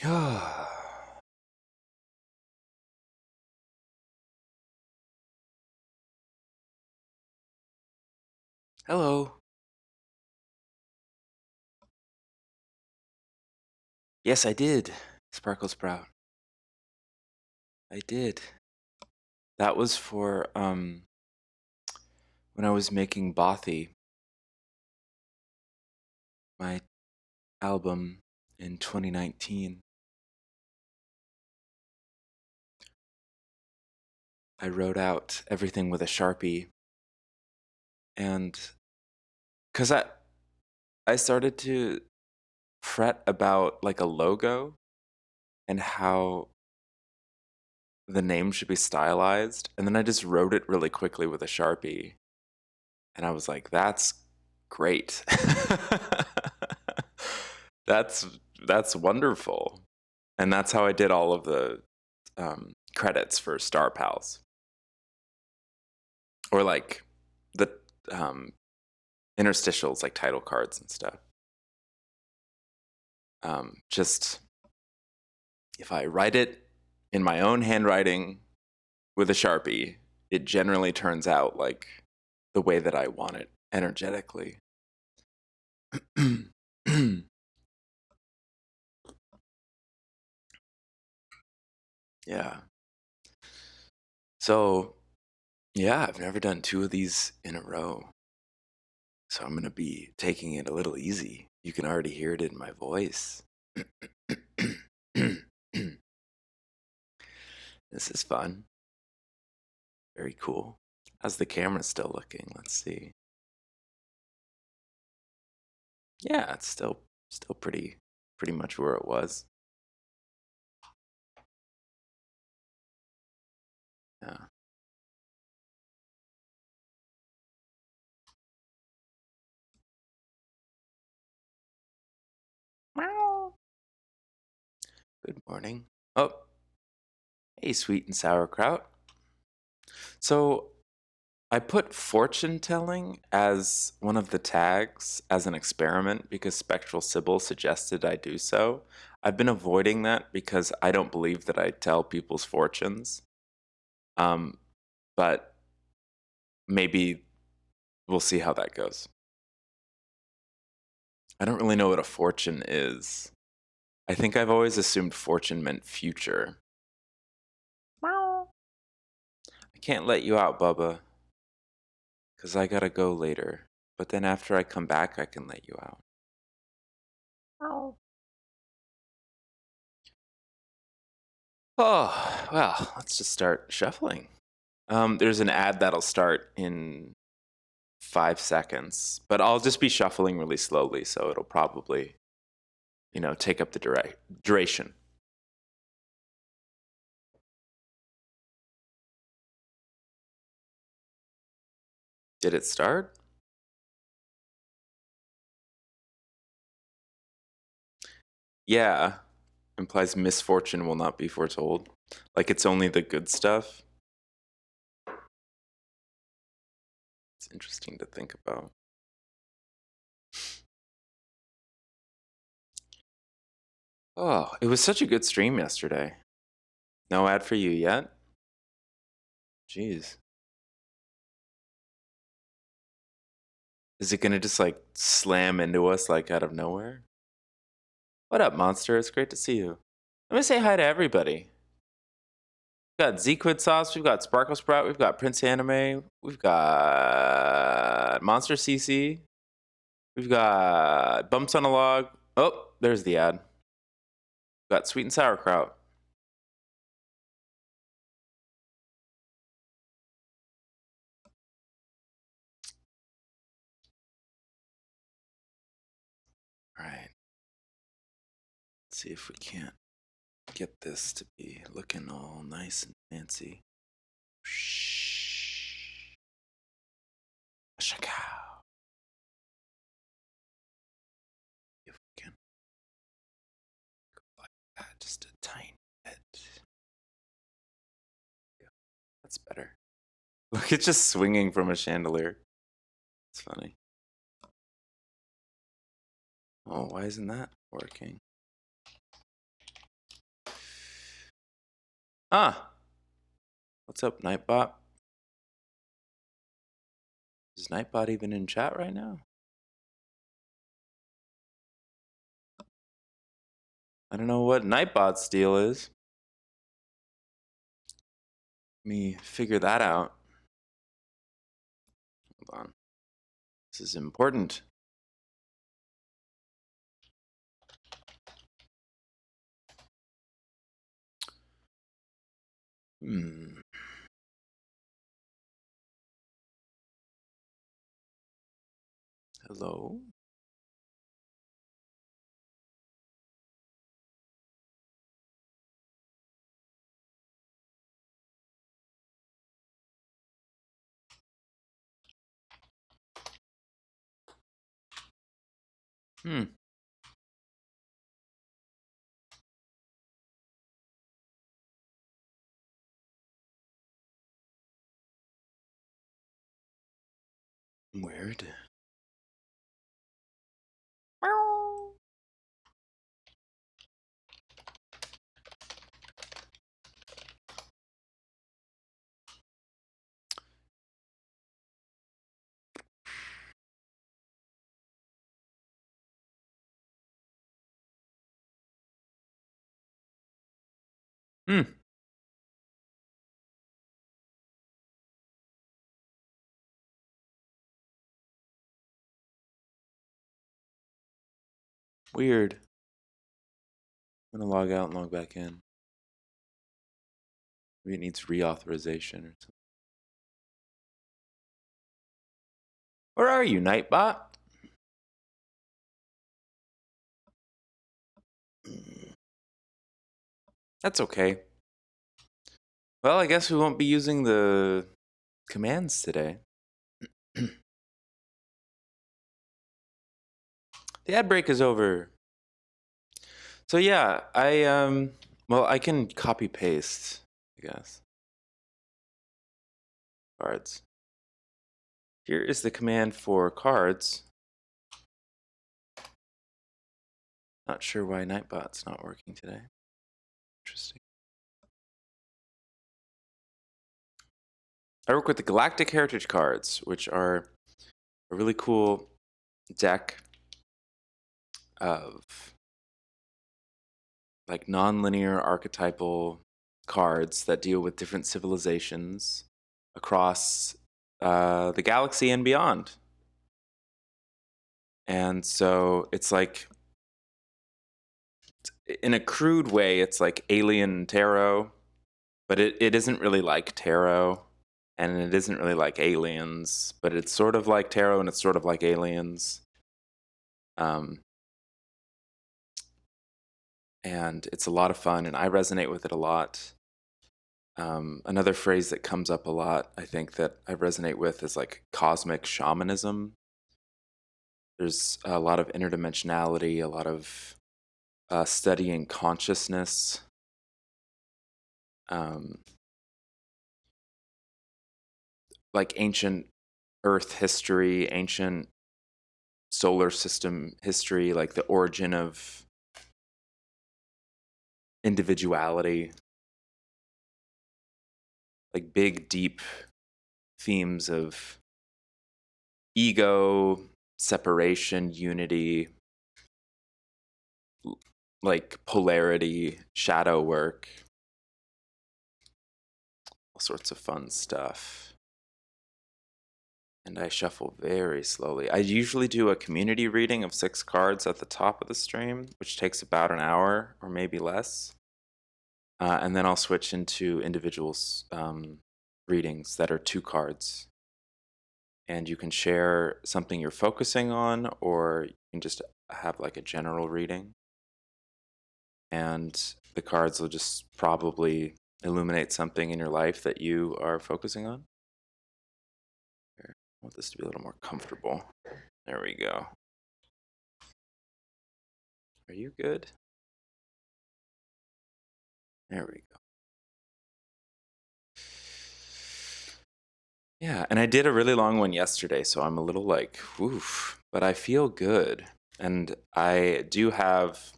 Hello. Yes, I did. Sparkle Sprout. I did. That was for when I was making Bothy, my album in 2019. I wrote out everything with a Sharpie, and cuz I started to fret about like a logo and how the name should be stylized, and then I just wrote it really quickly with a Sharpie, and I was like, that's great. that's that's wonderful. And that's how I did all of the credits for Star Pals, or like the interstitials, like title cards and stuff. Just if I write it in my own handwriting with a Sharpie, it generally turns out like the way that I want it energetically. Yeah. So, yeah, I've never done two of these in a row. So I'm going to be taking it a little easy. You can already hear it in my voice. This is fun. Very cool. How's the camera still looking? Let's see. Yeah, it's still pretty much where it was. Yeah. Meow. Good morning. Oh, hey, sweet and sauerkraut. So I put fortune telling as one of the tags as an experiment because Spectral Sybil suggested I do so. I've been avoiding that because I don't believe that I tell people's fortunes. But maybe we'll see how that goes. I don't really know what a fortune is. I think I've always assumed fortune meant future. Meow. I can't let you out, Bubba, because I gotta go later. But then after I come back, I can let you out. Meow. Oh, well, let's just start shuffling. There's an ad that'll start in 5 seconds, but I'll just be shuffling really slowly, so it'll probably, take up the duration. Did it start? Yeah, implies misfortune will not be foretold. Like it's only the good stuff. It's interesting to think about. Oh, it was such a good stream yesterday. No ad for you yet? Jeez. Is it gonna just like slam into us like out of nowhere? What up, monster? It's great to see you. Let me say hi to everybody. We've got Z-Quid Sauce, we've got Sparkle Sprout, we've got Prince Anime, we've got Monster CC, we've got Bumps on a Log. Oh, there's the ad. We've got Sweet and Sauerkraut. All right. Let's see if we can't get this to be looking all nice and fancy. Shh. Shaka. If we can go like that, just a tiny bit. Yeah, that's better. Look, it's just swinging from a chandelier. It's funny. Oh, why isn't that working? Ah, what's up, Nightbot? Is Nightbot even in chat right now? I don't know what Nightbot's deal is. Let me figure that out. Hold on. This is important. Hello? Weird. Weird. I'm gonna log out and log back in. Maybe it needs reauthorization or something. Where are you, Nightbot? That's okay. Well, I guess we won't be using the commands today. The ad break is over. So yeah, I can copy paste, I guess. Cards. Here is the command for cards. Not sure why Nightbot's not working today. Interesting. I work with the Galactic Heritage cards, which are a really cool deck of like non-linear archetypal cards that deal with different civilizations across the galaxy and beyond. And so it's like, in a crude way, it's like alien tarot, but it isn't really like tarot, and it isn't really like aliens, but it's sort of like tarot and it's sort of like aliens. And it's a lot of fun, and I resonate with it a lot. Another phrase that comes up a lot, I think, that I resonate with is like cosmic shamanism. There's a lot of interdimensionality, a lot of studying consciousness. Like ancient Earth history, ancient solar system history, like the origin of individuality, like big, deep themes of ego, separation, unity, like polarity, shadow work, all sorts of fun stuff. And I shuffle very slowly. I usually do a community reading of 6 cards at the top of the stream, which takes about an hour or maybe less. And then I'll switch into individual readings that are 2 cards. And you can share something you're focusing on, or you can just have like a general reading. And the cards will just probably illuminate something in your life that you are focusing on. Here, I want this to be a little more comfortable. There we go. Are you good? There we go. Yeah, and I did a really long one yesterday, so I'm a little like, oof, but I feel good. And I do have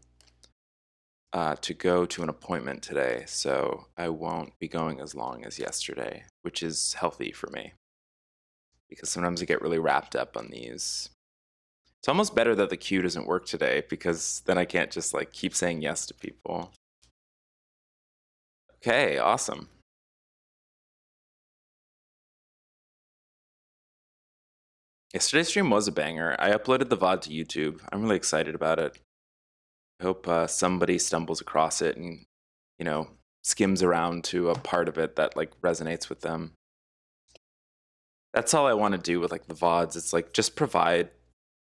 to go to an appointment today, so I won't be going as long as yesterday, which is healthy for me because sometimes I get really wrapped up on these. It's almost better that the queue doesn't work today because then I can't just like keep saying yes to people. Okay, awesome. Yesterday's stream was a banger. I uploaded the VOD to YouTube. I'm really excited about it. I hope somebody stumbles across it and, skims around to a part of it that like resonates with them. That's all I want to do with like the VODs. It's like just provide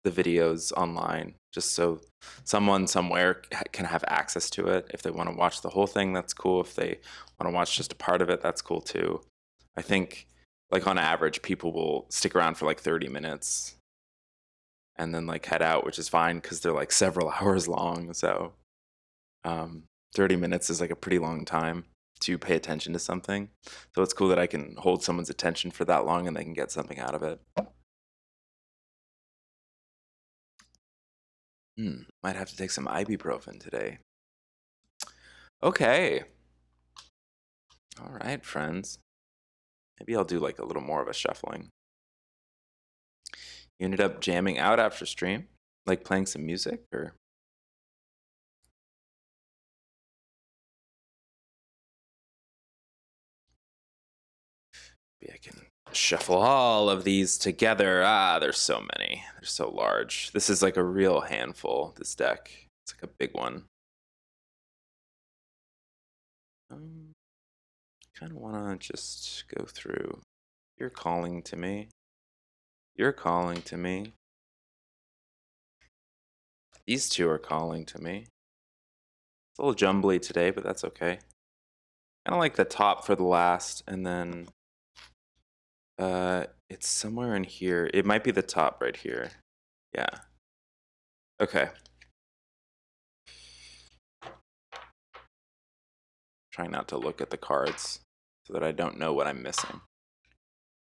the videos online just so someone somewhere can have access to it. If they want to watch the whole thing, that's cool. If they want to watch just a part of it, that's cool too. I think like on average, people will stick around for like 30 minutes and then like head out, which is fine because they're like several hours long. So 30 minutes is like a pretty long time to pay attention to something. So it's cool that I can hold someone's attention for that long and they can get something out of it. Might have to take some ibuprofen today. Okay. All right, friends. Maybe I'll do like a little more of a shuffling. You ended up jamming out after stream? Like playing some music or? Maybe I can shuffle all of these together. There's so many. They're so large. This is like a real handful, this deck. It's like a big one. Kind of want to just go through. You're calling to me. You're calling to me. These two are calling to me. It's a little jumbly today, but that's okay. Kind of like the top for the last, and then it's somewhere in here. It might be the top right here. Yeah. Okay. Trying not to look at the cards so that I don't know what I'm missing.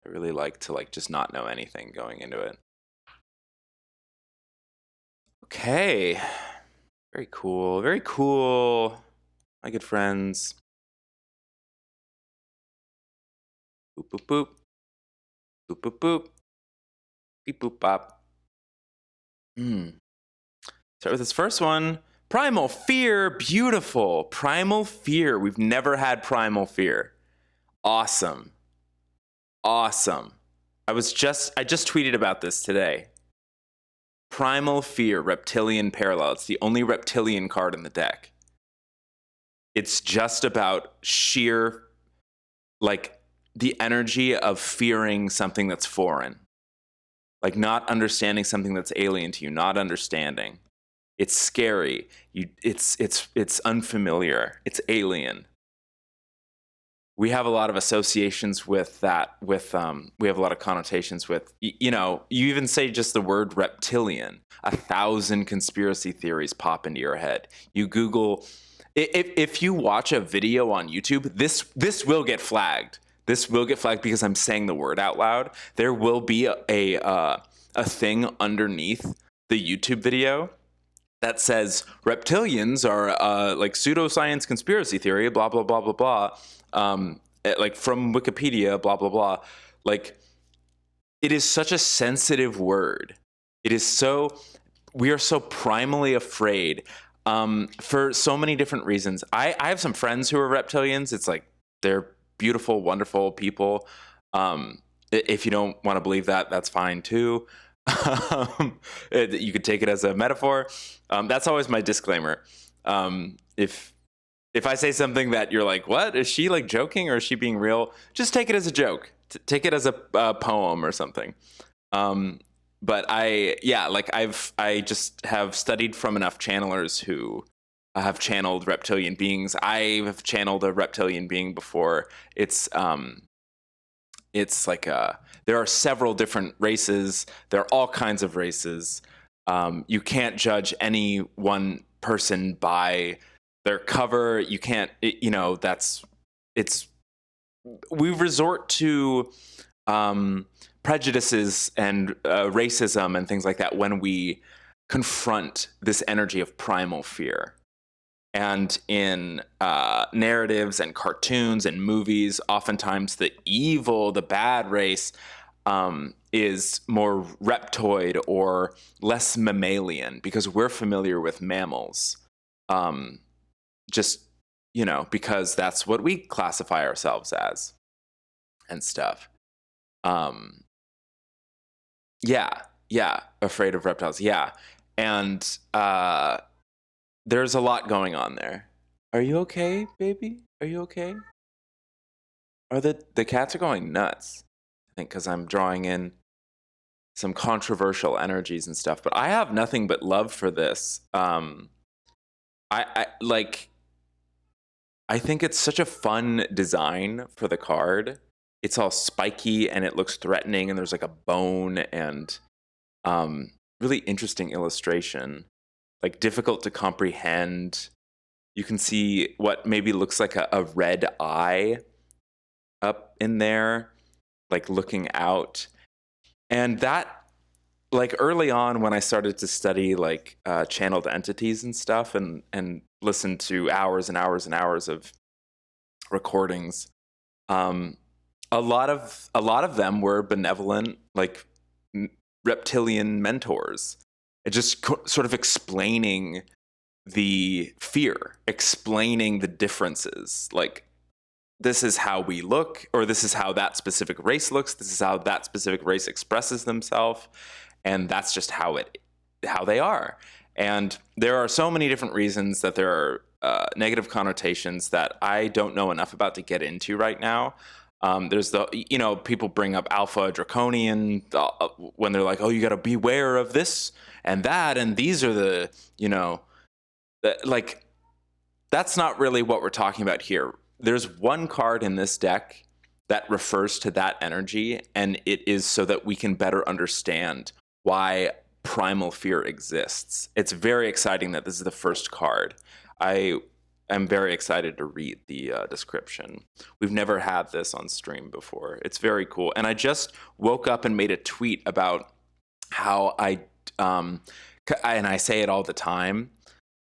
I really like to like just not know anything going into it. Okay. Very cool. Very cool. My good friends. Boop, boop, boop. Boop, boop, boop. Beep, boop, bop. Start with this first one. Primal Fear. Beautiful. Primal Fear. We've never had Primal Fear. Awesome. Awesome. I just tweeted about this today. Primal Fear, Reptilian Parallel. It's the only reptilian card in the deck. It's just about sheer, like, the energy of fearing something that's foreign. Like, not understanding something that's alien to you, not understanding. It's scary. It's unfamiliar. It's alien. We have a lot of associations with that. We have a lot of connotations with, you even say just the word reptilian, 1,000 conspiracy theories pop into your head. You Google, if you watch a video on YouTube, this will get flagged. This will get flagged because I'm saying the word out loud. There will be a thing underneath the YouTube video that says reptilians are like pseudoscience conspiracy theory, blah, blah, blah, blah, blah. Like from Wikipedia, blah, blah, blah. Like, it is such a sensitive word. We are so primally afraid for so many different reasons. I have some friends who are reptilians. It's like, they're beautiful, wonderful people. If you don't want to believe that, that's fine too. You could take it as a metaphor. That's always my disclaimer. If I say something that you're like, what? Is she like joking or is she being real? Just take it as a joke. Take it as a poem or something. But I just have studied from enough channelers who have channeled reptilian beings. I have channeled a reptilian being before. It's like there are several different races. There are all kinds of races. You can't judge any one person by their cover. You can't, we resort to prejudices and racism and things like that when we confront this energy of primal fear. And in narratives and cartoons and movies, oftentimes the evil, the bad race is more reptoid or less mammalian because we're familiar with mammals. Just, because that's what we classify ourselves as and stuff. Yeah, afraid of reptiles. Yeah. And there's a lot going on there. Are you okay, baby? Are you okay? Are the cats are going nuts? I think because I'm drawing in some controversial energies and stuff. But I have nothing but love for this. I like. I think it's such a fun design for the card. It's all spiky and it looks threatening, and there's like a bone and really interesting illustration. Like difficult to comprehend. You can see what maybe looks like a red eye up in there, like looking out. And that, like early on when I started to study like channeled entities and stuff and listen to hours and hours and hours of recordings, a lot of them were benevolent, like reptilian mentors. It just sort of explaining the fear, explaining the differences. Like, this is how we look, or this is how that specific race looks. This is how that specific race expresses themselves, and that's just how they are. And there are so many different reasons that there are negative connotations that I don't know enough about to get into right now. There's people bring up alpha draconian when they're like, oh, you got to beware of this and that, and these are the, like, that's not really what we're talking about here. There's one card in this deck that refers to that energy, and it is so that we can better understand why primal fear exists. It's very exciting that this is the first card. I am very excited to read the description. We've never had this on stream before. It's very cool. And I just woke up and made a tweet about how and I say it all the time,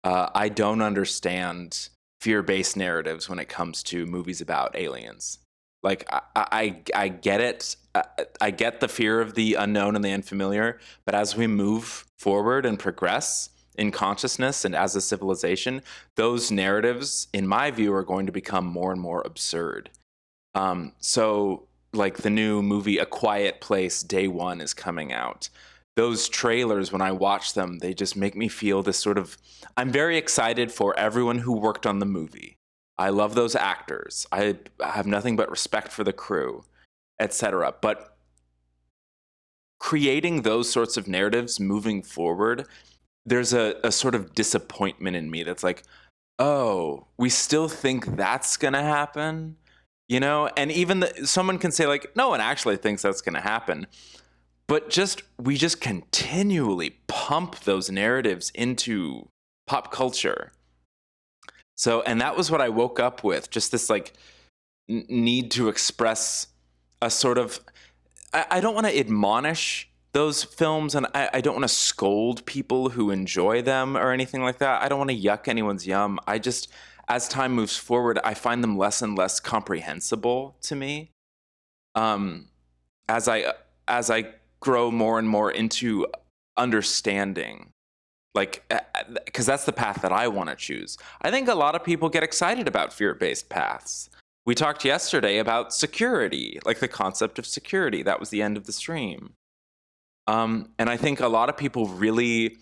I don't understand fear-based narratives when it comes to movies about aliens. Like, I get it. I get the fear of the unknown and the unfamiliar, but as we move forward and progress in consciousness and as a civilization, those narratives, in my view, are going to become more and more absurd. So, like the new movie A Quiet Place Day One is coming out. Those trailers, when I watch them, they just make me feel this sort of, I'm very excited for everyone who worked on the movie. I love those actors. I have nothing but respect for the crew, etc. But creating those sorts of narratives moving forward, there's a sort of disappointment in me that's like, oh, we still think that's going to happen? And even someone can say like, no one actually thinks that's going to happen. But we just continually pump those narratives into pop culture. So, and that was what I woke up with, just this like need to express a sort of, I don't want to admonish those films, and I don't want to scold people who enjoy them or anything like that. I don't want to yuck anyone's yum. I just, as time moves forward, I find them less and less comprehensible to me. As I grow more and more into understanding, like, because that's the path that I want to choose. I think a lot of people get excited about fear-based paths. We talked yesterday about security, like the concept of security. That was the end of the stream. And I think a lot of people really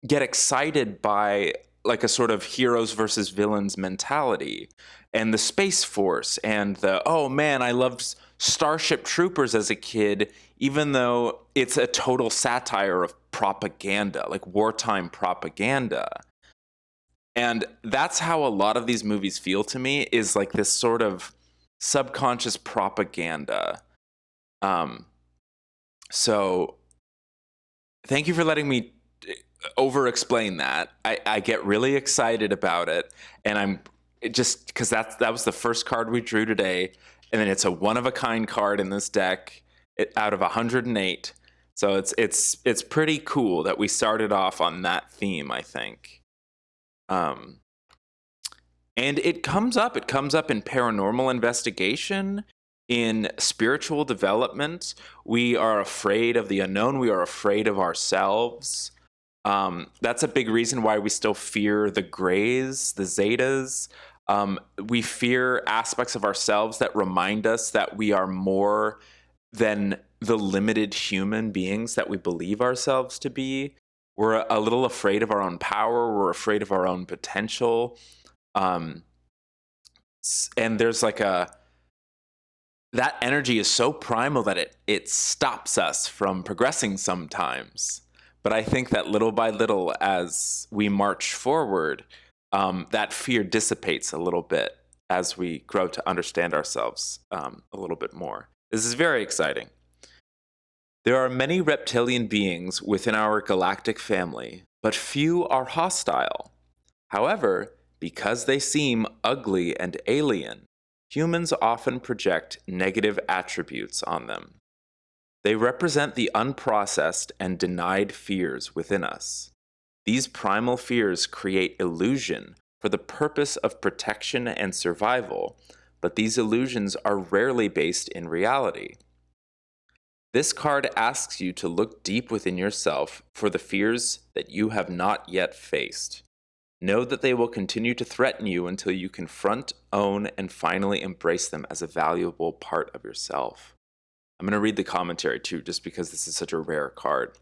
get excited by like a sort of heroes versus villains mentality, and the Space Force, and oh man, I loved Starship Troopers as a kid, even though it's a total satire of propaganda, like wartime propaganda. And that's how a lot of these movies feel to me, is like this sort of subconscious propaganda. So thank you for letting me over explain that. I get really excited about it, and just because that was the first card we drew today, and then it's a one of a kind card in this deck out of 108. So it's pretty cool that we started off on that theme, I think. Um, and it comes up in paranormal investigation, in spiritual development. We are afraid of the unknown. We are afraid of ourselves. That's a big reason why we still fear the grays, the zetas. We fear aspects of ourselves that remind us that we are more than the limited human beings that we believe ourselves to be. We're a little afraid of our own power. We're afraid of our own potential. Um, and there's like that energy is so primal that it stops us from progressing sometimes. But I think that little by little, as we march forward, that fear dissipates a little bit as we grow to understand ourselves a little bit more. This is very exciting. There are many reptilian beings within our galactic family, but few are hostile. However, because they seem ugly and alien, humans often project negative attributes on them. They represent the unprocessed and denied fears within us. These primal fears create illusion for the purpose of protection and survival, but these illusions are rarely based in reality. This card asks you to look deep within yourself for the fears that you have not yet faced. Know that they will continue to threaten you until you confront, own, and finally embrace them as a valuable part of yourself. I'm going to read the commentary too, just because this is such a rare card.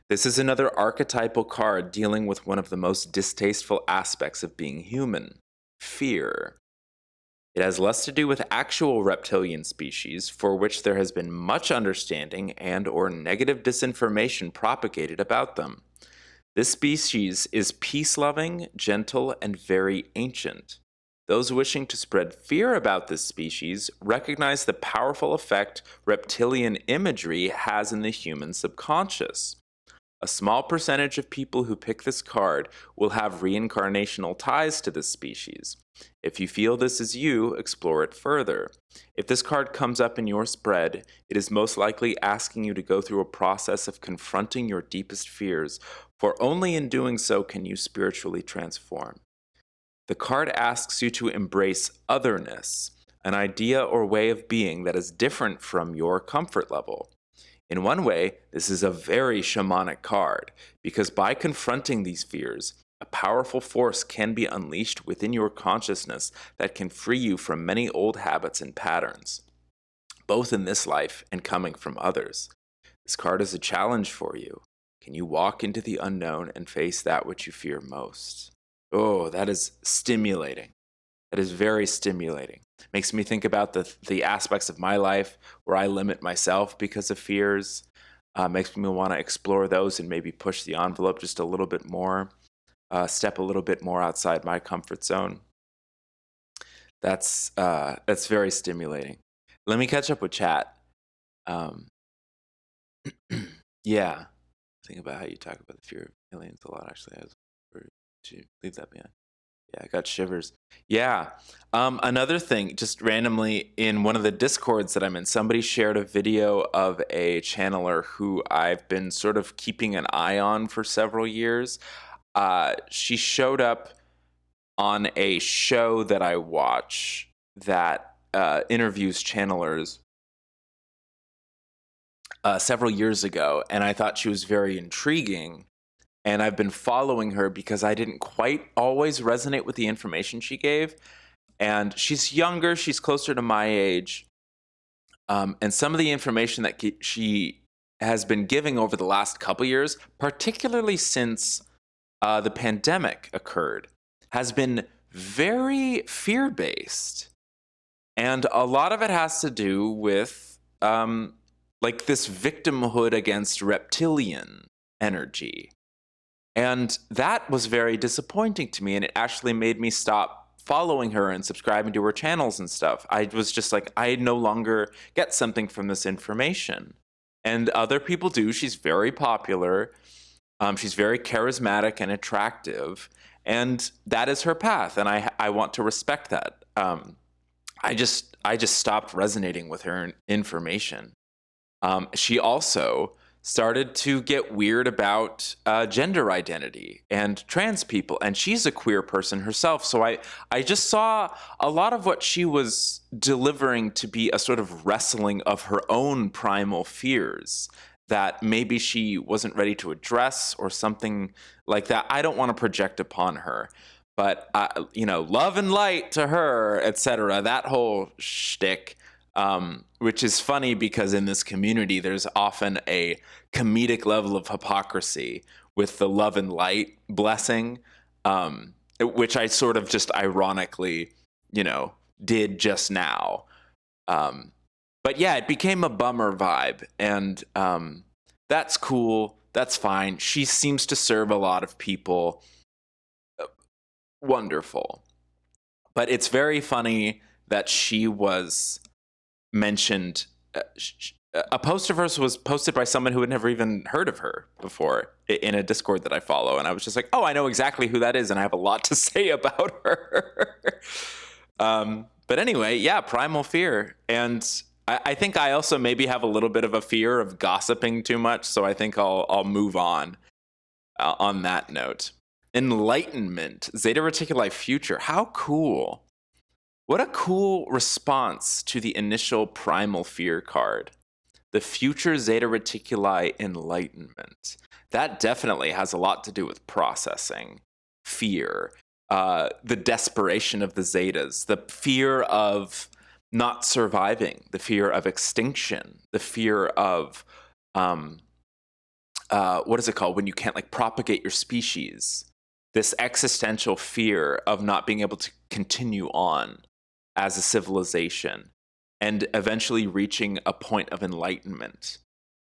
This is another archetypal card dealing with one of the most distasteful aspects of being human: fear. It has less to do with actual reptilian species, for which there has been much understanding and or negative disinformation propagated about them. This species is peace-loving, gentle, and very ancient. Those wishing to spread fear about this species recognize the powerful effect reptilian imagery has in the human subconscious. A small percentage of people who pick this card will have reincarnational ties to this species. If you feel this is you, explore it further. If this card comes up in your spread, it is most likely asking you to go through a process of confronting your deepest fears, for only in doing so can you spiritually transform. The card asks you to embrace otherness, an idea or way of being that is different from your comfort level. In one way, this is a very shamanic card, because by confronting these fears, a powerful force can be unleashed within your consciousness that can free you from many old habits and patterns, both in this life and coming from others. This card is a challenge for you. Can you walk into the unknown and face that which you fear most? Oh, that is stimulating. That is very stimulating. Makes me think about the aspects of my life where I limit myself because of fears. Makes me want to explore those and maybe push the envelope just a little bit more, step a little bit more outside my comfort zone. That's very stimulating. Let me catch up with chat. Yeah, think about how you talk about the fear of aliens a lot. Actually, I was to leave that behind. Yeah, I got shivers. Yeah. Another thing, just randomly in one of the discords that I'm in, somebody shared a video of a channeler who I've been sort of keeping an eye on for several years. She showed up on a show that I watch that interviews channelers several years ago, and I thought she was very intriguing. And I've been following her because I didn't quite always resonate with the information she gave. And she's younger, she's closer to my age. And some of the information that she has been giving over the last couple years, particularly since the pandemic occurred, has been very fear-based. And a lot of it has to do with like this victimhood against reptilian energy. And that was very disappointing to me, and it actually made me stop following her and subscribing to her channels and stuff. I was just like, I no longer get something from this information. And other people do. She's very popular. She's very charismatic and attractive, and that is her path, and I want to respect that. I just stopped resonating with her information. She also started to get weird about gender identity and trans people, and she's a queer person herself. So I just saw a lot of what she was delivering to be a sort of wrestling of her own primal fears that maybe she wasn't ready to address or something like that. I don't want to project upon her, but love and light to her, etc. That whole shtick. Which is funny because in this community, there's often a comedic level of hypocrisy with the love and light blessing, which I sort of just ironically, did just now. But yeah, it became a bummer vibe, and that's cool. That's fine. She seems to serve a lot of people. Wonderful. But it's very funny that she was mentioned. A post of hers was posted by someone who had never even heard of her before in a Discord that I follow. And I was just like, oh, I know exactly who that is. And I have a lot to say about her. But anyway, yeah, primal fear. And I think I also maybe have a little bit of a fear of gossiping too much. So I think I'll move on that note. Enlightenment, Zeta Reticuli future. How cool. What a cool response to the initial primal fear card. The future Zeta Reticuli enlightenment. That definitely has a lot to do with processing, fear, the desperation of the Zetas, the fear of not surviving, the fear of extinction, the fear of, what is it called when you can't propagate your species? This existential fear of not being able to continue on as a civilization, and eventually reaching a point of enlightenment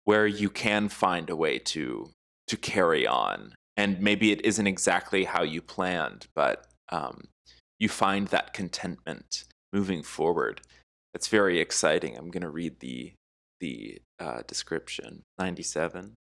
where you can find a way to carry on. And maybe it isn't exactly how you planned, but you find that contentment moving forward. It's very exciting. I'm going to read the description. 97.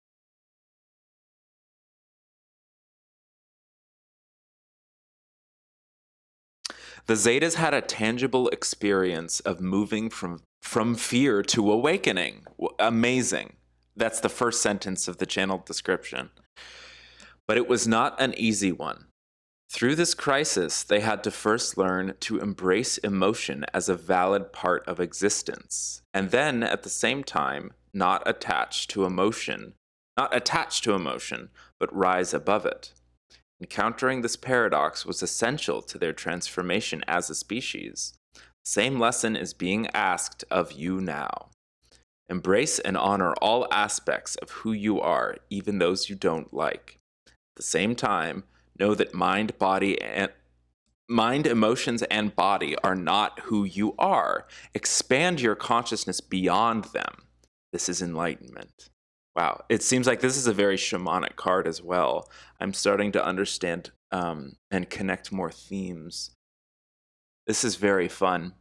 The Zetas had a tangible experience of moving from fear to awakening. Amazing. That's the first sentence of the channel description. But it was not an easy one. Through this crisis, they had to first learn to embrace emotion as a valid part of existence, and then at the same time, not attached to emotion, but rise above it. Encountering this paradox was essential to their transformation as a species. The same lesson is being asked of you now. Embrace and honor all aspects of who you are, even those you don't like. At the same time, know that mind, emotions, and body are not who you are. Expand your consciousness beyond them. This is enlightenment. Wow, it seems like this is a very shamanic card as well. I'm starting to understand and connect more themes. This is very fun.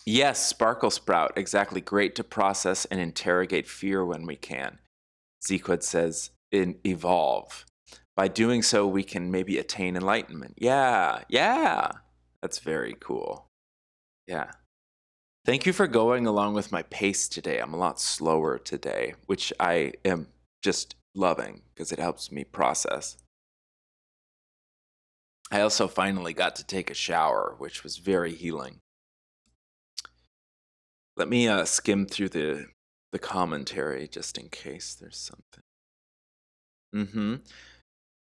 Yes, Sparkle Sprout, exactly. Great to process and interrogate fear when we can. Zequid says, evolve. By doing so, we can maybe attain enlightenment. Yeah. That's very cool. Yeah. Thank you for going along with my pace today. I'm a lot slower today, which I am just loving because it helps me process. I also finally got to take a shower, which was very healing. Let me skim through the commentary just in case there's something.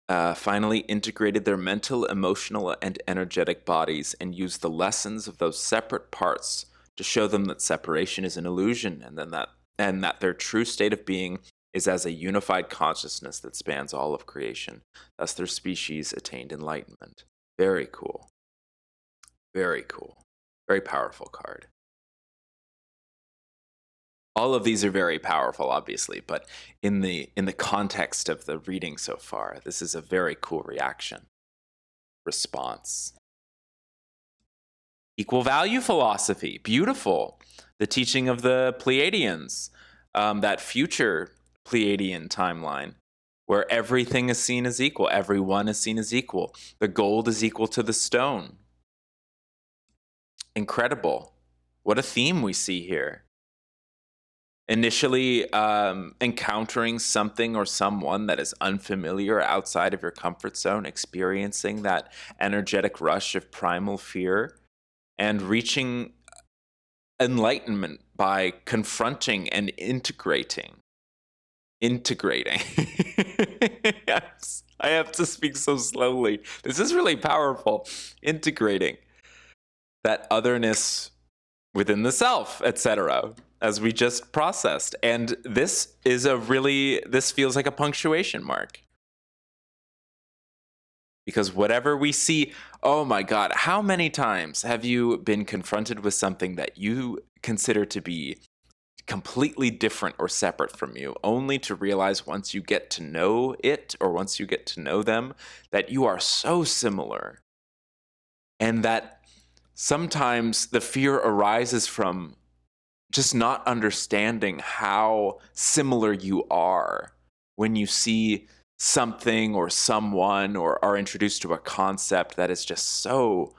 Finally integrated their mental, emotional, and energetic bodies and used the lessons of those separate parts to show them that separation is an illusion, and that their true state of being is as a unified consciousness that spans all of creation. Thus, their species attained enlightenment. Very cool. Very cool. Very powerful card. All of these are very powerful, obviously, but in the context of the reading so far, this is a very cool response. Equal value philosophy, beautiful. The teaching of the Pleiadians, that future Pleiadian timeline, where everything is seen as equal, everyone is seen as equal. The gold is equal to the stone. Incredible. What a theme we see here. Initially, encountering something or someone that is unfamiliar outside of your comfort zone, experiencing that energetic rush of primal fear, and reaching enlightenment by confronting and integrating. Integrating. Yes, I have to speak so slowly. This is really powerful. Integrating that otherness within the self, etc., as we just processed. And this feels like a punctuation mark. Because whatever we see, oh my God, how many times have you been confronted with something that you consider to be completely different or separate from you, only to realize once you get to know it or once you get to know them that you are so similar, and that sometimes the fear arises from just not understanding how similar you are when you see something or someone or are introduced to a concept that is just so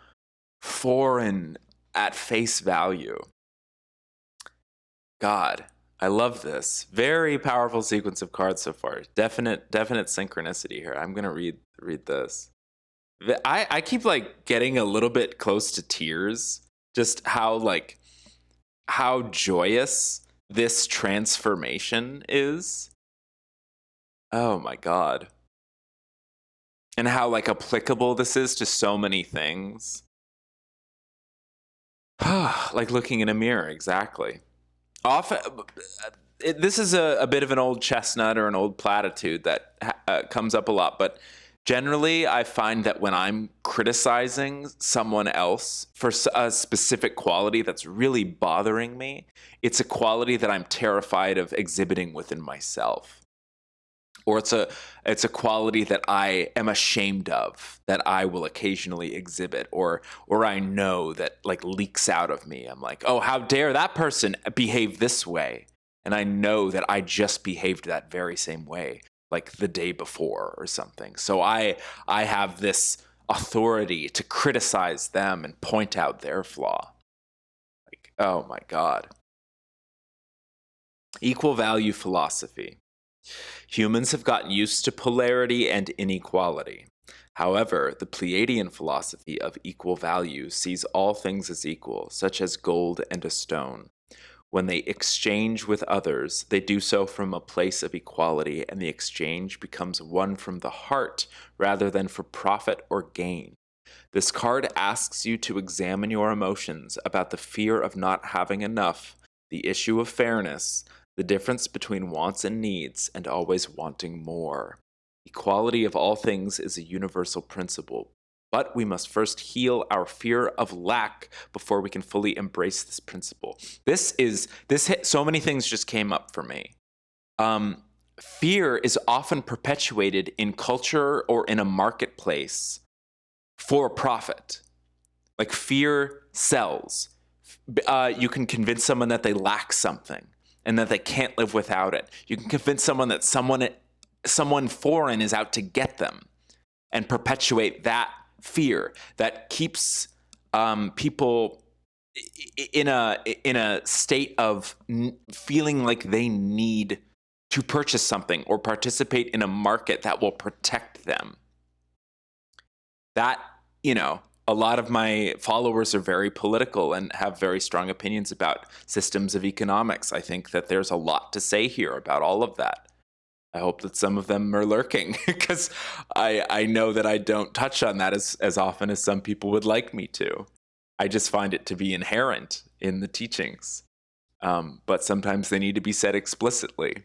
foreign at face value. God, I love this. Very powerful sequence of cards so far. Definite synchronicity here. I'm gonna read this. I keep like getting a little bit close to tears. Just how joyous this transformation is. Oh my God. And how like applicable this is to so many things. Like looking in a mirror, exactly. Often, this is a bit of an old chestnut or an old platitude that comes up a lot, but generally I find that when I'm criticizing someone else for a specific quality that's really bothering me, it's a quality that I'm terrified of exhibiting within myself. Or it's a quality that I am ashamed of, that I will occasionally exhibit, or I know that like leaks out of me. I'm like, oh, how dare that person behave this way? And I know that I just behaved that very same way like the day before or something. So I have this authority to criticize them and point out their flaw. Like, oh my God. Equal value philosophy. Humans have gotten used to polarity and inequality. However, the Pleiadian philosophy of equal value sees all things as equal, such as gold and a stone. When they exchange with others, they do so from a place of equality, and the exchange becomes one from the heart rather than for profit or gain. This card asks you to examine your emotions about the fear of not having enough, the issue of fairness, the difference between wants and needs, and always wanting more. Equality of all things is a universal principle, but we must first heal our fear of lack before we can fully embrace this principle. So many things just came up for me. Fear is often perpetuated in culture or in a marketplace for profit. Like fear sells. You can convince someone that they lack something and that they can't live without it. You can convince someone that someone foreign is out to get them, and perpetuate that fear that keeps people in a state of feeling like they need to purchase something or participate in a market that will protect them. That, a lot of my followers are very political and have very strong opinions about systems of economics. I think that there's a lot to say here about all of that. I hope that some of them are lurking because I know that I don't touch on that as often as some people would like me to. I just find it to be inherent in the teachings. But sometimes they need to be said explicitly.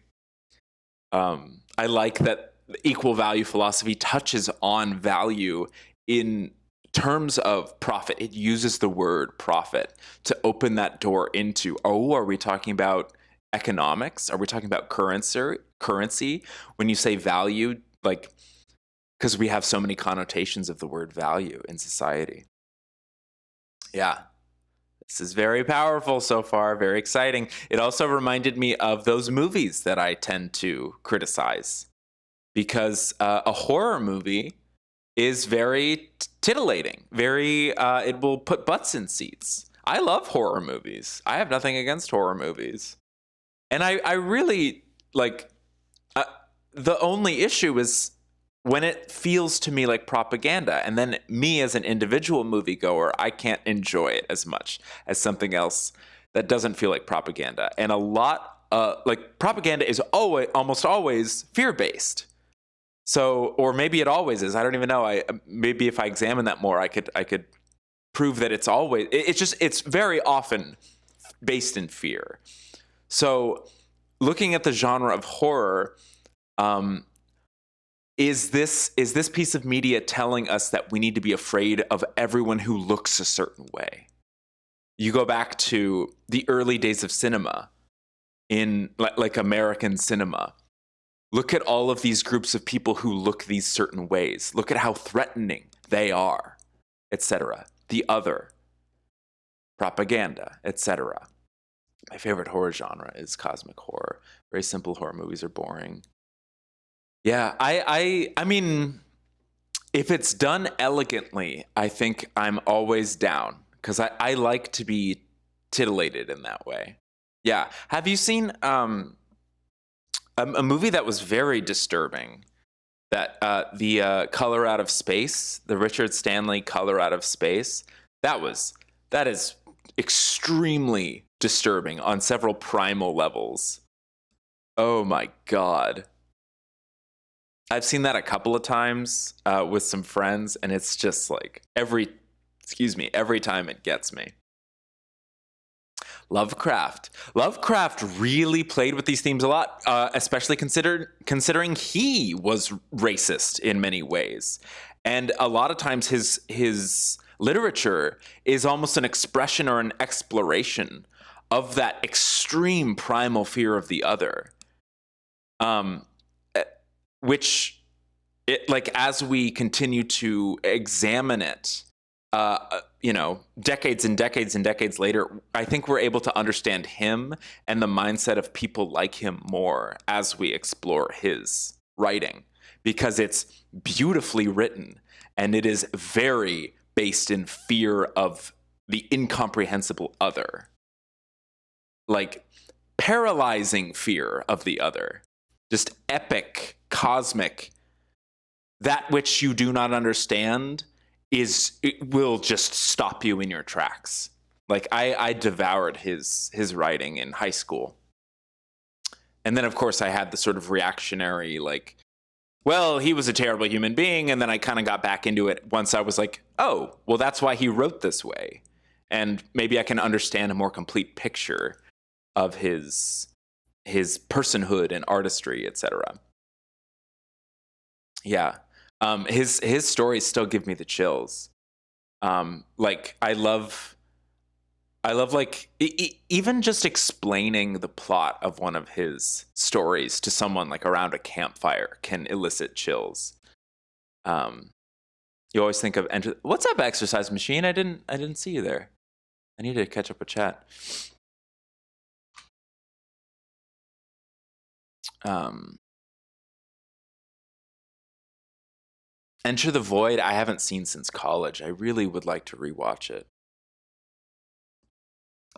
I like that equal value philosophy touches on value in terms of profit. It uses the word profit to open that door into, are we talking about economics? Are we talking about currency? When you say value, like, because we have so many connotations of the word value in society. Yeah. This is very powerful so far, very exciting. It also reminded me of those movies that I tend to criticize, because a horror movie is very titillating. It will put butts in seats. I love horror movies. I have nothing against horror movies. And I really like, uh, the only issue is when it feels to me like propaganda, and then me as an individual moviegoer, I can't enjoy it as much as something else that doesn't feel like propaganda. And a lot, like propaganda is always, almost always fear based. So, or maybe it always is. I don't even know. Maybe if I examine that more, I could prove that it's always. It's very often based in fear. So, looking at the genre of horror, um, is this piece of media telling us that we need to be afraid of everyone who looks a certain way? You go back to the early days of cinema, in like American cinema. Look at all of these groups of people who look these certain ways. Look at how threatening they are, etc. The other, propaganda, etc. My favorite horror genre is cosmic horror. Very simple horror movies are boring. Yeah, I mean, if it's done elegantly, I think I'm always down because I like to be titillated in that way. Yeah. Have you seen a movie that was very disturbing? That the Color Out of Space, the Richard Stanley Color Out of Space. That is extremely disturbing on several primal levels. Oh my god. I've seen that a couple of times with some friends, and it's just like every time it gets me. Lovecraft really played with these themes a lot, especially considering he was racist in many ways, and a lot of times his literature is almost an expression or an exploration of that extreme primal fear of the other. Um, which it like as we continue to examine it, decades and decades and decades later, I think we're able to understand him and the mindset of people like him more as we explore his writing, because it's beautifully written and it is very based in fear of the incomprehensible other, like paralyzing fear of the other, just epic, cosmic. That which you do not understand it will just stop you in your tracks. Like I devoured his writing in high school. And then of course I had the sort of reactionary, like, well, he was a terrible human being, and then I kind of got back into it once I was like, oh, well, that's why he wrote this way. And maybe I can understand a more complete picture of his personhood and artistry, etc. Yeah. His stories still give me the chills. Like I love like even just explaining the plot of one of his stories to someone like around a campfire can elicit chills. You always think of What's up, Exercise Machine? I didn't see you there. I need to catch up with chat. Enter the Void, I haven't seen since college. I really would like to rewatch it.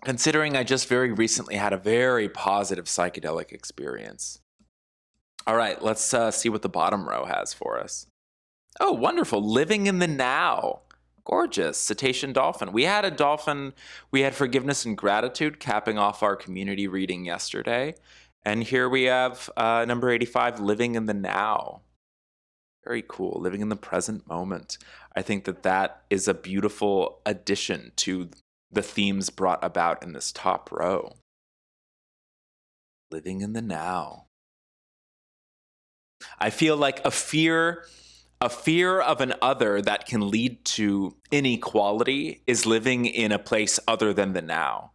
Considering I just very recently had a very positive psychedelic experience. All right, let's see what the bottom row has for us. Oh, wonderful. Living in the Now. Gorgeous. Cetacean Dolphin. We had a dolphin. We had Forgiveness and Gratitude capping off our community reading yesterday. And here we have number 85, Living in the Now. Very cool. Living in the present moment. I think that is a beautiful addition to the themes brought about in this top row. Living in the now. I feel like a fear of an other that can lead to inequality is living in a place other than the now.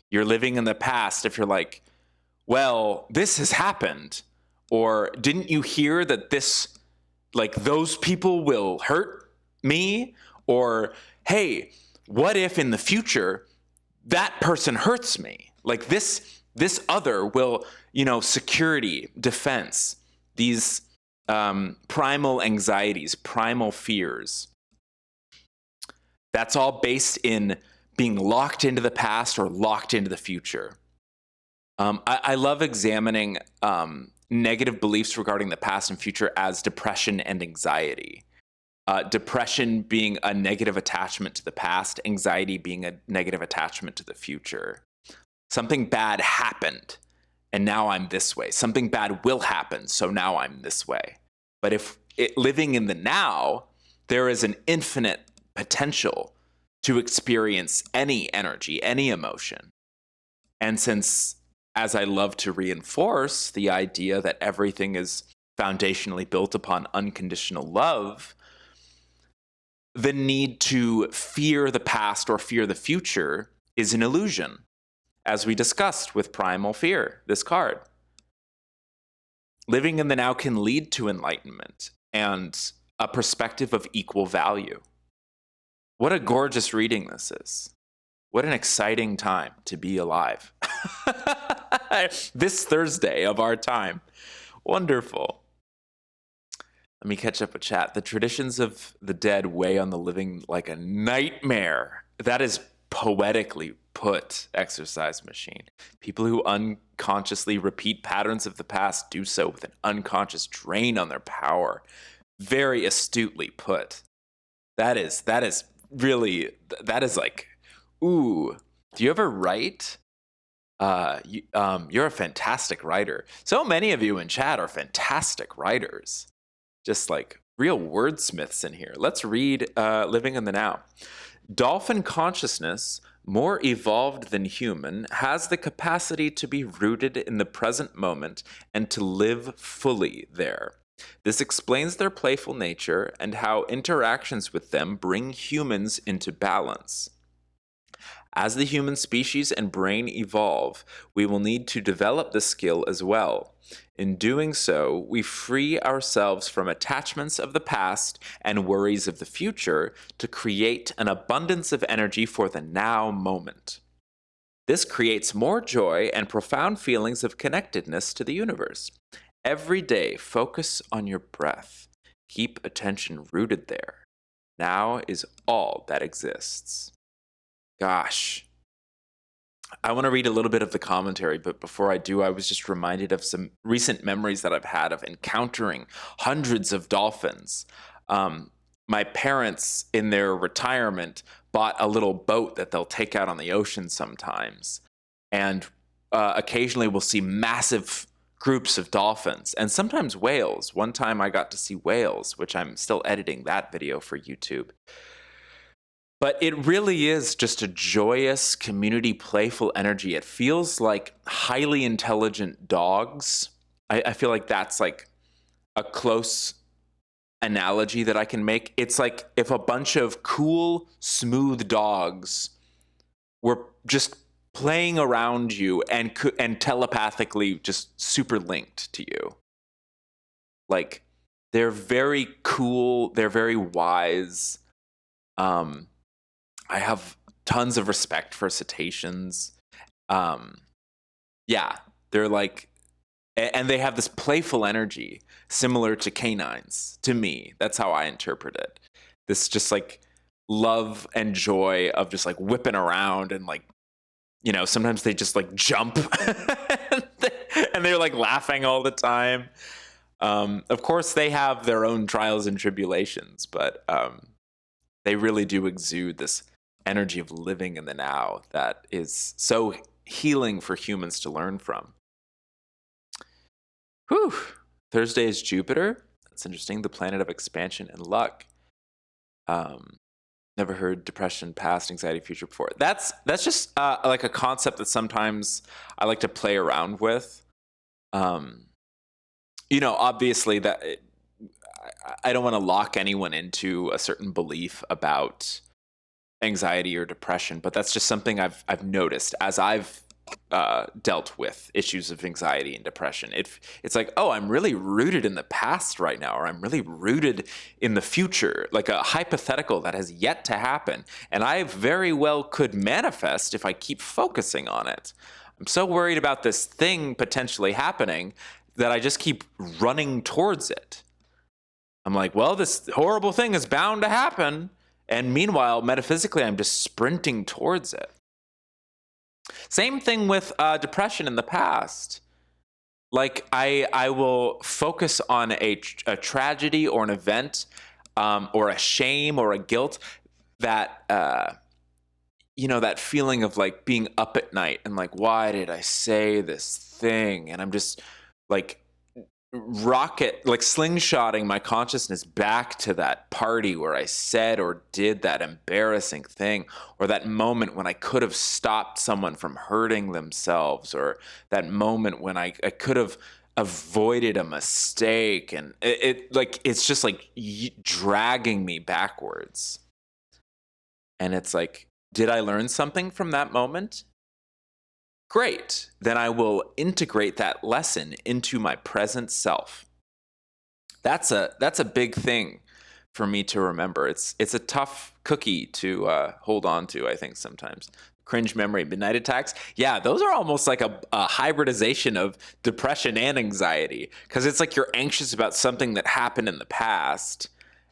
You're living in the past if you're like, well, this has happened. Or didn't you hear that this, like, those people will hurt me? Or, hey, what if in the future that person hurts me? Like this other will, security, defense, these primal anxieties, primal fears. That's all based in being locked into the past or locked into the future. I love examining negative beliefs regarding the past and future as depression and anxiety. Depression being a negative attachment to the past, anxiety being a negative attachment to the future. Something bad happened, and now I'm this way. Something bad will happen, so now I'm this way. But if living in the now, there is an infinite potential to experience any energy, any emotion. And since, as I love to reinforce, the idea that everything is foundationally built upon unconditional love, the need to fear the past or fear the future is an illusion, as we discussed with Primal Fear, this card. Living in the now can lead to enlightenment and a perspective of equal value. What a gorgeous reading this is. What an exciting time to be alive. This Thursday of our time. Wonderful. Let me catch up a chat. The traditions of the dead weigh on the living like a nightmare. That is poetically put, Exercise Machine. People who unconsciously repeat patterns of the past do so with an unconscious drain on their power. Very astutely put. That is really, that is like, ooh. Do you ever write? You're a fantastic writer. So many of you in chat are fantastic writers. Just like real wordsmiths in here. Let's read Living in the Now. Dolphin consciousness, more evolved than human, has the capacity to be rooted in the present moment and to live fully there. This explains their playful nature and how interactions with them bring humans into balance. As the human species and brain evolve, we will need to develop the skill as well. In doing so, we free ourselves from attachments of the past and worries of the future to create an abundance of energy for the now moment. This creates more joy and profound feelings of connectedness to the universe. Every day, focus on your breath. Keep attention rooted there. Now is all that exists. Gosh. I want to read a little bit of the commentary, but before I do, I was just reminded of some recent memories that I've had of encountering hundreds of dolphins. My parents, in their retirement, bought a little boat that they'll take out on the ocean sometimes. And occasionally we'll see massive groups of dolphins and sometimes whales. One time I got to see whales, which I'm still editing that video for YouTube. But it really is just a joyous, community, playful energy. It feels like highly intelligent dogs. I feel like that's like a close analogy that I can make. It's like if a bunch of cool, smooth dogs were just playing around you and telepathically just super linked to you. Like, they're very cool. They're very wise. I have tons of respect for cetaceans. Yeah, they're like, and they have this playful energy similar to canines to me. That's how I interpret it. This just like love and joy of just like whipping around and like, you know, sometimes they just like jump and they're like laughing all the time. Of course, they have their own trials and tribulations, but they really do exude this energy of living in the now that is so healing for humans to learn from. Whew. Thursday is Jupiter. That's interesting. The planet of expansion and luck. Never heard depression, past, anxiety, future before. That's just like a concept that sometimes I like to play around with. You know, obviously that I don't want to lock anyone into a certain belief about anxiety or depression, but that's just something I've noticed as I've dealt with issues of anxiety and depression. It's like, oh, I'm really rooted in the past right now, or I'm really rooted in the future, like a hypothetical that has yet to happen, and I very well could manifest if I keep focusing on it. I'm so worried about this thing potentially happening that I just keep running towards it. I'm like, well, this horrible thing is bound to happen. And meanwhile, metaphysically, I'm just sprinting towards it. Same thing with depression in the past. Like I will focus on a tragedy or an event, or a shame or a guilt that that feeling of like being up at night and like, why did I say this thing? And I'm just like slingshotting my consciousness back to that party where I said or did that embarrassing thing, or that moment when I could have stopped someone from hurting themselves, or that moment when I could have avoided a mistake. And it's just like dragging me backwards. And it's like, did I learn something from that moment? Great. Then I will integrate that lesson into my present self. That's a big thing for me to remember. It's a tough cookie to hold on to, I think, sometimes. Cringe memory, midnight attacks. Yeah, those are almost like a hybridization of depression and anxiety, because it's like you're anxious about something that happened in the past.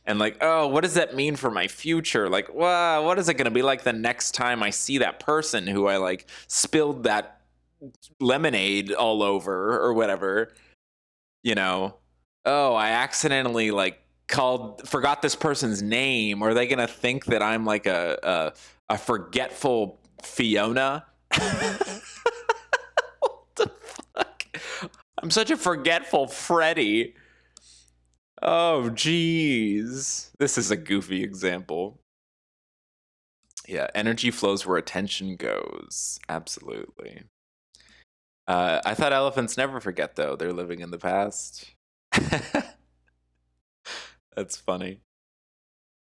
And like, oh, what does that mean for my future? Like, wow, what is it going to be like the next time I see that person who I like spilled that lemonade all over or whatever? Oh, I accidentally like forgot this person's name. Are they going to think that I'm like a forgetful Fiona? What the fuck? I'm such a forgetful Freddy. Oh, geez. This is a goofy example. Yeah, energy flows where attention goes. Absolutely. I thought elephants never forget, though. They're living in the past. That's funny.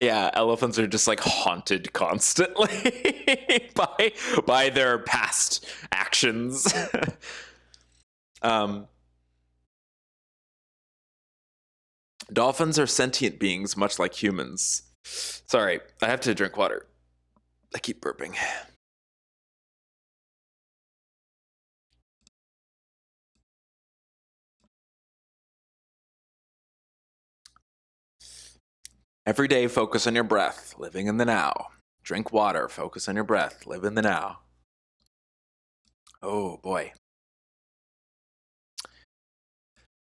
Yeah, elephants are just like haunted constantly by their past actions. Dolphins are sentient beings, much like humans. Sorry, I have to drink water. I keep burping. Every day, focus on your breath, living in the now. Drink water, focus on your breath, live in the now. Oh boy.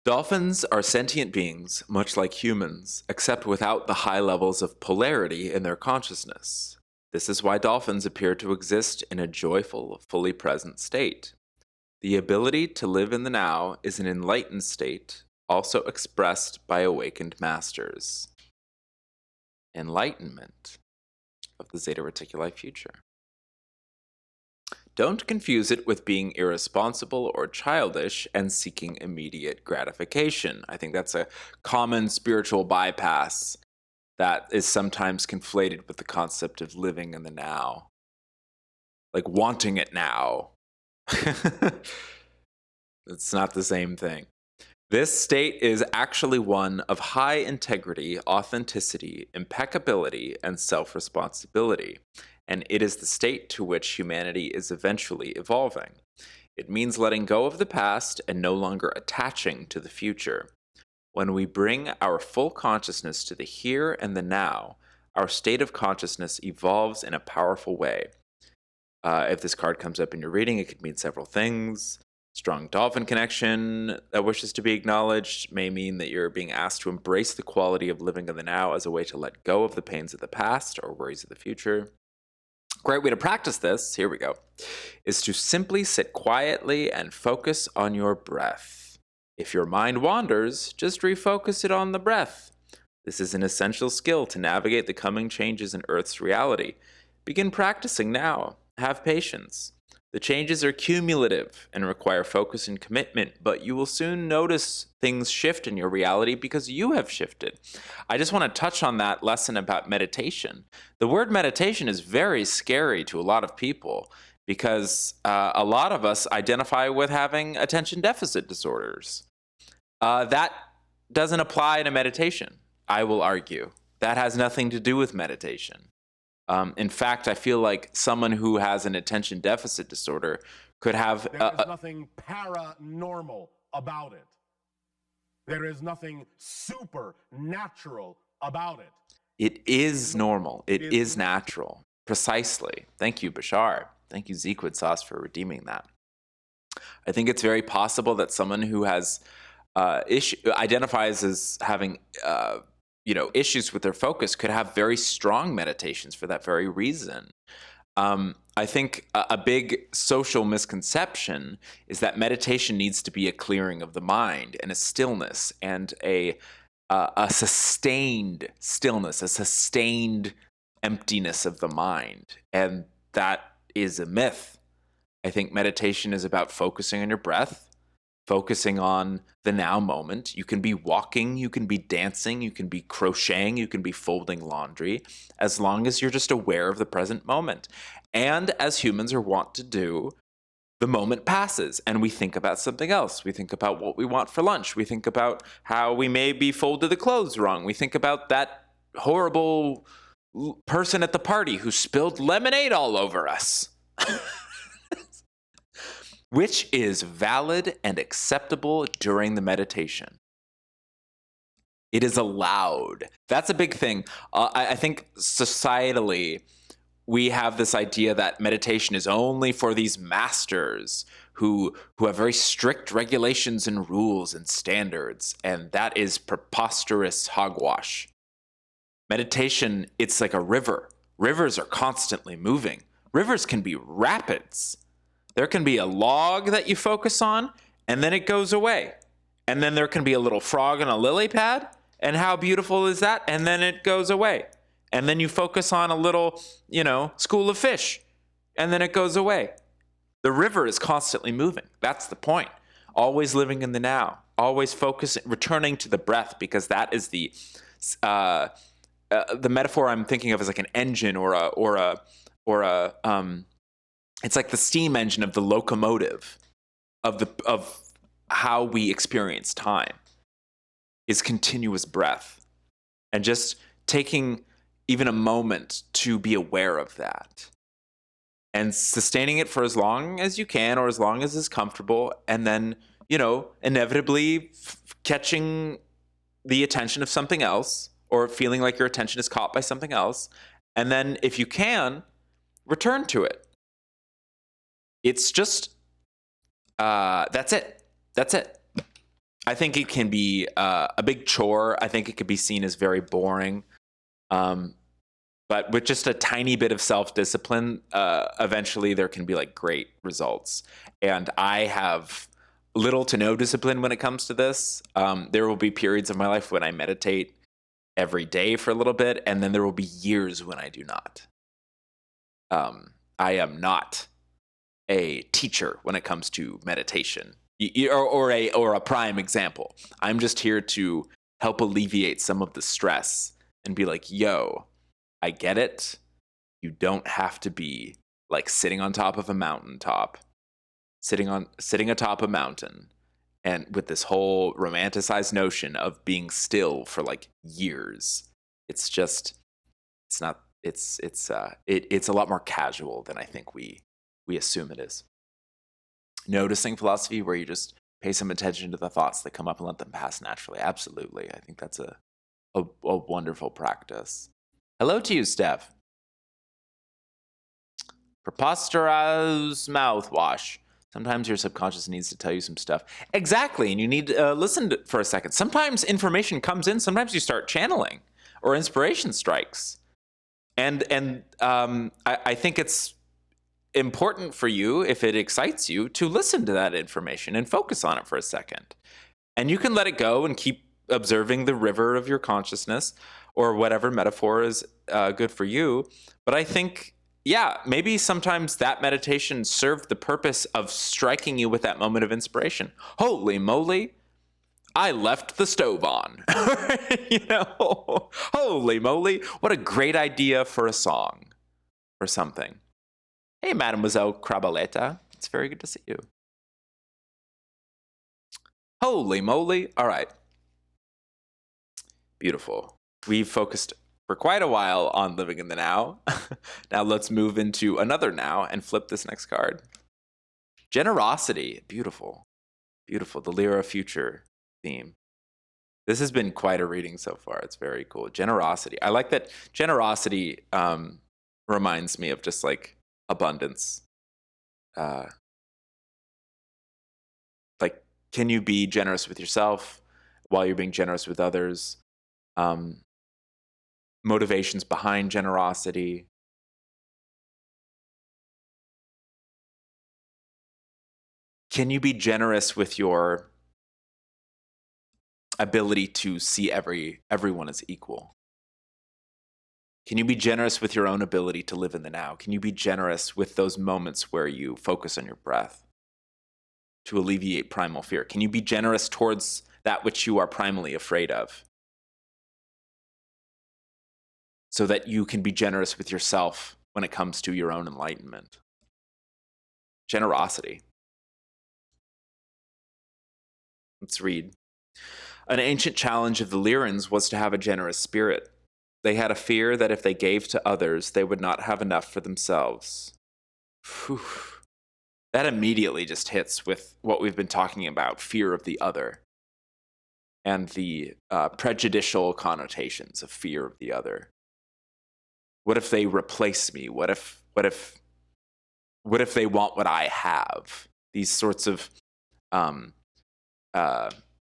Dolphins are sentient beings, much like humans, except without the high levels of polarity in their consciousness. This is why dolphins appear to exist in a joyful, fully present state. The ability to live in the now is an enlightened state, also expressed by awakened masters. Enlightenment of the Zeta Reticuli future. Don't confuse it with being irresponsible or childish and seeking immediate gratification. I think that's a common spiritual bypass that is sometimes conflated with the concept of living in the now. Like wanting it now. It's not the same thing. This state is actually one of high integrity, authenticity, impeccability, and self-responsibility, and it is the state to which humanity is eventually evolving. It means letting go of the past and no longer attaching to the future. When we bring our full consciousness to the here and the now, our state of consciousness evolves in a powerful way. If this card comes up in your reading, it could mean several things. Strong dolphin connection that wishes to be acknowledged may mean that you're being asked to embrace the quality of living in the now as a way to let go of the pains of the past or worries of the future. Great way to practice this, here we go, is to simply sit quietly and focus on your breath. If your mind wanders, just refocus it on the breath. This is an essential skill to navigate the coming changes in Earth's reality. Begin practicing now. Have patience. The changes are cumulative and require focus and commitment, but you will soon notice things shift in your reality because you have shifted. I just want to touch on that lesson about meditation. The word meditation is very scary to a lot of people because a lot of us identify with having attention deficit disorders. That doesn't apply to meditation, I will argue. That has nothing to do with meditation. In fact, I feel like someone who has an attention deficit disorder could have... There is nothing paranormal about it. There is nothing supernatural about it. It is normal. It is natural. Precisely. Thank you, Bashar. Thank you, Zequid Sauce, for redeeming that. I think it's very possible that someone who has identifies as having issues with their focus could have very strong meditations for that very reason. I think a big social misconception is that meditation needs to be a clearing of the mind and a stillness and a sustained stillness, a sustained emptiness of the mind. And that is a myth. I think meditation is about focusing on your breath, focusing on the now moment. You can be walking, you can be dancing, you can be crocheting, you can be folding laundry, as long as you're just aware of the present moment. And as humans are wont to do, the moment passes and we think about something else. We think about what we want for lunch. We think about how we maybe folded the clothes wrong. We think about that horrible person at the party who spilled lemonade all over us. Which is valid and acceptable during the meditation. It is allowed. That's a big thing. I think societally, we have this idea that meditation is only for these masters who have very strict regulations and rules and standards, and that is preposterous hogwash. Meditation, it's like a river. Rivers are constantly moving. Rivers can be rapids. There can be a log that you focus on, and then it goes away. And then there can be a little frog on a lily pad, and how beautiful is that? And then it goes away. And then you focus on a little, school of fish, and then it goes away. The river is constantly moving. That's the point. Always living in the now. Always focusing, returning to the breath, because that is the metaphor I'm thinking of is like an engine or a it's like the steam engine of the locomotive of how we experience time is continuous breath, and just taking even a moment to be aware of that and sustaining it for as long as you can or as long as is comfortable, and then inevitably catching the attention of something else or feeling like your attention is caught by something else, and then if you can, return to it. It's just, that's it. I think it can be a big chore. I think it could be seen as very boring. But with just a tiny bit of self-discipline, eventually there can be like great results. And I have little to no discipline when it comes to this. There will be periods of my life when I meditate every day for a little bit, and then there will be years when I do not. I am not a teacher when it comes to meditation, or a prime example. I'm just here to help alleviate some of the stress and be like, yo, I get it. You don't have to be like sitting on top of a mountaintop, sitting atop a mountain, and with this whole romanticized notion of being still for like years. It's a lot more casual than I think we assume it is. Noticing philosophy, where you just pay some attention to the thoughts that come up and let them pass naturally. Absolutely. I think that's a wonderful practice. Hello to you, Steph. Preposterous mouthwash. Sometimes your subconscious needs to tell you some stuff. Exactly, and you need to listen for a second. Sometimes information comes in. Sometimes you start channeling, or inspiration strikes. And I think it's important for you, if it excites you, to listen to that information and focus on it for a second. And you can let it go and keep observing the river of your consciousness, or whatever metaphor is good for you. But I think, maybe sometimes that meditation served the purpose of striking you with that moment of inspiration. Holy moly, I left the stove on. Holy moly, what a great idea for a song or something. Hey, Mademoiselle Crabaleta. It's very good to see you. Holy moly. All right. Beautiful. We've focused for quite a while on living in the now. Now let's move into another now and flip this next card. Generosity. Beautiful. Beautiful. The Lyra Future theme. This has been quite a reading so far. It's very cool. Generosity. I like that generosity reminds me of just like abundance. like, can you be generous with yourself while you're being generous with others? Motivations behind generosity. Can you be generous with your ability to see everyone as equal? Can you be generous with your own ability to live in the now? Can you be generous with those moments where you focus on your breath to alleviate primal fear? Can you be generous towards that which you are primally afraid of so that you can be generous with yourself when it comes to your own enlightenment? Generosity. Let's read. An ancient challenge of the Lyrans was to have a generous spirit. They had a fear that if they gave to others, they would not have enough for themselves. Whew. That immediately just hits with what we've been talking about, fear of the other, and the prejudicial connotations of fear of the other. What if they replace me? What if they want what I have? These sorts of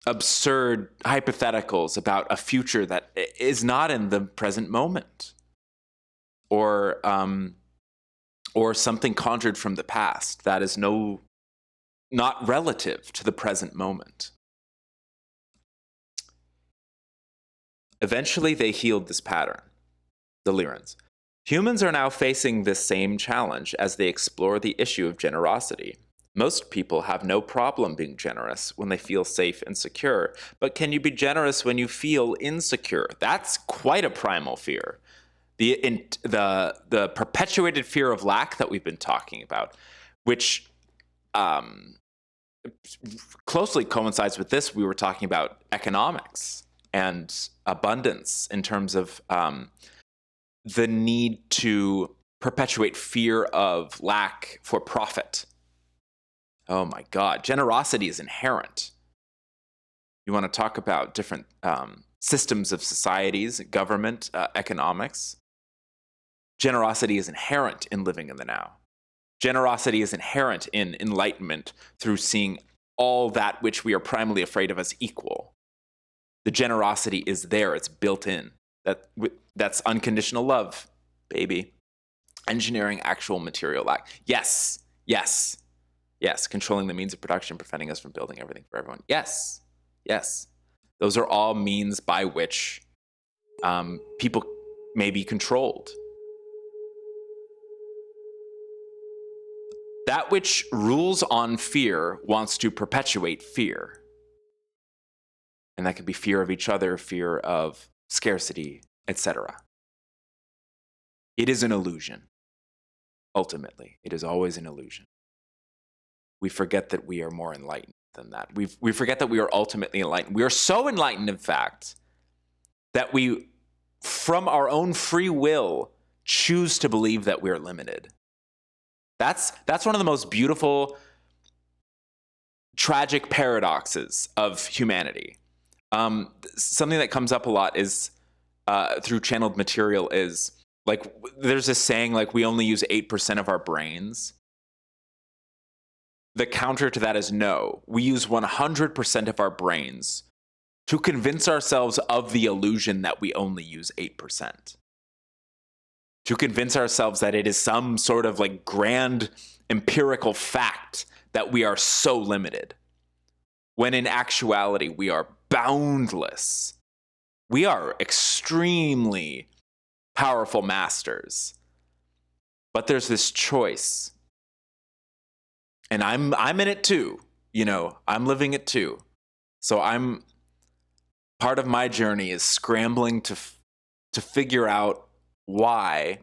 absurd hypotheticals about a future that is not in the present moment, or something conjured from the past that is not relative to the present moment. Eventually, they healed this pattern, the Lyrans. Humans are now facing this same challenge as they explore the issue of generosity. Most people have no problem being generous when they feel safe and secure, but can you be generous when you feel insecure? That's quite a primal fear. The perpetuated fear of lack that we've been talking about, which closely coincides with this. We were talking about economics and abundance in terms of the need to perpetuate fear of lack for profit. Oh my God, generosity is inherent. You want to talk about different systems of societies, government, economics. Generosity is inherent in living in the now. Generosity is inherent in enlightenment through seeing all that which we are primarily afraid of as equal. The generosity is there, it's built in. That's unconditional love, baby. Engineering actual material lack. Yes. Controlling the means of production, preventing us from building everything for everyone. Yes. Those are all means by which people may be controlled. That which rules on fear wants to perpetuate fear. And that could be fear of each other, fear of scarcity, etc. It is an illusion. Ultimately, it is always an illusion. We forget that we are more enlightened than that. We forget that we are ultimately enlightened. We are so enlightened, in fact, that we, from our own free will, choose to believe that we're limited. That's one of the most beautiful, tragic paradoxes of humanity. Something that comes up a lot is through channeled material is like there's this saying like we only use 8% of our brains. The counter to that is no. We use 100% of our brains to convince ourselves of the illusion that we only use 8%. To convince ourselves that it is some sort of like grand empirical fact that we are so limited. When in actuality, we are boundless. We are extremely powerful masters. But there's this choice. And I'm in it too. I'm living it too. So part of my journey is scrambling to figure out why.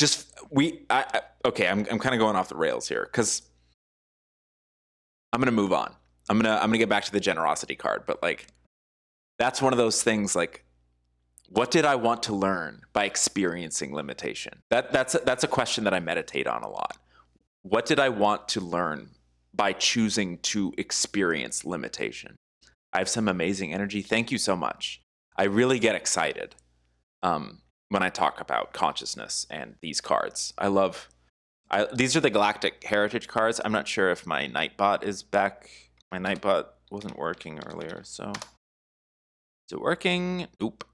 I'm kind of going off the rails here because I'm gonna move on. I'm gonna get back to the generosity card, but like that's one of those things like, what did I want to learn by experiencing limitation? That's a question that I meditate on a lot. What did I want to learn by choosing to experience limitation? I have some amazing energy. Thank you so much. I really get excited when I talk about consciousness and these cards. I love These are the Galactic Heritage cards. I'm not sure if my Nightbot is back. My Nightbot wasn't working earlier, so is it working? Nope.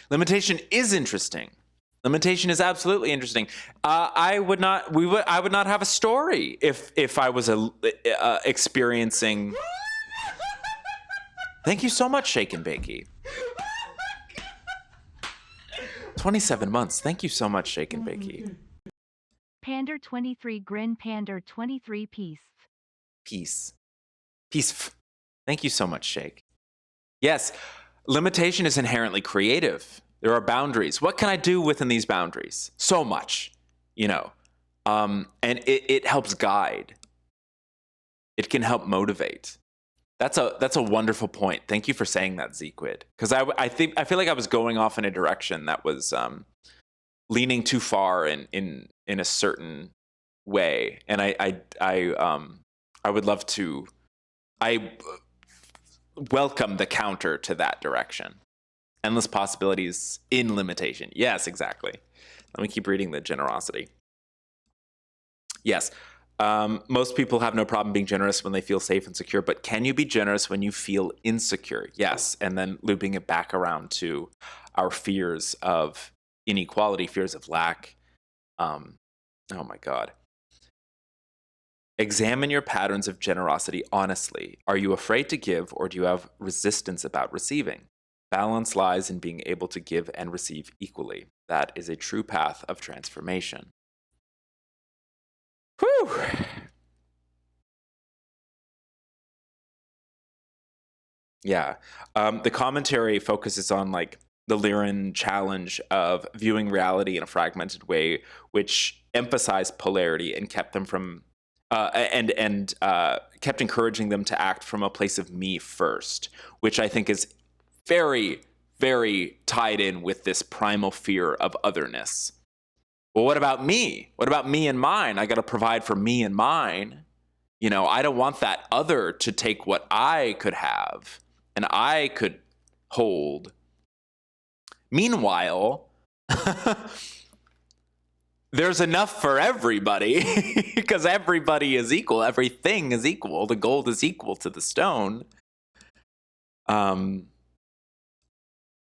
Limitation is interesting. Limitation is absolutely interesting. I would not have a story if I was experiencing. Thank you so much, Shake and Bakey. 27 months. Thank you so much, Shake and Bakey. Pander 23 Grin Pander 23 Peace. Thank you so much, Shake. Yes, limitation is inherently creative. There are boundaries. What can I do within these boundaries? So much, and it helps guide. It can help motivate. That's a wonderful point. Thank you for saying that, Zequid. Because I feel like I was going off in a direction that was leaning too far in a certain way, and I would love to. I welcome the counter to that direction. Endless possibilities in limitation. Yes, exactly. Let me keep reading the generosity. Yes. Most people have no problem being generous when they feel safe and secure, but can you be generous when you feel insecure? Yes. And then looping it back around to our fears of inequality, fears of lack. Oh my God. Examine your patterns of generosity honestly. Are you afraid to give, or do you have resistance about receiving? Balance lies in being able to give and receive equally. That is a true path of transformation. Whew. Yeah. The commentary focuses on like the Lyran challenge of viewing reality in a fragmented way, which emphasized polarity and kept them from kept encouraging them to act from a place of me first, which I think is very, very tied in with this primal fear of otherness. Well, what about me? What about me and mine? I got to provide for me and mine. I don't want that other to take what I could have and I could hold. Meanwhile, there's enough for everybody because everybody is equal. Everything is equal. The gold is equal to the stone.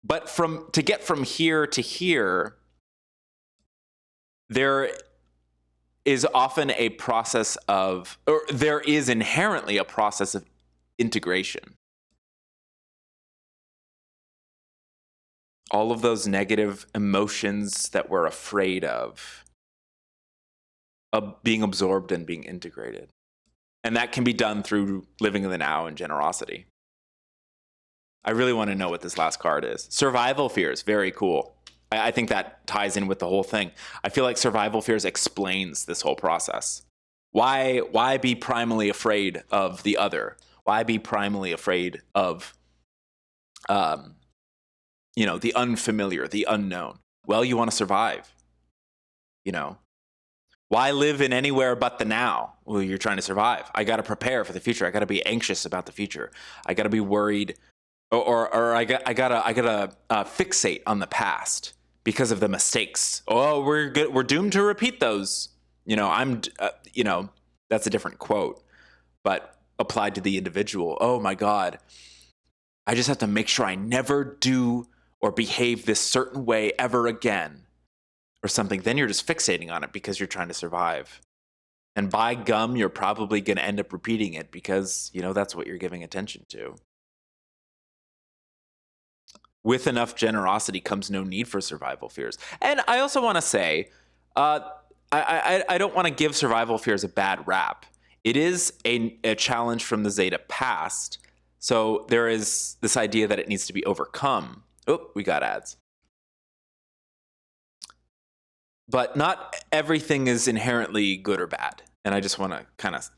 But to get from here to here, there is often a process of, or there is inherently a process of integration. All of those negative emotions that we're afraid of being absorbed and being integrated. And that can be done through living in the now and generosity. I really want to know what this last card is. Survival fears, very cool. I think that ties in with the whole thing. I feel like survival fears explains this whole process. Why be primally afraid of the other? Why be primally afraid of, the unfamiliar, the unknown? Well, you want to survive. Why live in anywhere but the now? Well, you're trying to survive. I got to prepare for the future. I got to be anxious about the future. I got to be worried, or I gotta fixate on the past because of the mistakes. Oh, we're doomed to repeat those. That's a different quote, but applied to the individual. Oh my God, I just have to make sure I never do or behave this certain way ever again, or something. Then you're just fixating on it because you're trying to survive. And by gum, you're probably going to end up repeating it because, that's what you're giving attention to. With enough generosity comes no need for survival fears. And I also want to say, I don't want to give survival fears a bad rap. It is a challenge from the Zeta past. So there is this idea that it needs to be overcome. Oh, we got ads. But not everything is inherently good or bad. And I just want to kind of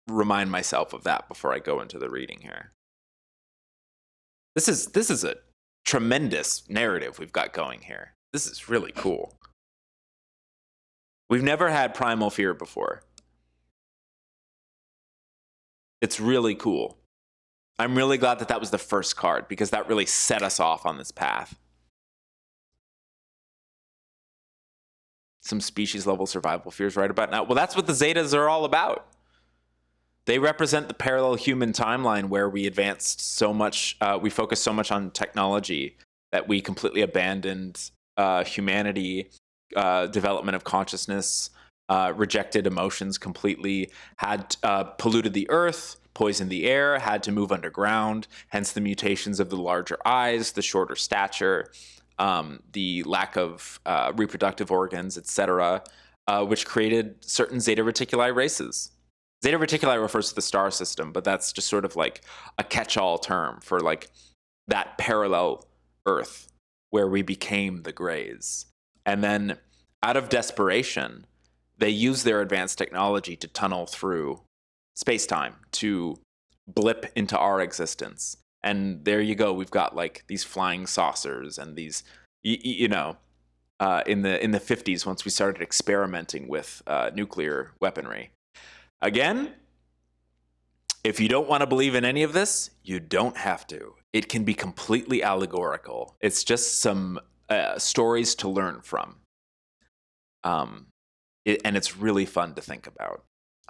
remind myself of that before I go into the reading here. This is a tremendous narrative we've got going here. This is really cool. We've never had primal fear before. It's really cool. I'm really glad that was the first card because that really set us off on this path. some species level survival fears right about now. Well, that's what the Zetas are all about. They represent the parallel human timeline where we advanced so much, we focused so much on technology that we completely abandoned humanity, development of consciousness, rejected emotions completely, had polluted the earth, poisoned the air, had to move underground, hence the mutations of the larger eyes, the shorter stature, the lack of reproductive organs, etc., which created certain Zeta Reticuli races. Zeta Reticuli refers to the star system, but that's just sort of like a catch-all term for like that parallel Earth where we became the Greys. And then out of desperation, they use their advanced technology to tunnel through space-time, to blip into our existence. And there you go. We've got like these flying saucers and these, in the 50s, once we started experimenting with nuclear weaponry. Again, if you don't want to believe in any of this, you don't have to. It can be completely allegorical. It's just some stories to learn from. And it's really fun to think about,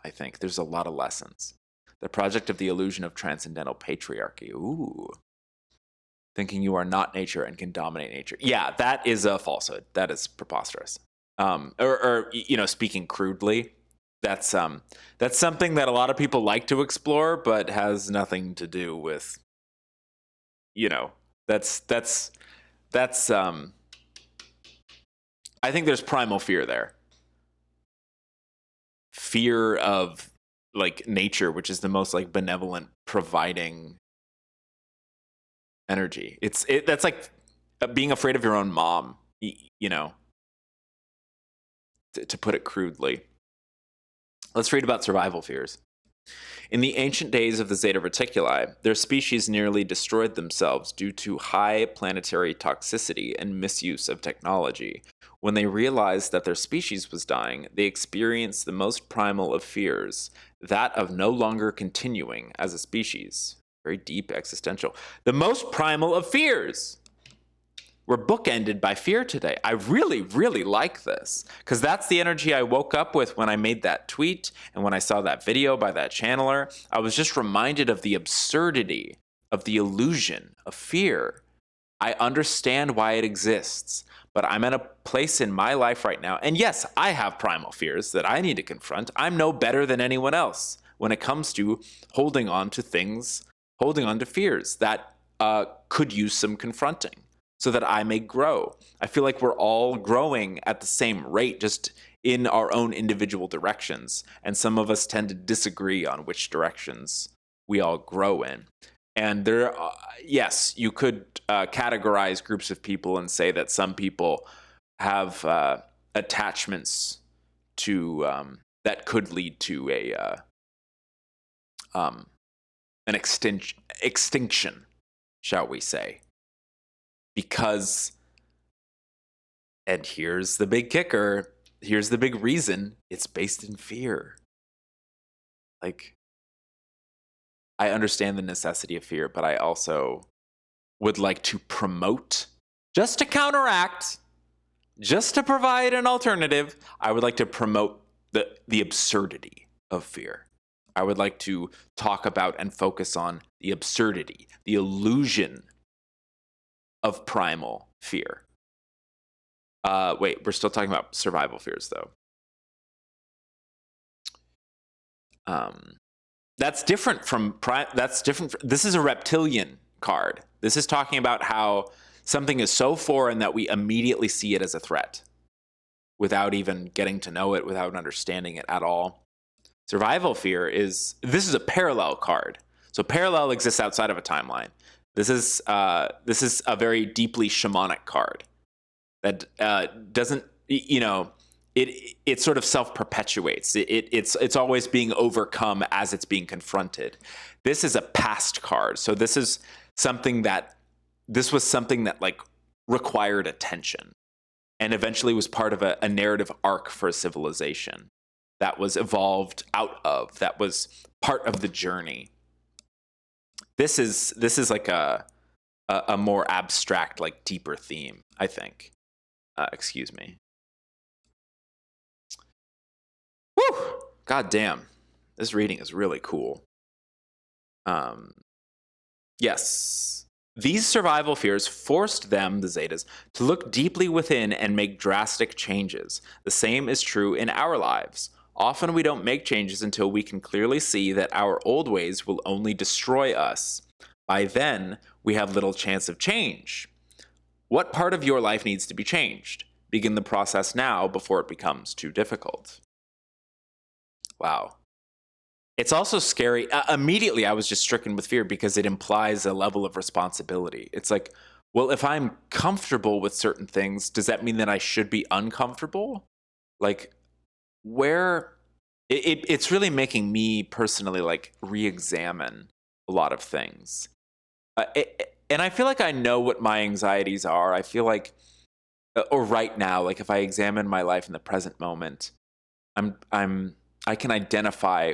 I think. There's a lot of lessons. The project of the illusion of transcendental patriarchy. Ooh. Thinking you are not nature and can dominate nature. Yeah, that is a falsehood. That is preposterous. Speaking crudely, that's something that a lot of people like to explore, but has nothing to do with, that's I think there's primal fear there. Fear of like nature, which is the most like benevolent, providing energy. That's like being afraid of your own mom, to put it crudely. Let's read about survival fears. In the ancient days of the Zeta Reticuli, their species nearly destroyed themselves due to high planetary toxicity and misuse of technology. When they realized that their species was dying, they experienced the most primal of fears, that of no longer continuing as a species. Very deep, existential. The most primal of fears! We're bookended by fear today. I really, really like this, because that's the energy I woke up with when I made that tweet and when I saw that video by that channeler. I was just reminded of the absurdity of the illusion of fear. I understand why it exists, but I'm at a place in my life right now, and yes, I have primal fears that I need to confront. I'm no better than anyone else when it comes to holding on to things, holding on to fears that could use some confronting, so that I may grow. I feel like we're all growing at the same rate, just in our own individual directions. And some of us tend to disagree on which directions we all grow in. And there, yes, you could categorize groups of people and say that some people have attachments to that could lead to an extinction, shall we say. Because, and here's the big kicker, here's the big reason, it's based in fear. Like, I understand the necessity of fear, but I also would like to promote, just to counteract, just to provide an alternative, I would like to promote the absurdity of fear. I would like to talk about and focus on the absurdity, the illusion of primal fear. Wait, we're still talking about survival fears, though. That's different from this is a reptilian card. This is talking about how something is so foreign that we immediately see it as a threat without even getting to know it, without understanding it at all. Survival fear this is a parallel card. So parallel exists outside of a timeline. This is a very deeply shamanic card that doesn't, it sort of self-perpetuates. It's always being overcome as it's being confronted. This is a past card, so this was something that like required attention, and eventually was part of a narrative arc for a civilization that was evolved out of, that was part of the journey. This is like a more abstract, like deeper theme, I think. Excuse me. God damn, this reading is really cool. Yes. These survival fears forced them, the Zetas, to look deeply within and make drastic changes. The same is true in our lives. Often we don't make changes until we can clearly see that our old ways will only destroy us. By then, we have little chance of change. What part of your life needs to be changed? Begin the process now before it becomes too difficult. Wow. It's also scary. Immediately, I was just stricken with fear because it implies a level of responsibility. It's like, well, if I'm comfortable with certain things, does that mean that I should be uncomfortable? Like, where it's really making me personally like re-examine a lot of things. And I feel like I know what my anxieties are. I feel like, or right now, like if I examine my life in the present moment, I can identify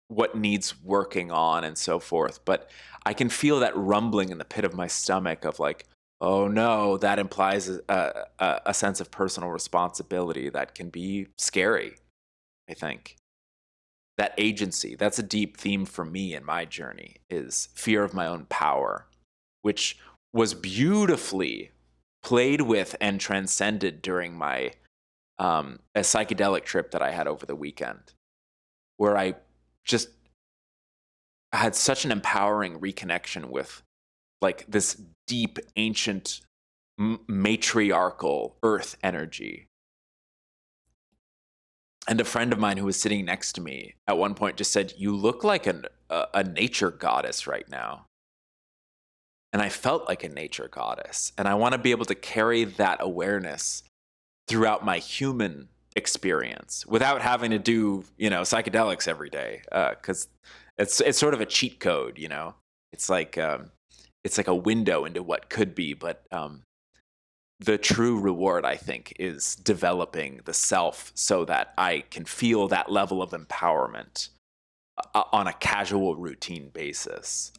what needs working on and so forth. But I can feel that rumbling in the pit of my stomach of like, oh no, that implies a sense of personal responsibility that can be scary, I think. That agency, that's a deep theme for me in my journey, is fear of my own power, which was beautifully played with and transcended during my a psychedelic trip that I had over the weekend, where I just had such an empowering reconnection with like this deep, ancient, matriarchal earth energy. And a friend of mine who was sitting next to me at one point just said, "You look like a nature goddess right now." And I felt like a nature goddess. And I want to be able to carry that awareness throughout my human experience without having to do, psychedelics every day. Because it's sort of a cheat code, It's like a window into what could be, but the true reward, I think, is developing the self so that I can feel that level of empowerment on a casual, routine basis.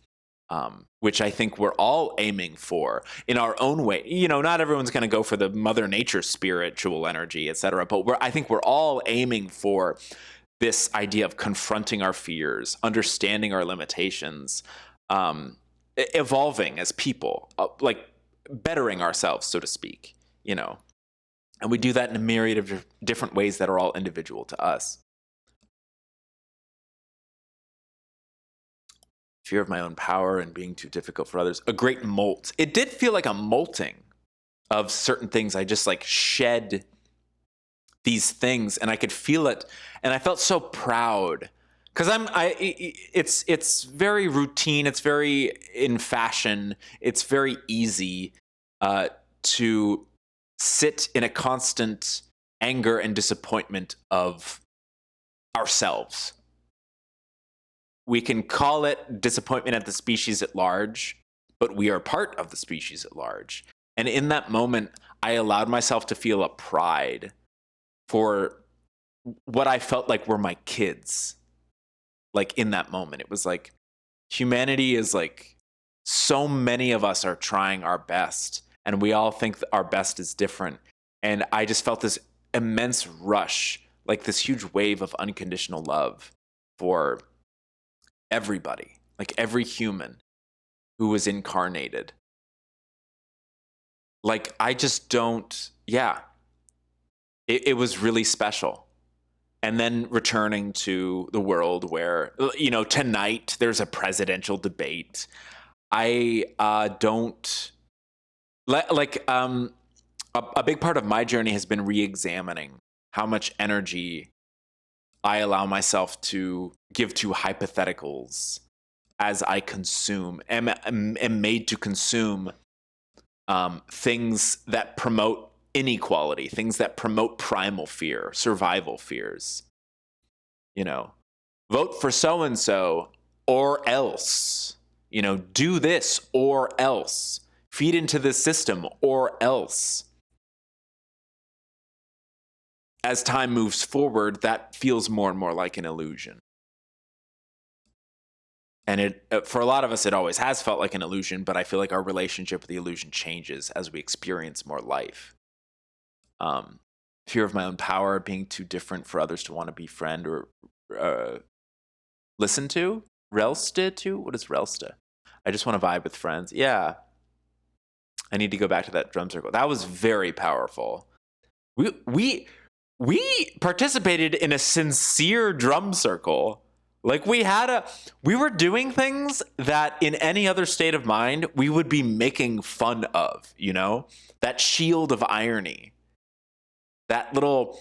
Which I think we're all aiming for in our own way. Not everyone's going to go for the Mother Nature spiritual energy, et cetera, but I think we're all aiming for this idea of confronting our fears, understanding our limitations, evolving as people, like bettering ourselves, so to speak, And we do that in a myriad of different ways that are all individual to us. Fear of my own power and being too difficult for others. A great molt. It did feel like a molting of certain things. I just like shed these things and I could feel it. And I felt so proud because it's very routine. It's very in fashion. It's very easy to sit in a constant anger and disappointment of ourselves. We can call it disappointment at the species at large, but we are part of the species at large. And in that moment, I allowed myself to feel a pride for what I felt like were my kids. Like in that moment, it was like humanity is like so many of us are trying our best and we all think that our best is different. And I just felt this immense rush, like this huge wave of unconditional love for everybody, like every human who was incarnated. Like, I just don't, it was really special. And then returning to the world where, tonight there's a presidential debate. I don't, a big part of my journey has been re-examining how much energy I allow myself to give to hypotheticals as I consume, am made to consume things that promote inequality, things that promote primal fear, survival fears. Vote for so-and-so or else. Do this or else. Feed into the system or else. As time moves forward, that feels more and more like an illusion. And it, for a lot of us, it always has felt like an illusion, but I feel like our relationship with the illusion changes as we experience more life. fear of my own power, being too different for others to want to befriend or listen to. Relsta too? What is Relsta? I just want to vibe with friends. Yeah. I need to go back to that drum circle. That was very powerful. We participated in a sincere drum circle. Like we were doing things that in any other state of mind we would be making fun of, you know? That shield of irony. That little,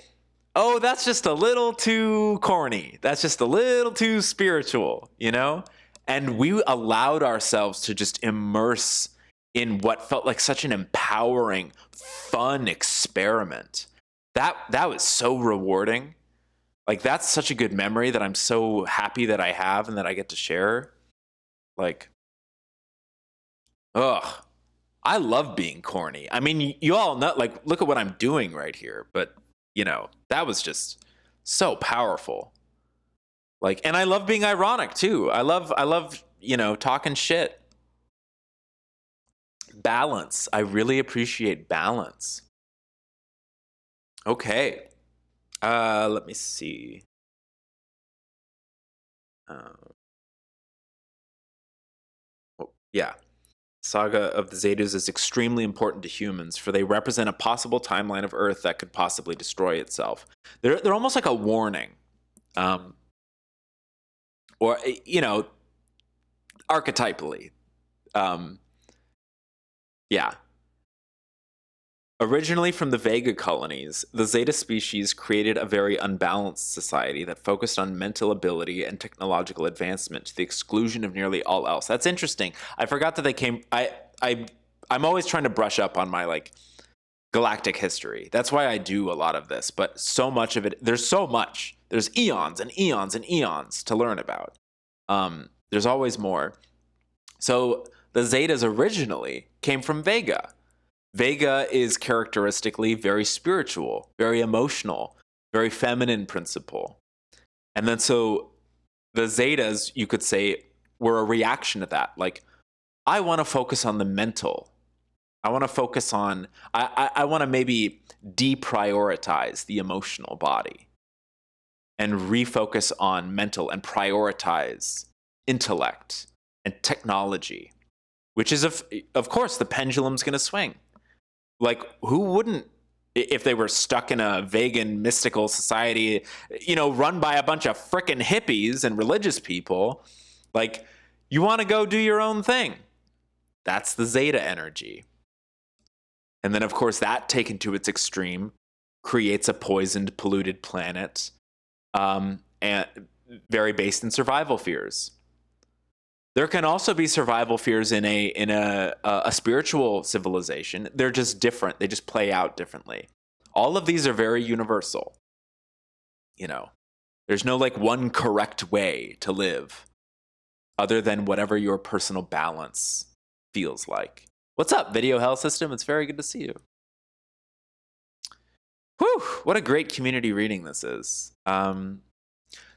oh, that's just a little too corny. That's just a little too spiritual, you know? And we allowed ourselves to just immerse in what felt like such an empowering, fun experiment. That was so rewarding. Like, that's such a good memory that I'm so happy that I have and that I get to share. Like, ugh. I love being corny. I mean, you all know, like, look at what I'm doing right here. But, you know, that was just so powerful. Like, and I love being ironic too. I love, you know, talking shit. Balance. I really appreciate balance. Okay. Let me see. Yeah. Saga of the Zetas is extremely important to humans, for they represent a possible timeline of Earth that could possibly destroy itself. They're almost like a warning. Or, you know, archetypally. Yeah. Originally from the Vega colonies, the Zeta species created a very unbalanced society that focused on mental ability and technological advancement to the exclusion of nearly all else. That's interesting. I forgot that they came. I'm always trying to brush up on my like galactic history. That's why I do a lot of this. But so much of it, there's so much. There's eons and eons and eons to learn about. There's always more. So the Zetas originally came from Vega. Vega is characteristically very spiritual, very emotional, very feminine principle. And then so the Zetas, you could say, were a reaction to that. Like, I want to focus on the mental. I want to focus on, I want to maybe deprioritize the emotional body and refocus on mental and prioritize intellect and technology, which is, of course, the pendulum's going to swing. Like, who wouldn't, if they were stuck in a vegan mystical society, you know, run by a bunch of frickin' hippies and religious people? Like, you want to go do your own thing. That's the Zeta energy. And then, of course, that taken to its extreme creates a poisoned, polluted planet, and very based in survival fears. There can also be survival fears in a spiritual civilization. They're just different. They just play out differently. All of these are very universal. You know, there's no like one correct way to live other than whatever your personal balance feels like. What's up, Video Hell System? It's very good to see you. Whew, what a great community reading this is.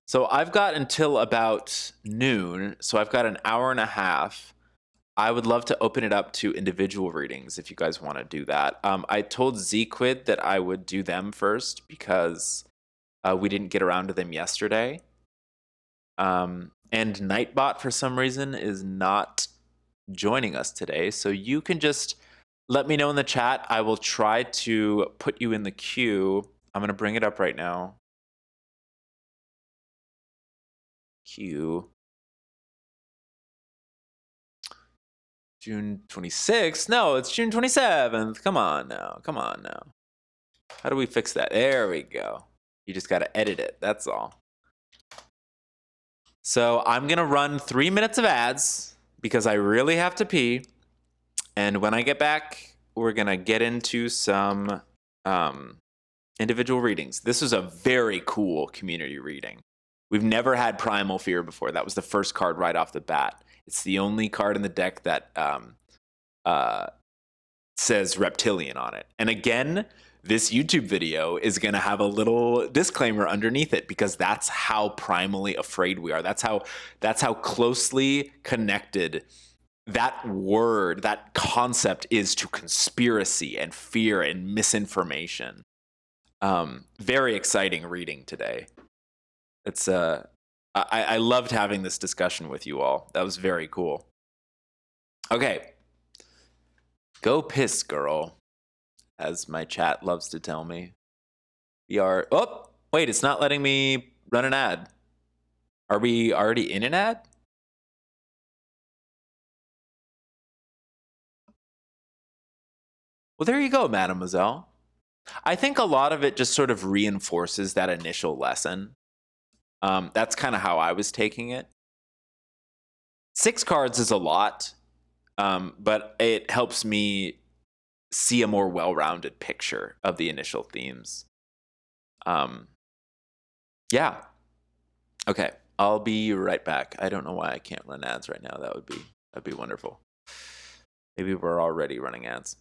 So I've got until about noon, so I've got an hour and a half. I would love to open it up to individual readings if you guys want to do that. I told Zquid that I would do them first because we didn't get around to them yesterday. And Nightbot, for some reason, is not joining us today. So you can just let me know in the chat. I will try to put you in the queue. I'm going to bring it up right now. Queue. June 26th? No, it's June 27th. Come on now. Come on now. How do we fix that? There we go. You just got to edit it. That's all. So I'm going to run 3 minutes of ads because I really have to pee. And when I get back, we're going to get into some individual readings. This is a very cool community reading. We've never had Primal Fear before. That was the first card right off the bat. It's the only card in the deck that says Reptilian on it. And again, this YouTube video is going to have a little disclaimer underneath it because that's how primally afraid we are. That's how closely connected that word, that concept is to conspiracy and fear and misinformation. Very exciting reading today. It's I loved having this discussion with you all. That was very cool. Okay. Go piss, girl, as my chat loves to tell me. We are. Oh, wait, it's not letting me run an ad. Are we already in an ad? Well, there you go, mademoiselle. I think a lot of it just sort of reinforces that initial lesson. That's kind of how I was taking it. 6 cards is a lot, but it helps me see a more well-rounded picture of the initial themes. Yeah. Okay, I'll be right back. I don't know why I can't run ads right now. That'd be wonderful. Maybe we're already running ads.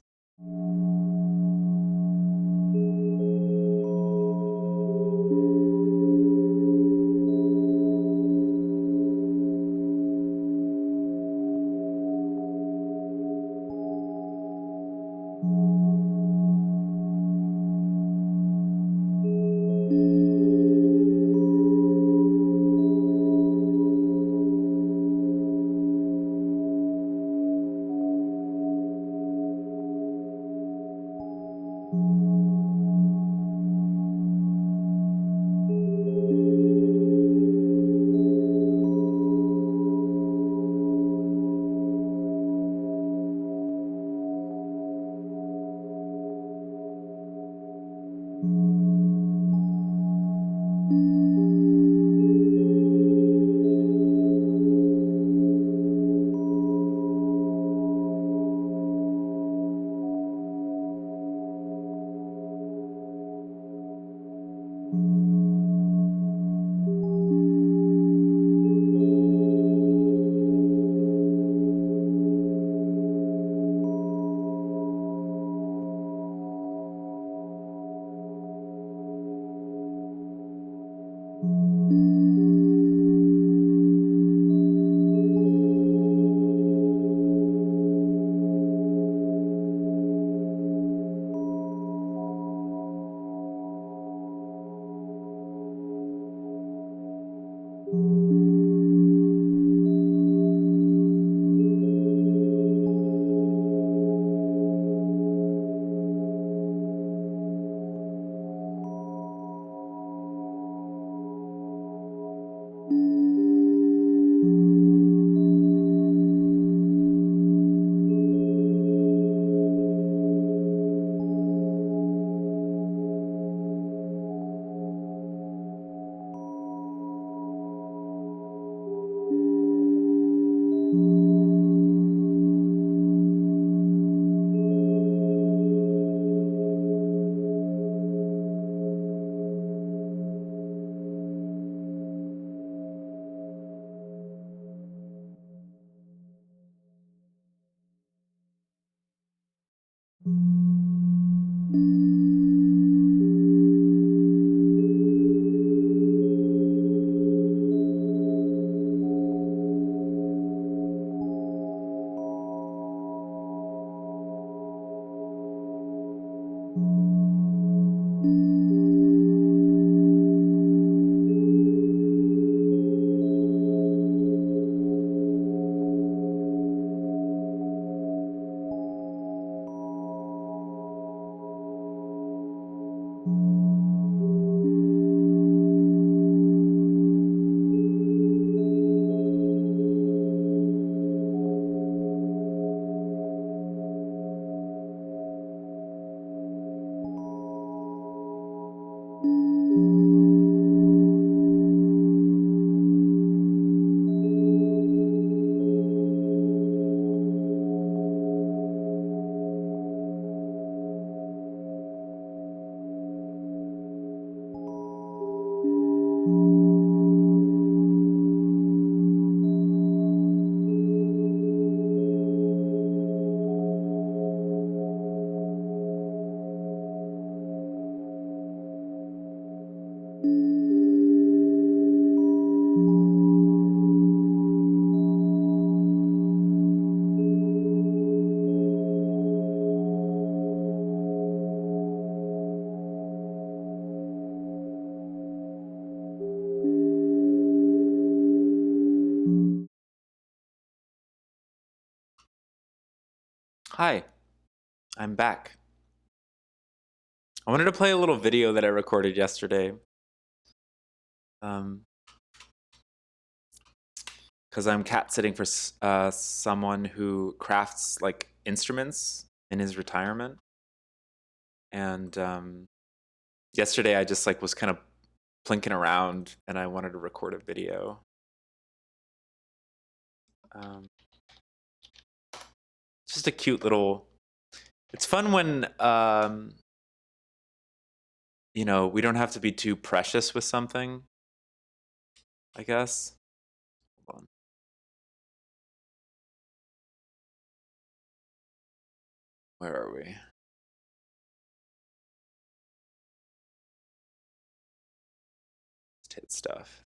Hi, I'm back. I wanted to play a little video that I recorded yesterday. Because I'm cat sitting for someone who crafts like instruments in his retirement. And yesterday I just like was kind of plinking around and I wanted to record a video. Just a cute little, it's fun when, you know, we don't have to be too precious with something, I guess. Hold on. Where are we? Let's hit stuff.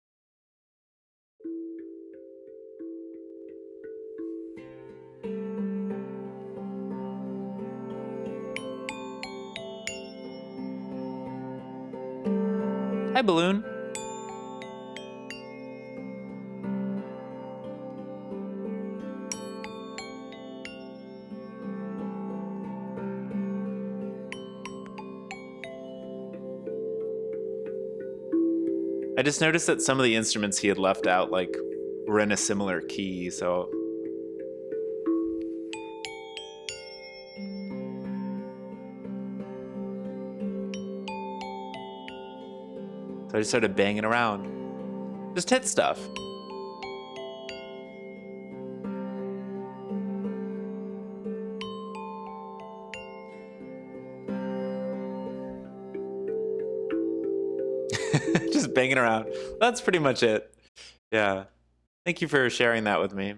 Hi, Balloon. I just noticed that some of the instruments he had left out like were in a similar key, so I just started banging around. Just hit stuff. Just banging around. That's pretty much it. Yeah. Thank you for sharing that with me.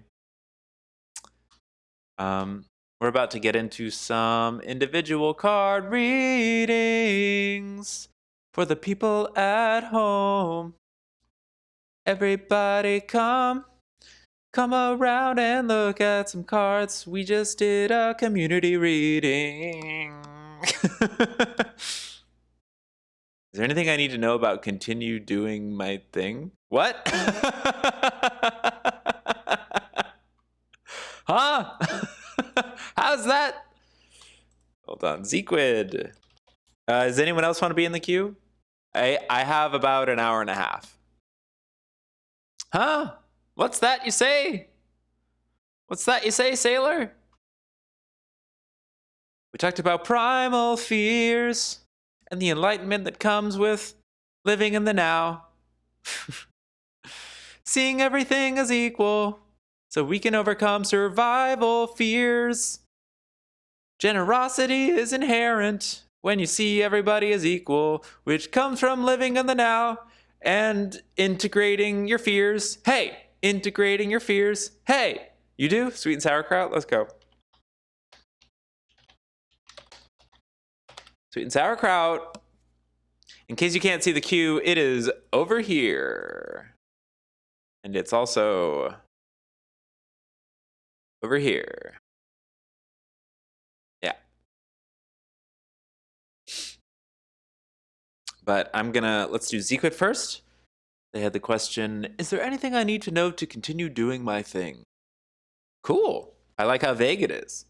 We're about to get into some individual card readings for the people at home. Everybody come around and look at some cards. We just did a community reading. Is there anything I need to know about continue doing my thing? What? Huh? How's that? Hold on. Zequid. Does anyone else want to be in the queue? I have about an hour and a half. Huh? What's that you say? What's that you say, sailor? We talked about primal fears and the enlightenment that comes with living in the now. Seeing everything as equal so we can overcome survival fears. Generosity is inherent when you see everybody as equal, which comes from living in the now and integrating your fears. Hey, integrating your fears. Hey, you do? Sweet and sauerkraut? Let's go. Sweet and sauerkraut. In case you can't see the queue, it is over here. And it's also over here. Yeah. But let's do Zequid first. They had the question, is there anything I need to know to continue doing my thing? Cool. I like how vague it is.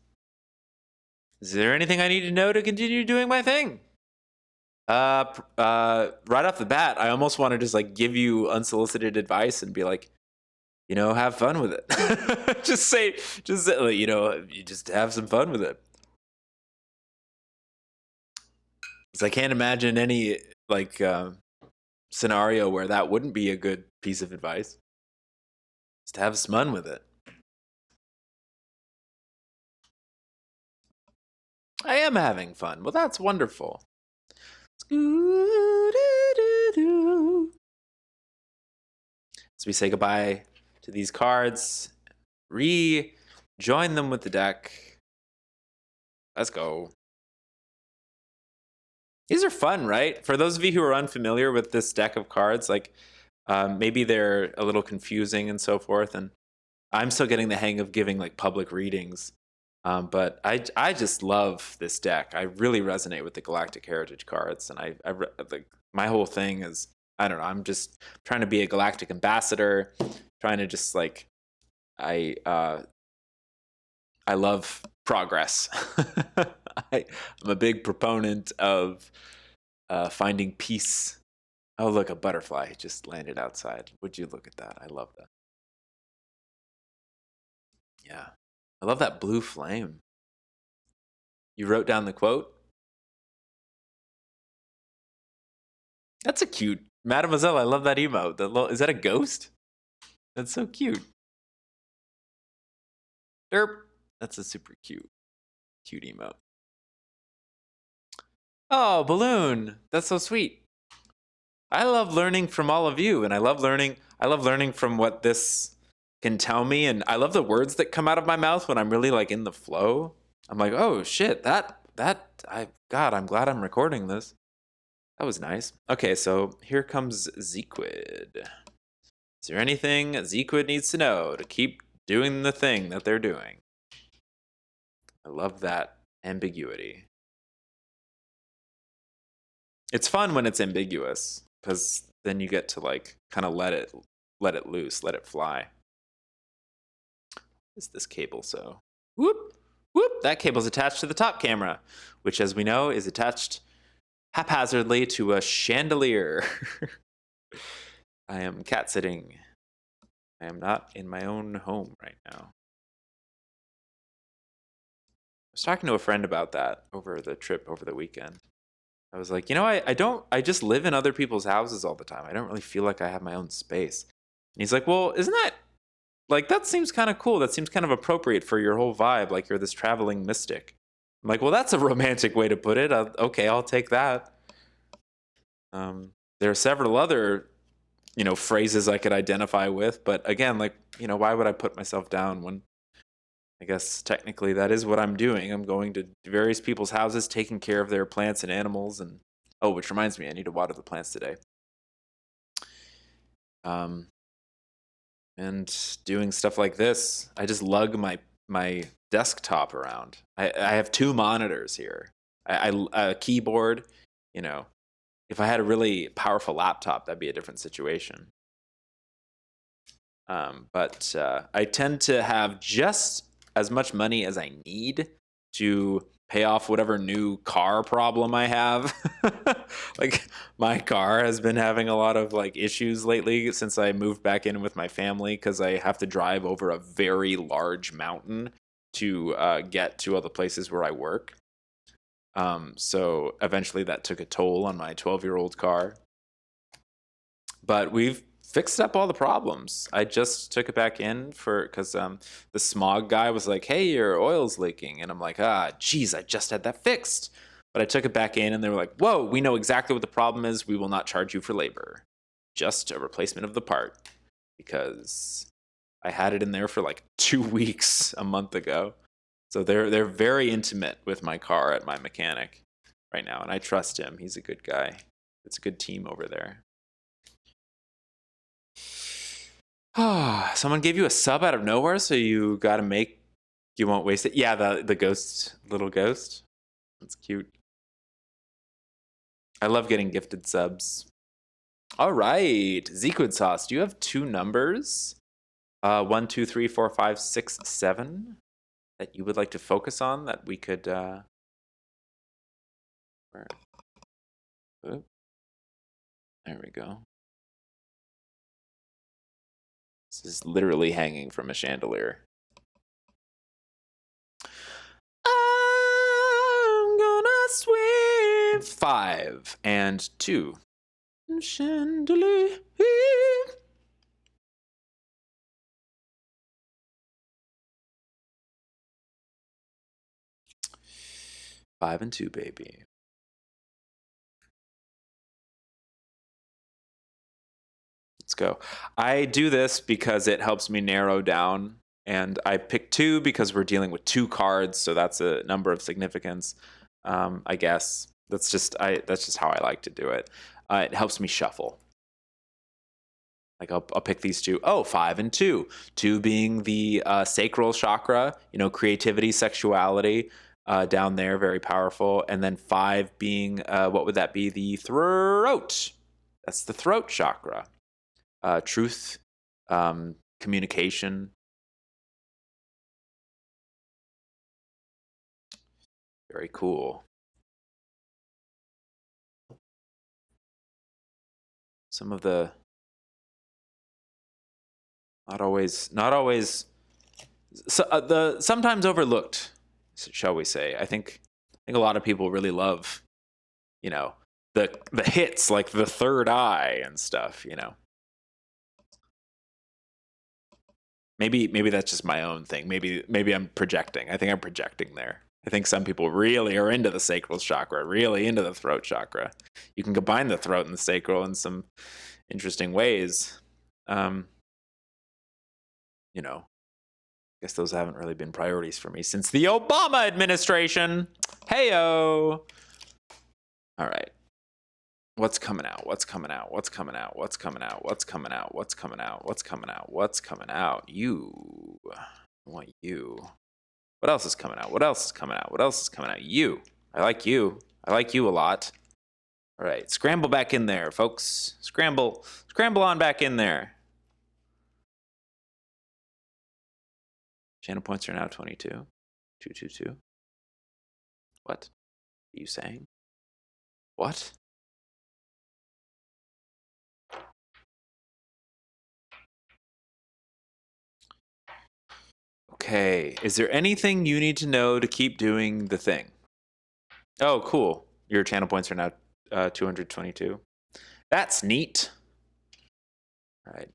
Is there anything I need to know to continue doing my thing? Right off the bat, I almost want to just like give you unsolicited advice and be like, you know, have fun with it. just say, you know, you just have some fun with it. Because I can't imagine any like scenario where that wouldn't be a good piece of advice. Just have some fun with it. I am having fun. Well, that's wonderful. As we say goodbye to these cards, rejoin them with the deck. Let's go. These are fun, right? For those of you who are unfamiliar with this deck of cards, like maybe they're a little confusing and so forth. And I'm still getting the hang of giving like public readings. But I just love this deck. I really resonate with the Galactic Heritage cards, and I like my whole thing is, I don't know. I'm just trying to be a Galactic ambassador, trying to just like I love progress. I'm a big proponent of finding peace. Oh, look, a butterfly just landed outside. Would you look at that? I love that. Yeah. I love that blue flame. You wrote down the quote? That's a cute. Mademoiselle, I love that emote. Is that a ghost? That's so cute. Derp. That's a super cute emote. Oh, balloon. That's so sweet. I love learning from all of you, and I love learning from what this can tell me, and I love the words that come out of my mouth when I'm really like in the flow. I'm like, oh shit, God, I'm glad I'm recording this. That was nice. Okay, so here comes Zequid. Is there anything Zequid needs to know to keep doing the thing that they're doing? I love that ambiguity. It's fun when it's ambiguous, because then you get to like kind of let it loose, let it fly. Is this cable so? Whoop, whoop. That cable's attached to the top camera, which, as we know, is attached haphazardly to a chandelier. I am cat sitting. I am not in my own home right now. I was talking to a friend about that over the trip over the weekend. I was like, I just live in other people's houses all the time. I don't really feel like I have my own space. And he's like, well, isn't that, like, that seems kind of cool. That seems kind of appropriate for your whole vibe. Like, you're this traveling mystic. I'm like, well, that's a romantic way to put it. Okay, I'll take that. There are several other, phrases I could identify with. But again, like, why would I put myself down when I guess technically that is what I'm doing. I'm going to various people's houses, taking care of their plants and animals. And oh, which reminds me, I need to water the plants today. And doing stuff like this, I just lug my desktop around. I have 2 monitors here. A keyboard. If I had a really powerful laptop, that'd be a different situation. But I tend to have just as much money as I need to pay off whatever new car problem I have. Like, my car has been having a lot of like issues lately since I moved back in with my family, because I have to drive over a very large mountain to get to other places where I work. So eventually that took a toll on my 12-year-old car. But we've fixed up all the problems. I just took it back in because the smog guy was like, hey, your oil's leaking. And I'm like, geez, I just had that fixed. But I took it back in and they were like, whoa, we know exactly what the problem is. We will not charge you for labor. Just a replacement of the part. Because I had it in there for like 2 weeks a month ago. So they're very intimate with my car at my mechanic right now. And I trust him. He's a good guy. It's a good team over there. Someone gave you a sub out of nowhere, so you won't waste it. Yeah, the ghost, little ghost. That's cute. I love getting gifted subs. All right, Zequid Sauce, do you have 2 numbers? 1, 2, 3, 4, 5, 6, 7 that you would like to focus on that we could there we go. This is literally hanging from a chandelier. I'm gonna swim. 5 and 2. Chandelier. 5 and 2, baby. Let's go. I do this because it helps me narrow down, and I pick 2 because we're dealing with 2 cards, so that's a number of significance. I guess that's just how I like to do it. It helps me shuffle. Like I'll pick these 2. Oh, 5 and 2. 2 being the sacral chakra, creativity, sexuality, down there, very powerful. And then 5 being, what would that be? The throat. That's the throat chakra. Truth, communication. Very cool. Some of the not always the sometimes overlooked, shall we say. I think a lot of people really love, you know, the hits like the third eye and stuff, you know. Maybe that's just my own thing. Maybe I'm projecting. I think I'm projecting there. I think some people really are into the sacral chakra, really into the throat chakra. You can combine the throat and the sacral in some interesting ways. You know, I guess those haven't really been priorities for me since the Obama administration. Heyo. All right. What's coming out? What's coming out? What's coming out? What's coming out? What's coming out? What's coming out? What's coming out? What's coming out? You. I want you. What else is coming out? What else is coming out? What else is coming out? You. I like you. I like you a lot. All right. Scramble back in there, folks. Scramble on back in there. Channel points are now 22. 222. What are you saying? What? Okay, is there anything you need to know to keep doing the thing? Oh, cool. Your channel points are now 222. That's neat. All right.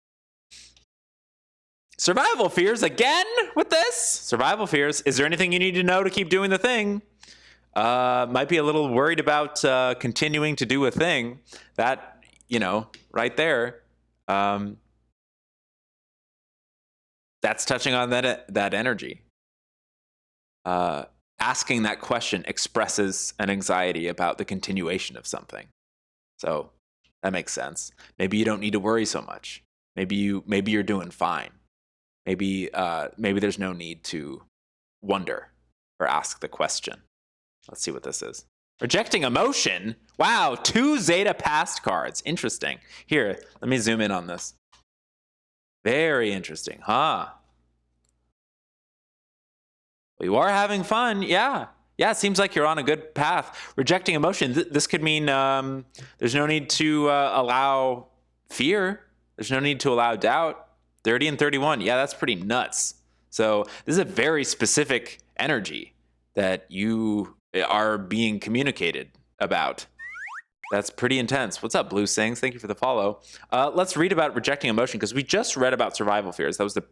Survival fears again with this? Survival fears. Is there anything you need to know to keep doing the thing? Might be a little worried about continuing to do a thing. That, you know, right there. That's touching on that energy. Asking that question expresses an anxiety about the continuation of something. So that makes sense. Maybe you don't need to worry so much. Maybe you're doing fine. Maybe there's no need to wonder or ask the question. Let's see what this is. Rejecting emotion. Wow, 2 Zeta past cards. Interesting. Here, let me zoom in on this. Very interesting, huh? Well, you are having fun, yeah. Yeah, it seems like you're on a good path. Rejecting emotion. This could mean there's no need to allow fear. There's no need to allow doubt. 30 and 31. Yeah, that's pretty nuts. So this is a very specific energy that you are being communicated about. That's pretty intense. What's up, Blue Sings? Thank you for the follow. Let's read about rejecting emotion, because we just read about survival fears. That was the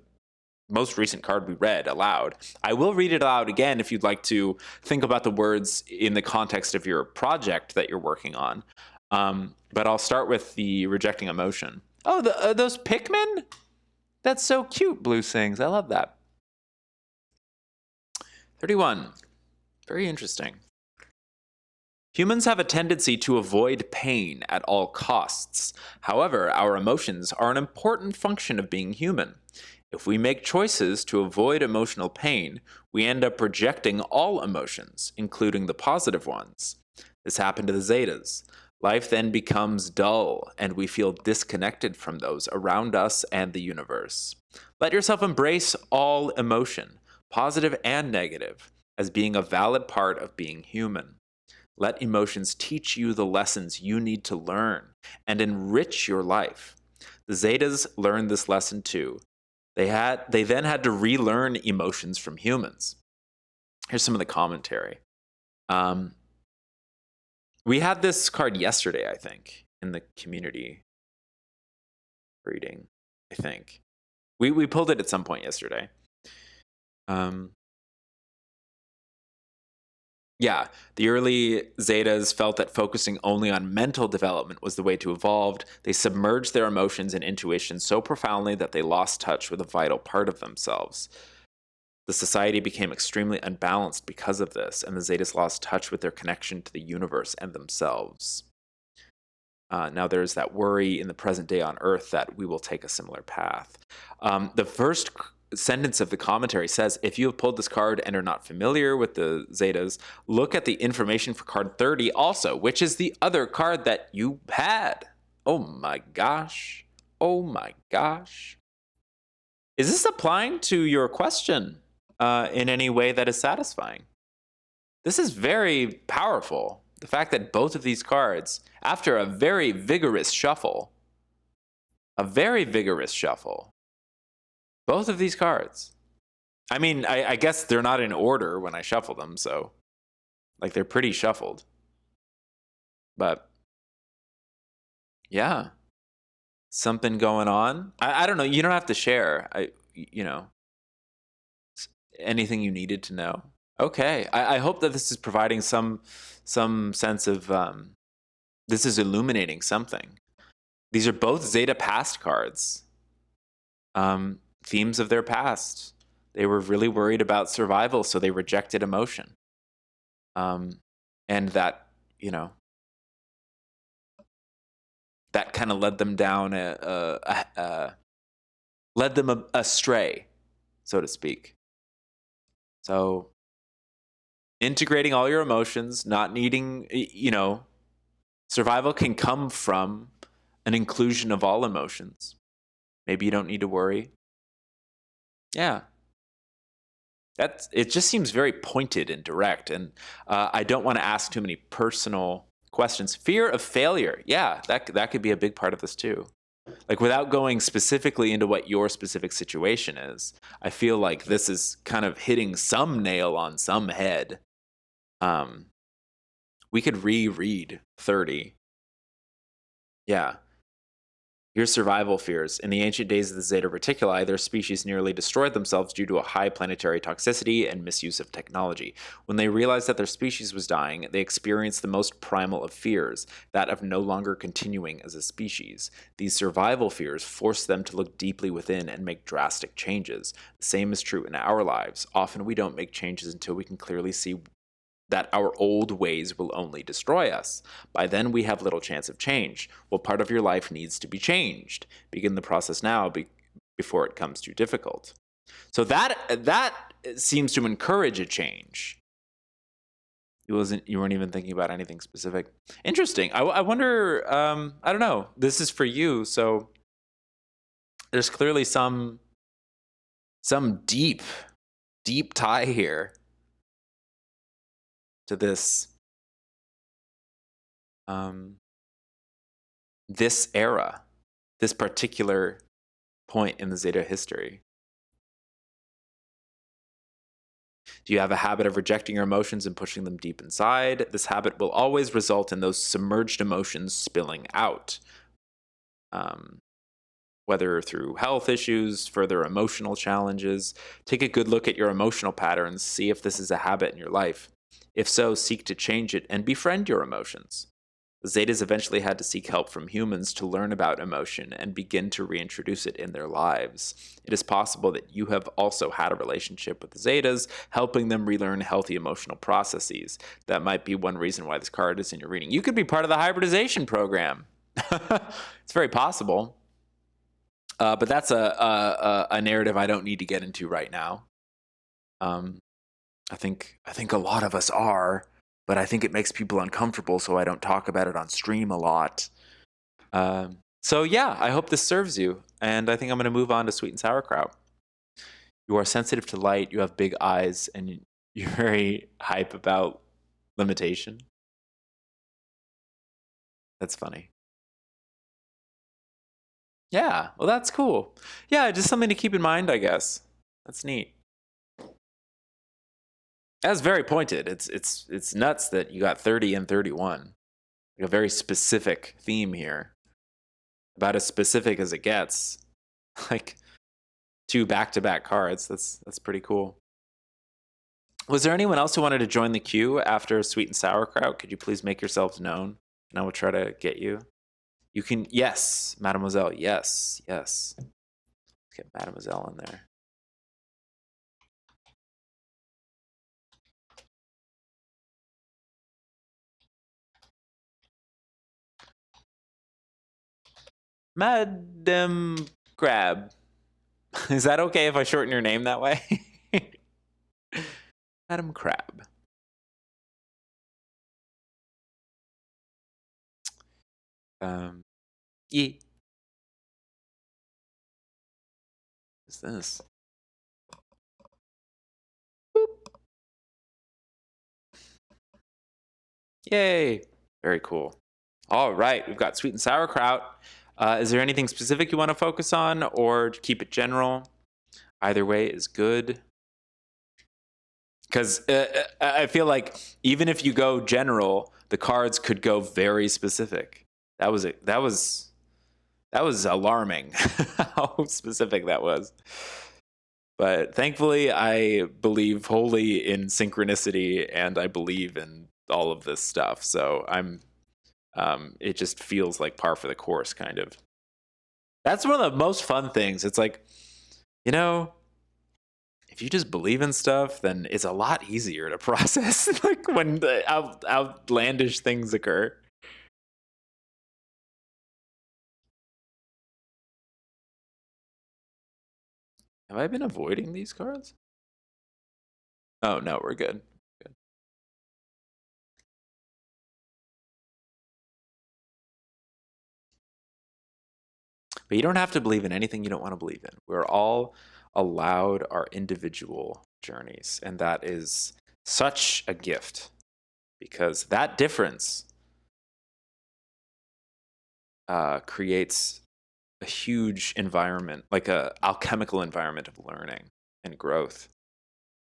most recent card we read aloud. I will read it aloud again if you'd like to think about the words in the context of your project that you're working on. But I'll start with the rejecting emotion. Oh, those Pikmin? That's so cute, Blue Sings. I love that. 31. Very interesting. Humans have a tendency to avoid pain at all costs. However, our emotions are an important function of being human. If we make choices to avoid emotional pain, we end up rejecting all emotions, including the positive ones. This happened to the Zetas. Life then becomes dull, and we feel disconnected from those around us and the universe. Let yourself embrace all emotion, positive and negative, as being a valid part of being human. Let emotions teach you the lessons you need to learn and enrich your life. The Zetas learned this lesson too. They then had to relearn emotions from humans. Here's some of the commentary. We had this card yesterday, I think, in the community reading, I think. We pulled it at some point yesterday. Yeah, the early Zetas felt that focusing only on mental development was the way to evolve. They submerged their emotions and intuition so profoundly that they lost touch with a vital part of themselves. The society became extremely unbalanced because of this, and the Zetas lost touch with their connection to the universe and themselves. Now there's that worry in the present day on Earth that we will take a similar path. The first sentence of the commentary says, if you have pulled this card and are not familiar with the Zetas, look at the information for card 30 also, which is the other card that you had. Oh my gosh. Oh my gosh. Is this applying to your question in any way that is satisfying? This is very powerful. The fact that both of these cards, after a very vigorous shuffle, both of these cards. I mean, I guess they're not in order when I shuffle them, so like they're pretty shuffled. But yeah, something going on. I don't know. You don't have to share. Anything you needed to know. Okay. I hope that this is providing some sense of this is illuminating something. These are both Zeta past cards. Themes of their past. They were really worried about survival, so they rejected emotion. And that, that kind of led them down led them astray, so to speak. So integrating all your emotions, not needing, survival can come from an inclusion of all emotions. Maybe you don't need to worry. Yeah. It just seems very pointed and direct. And I don't want to ask too many personal questions. Fear of failure. Yeah, that could be a big part of this too. Like without going specifically into what your specific situation is, I feel like this is kind of hitting some nail on some head. We could reread 30. Yeah. Your survival fears. In the ancient days of the Zeta Reticuli, their species nearly destroyed themselves due to a high planetary toxicity and misuse of technology. When they realized that their species was dying, they experienced the most primal of fears, that of no longer continuing as a species. These survival fears forced them to look deeply within and make drastic changes. The same is true in our lives. Often we don't make changes until we can clearly see that our old ways will only destroy us. By then, we have little chance of change. Well, part of your life needs to be changed. Begin the process now before it comes too difficult. So that seems to encourage a change. You weren't even thinking about anything specific. Interesting. I wonder. I don't know. This is for you, so there's clearly some deep tie here to this this era, this particular point in the Zeta history. Do you have a habit of rejecting your emotions and pushing them deep inside? This habit will always result in those submerged emotions spilling out, whether through health issues, further emotional challenges. Take a good look at your emotional patterns, see if this is a habit in your life. If so, seek to change it and befriend your emotions. The Zetas eventually had to seek help from humans to learn about emotion and begin to reintroduce it in their lives. It is possible that you have also had a relationship with the Zetas, helping them relearn healthy emotional processes. That might be one reason why this card is in your reading. You could be part of the hybridization program. It's very possible. But that's a narrative I don't need to get into right now. I think a lot of us are, but I think it makes people uncomfortable, so I don't talk about it on stream a lot. So yeah, I hope this serves you, and I think I'm going to move on to sweet and sauerkraut. You are sensitive to light, you have big eyes, and you're very hype about limitation. That's funny. Yeah, well, that's cool. Yeah, just something to keep in mind, I guess. That's neat. That's very pointed. It's nuts that you got 30 and 31. Like a very specific theme here. About as specific as it gets. Like 2 back-to-back cards. That's pretty cool. Was there anyone else who wanted to join the queue after sweet and sauerkraut? Could you please make yourselves known? And I will try to get you. You can, yes, mademoiselle, yes. Let's get mademoiselle in there. Madam Crab. Is that okay if I shorten your name that way? Madam Crab. Yeah. What's this? Boop. Yay! Very cool. All right, we've got sweet and sauerkraut. Is there anything specific you want to focus on, or keep it general? Either way is good. Because I feel like even if you go general, the cards could go very specific. That was alarming how specific that was. But thankfully, I believe wholly in synchronicity, and I believe in all of this stuff. So it just feels like par for the course, kind of. That's one of the most fun things. It's like, you know, if you just believe in stuff, then it's a lot easier to process like when the outlandish things occur. Have I been avoiding these cards? Oh, no, we're good. Good. But you don't have to believe in anything you don't want to believe in. We're all allowed our individual journeys, and that is such a gift, because that difference creates a huge environment, like a alchemical environment of learning and growth,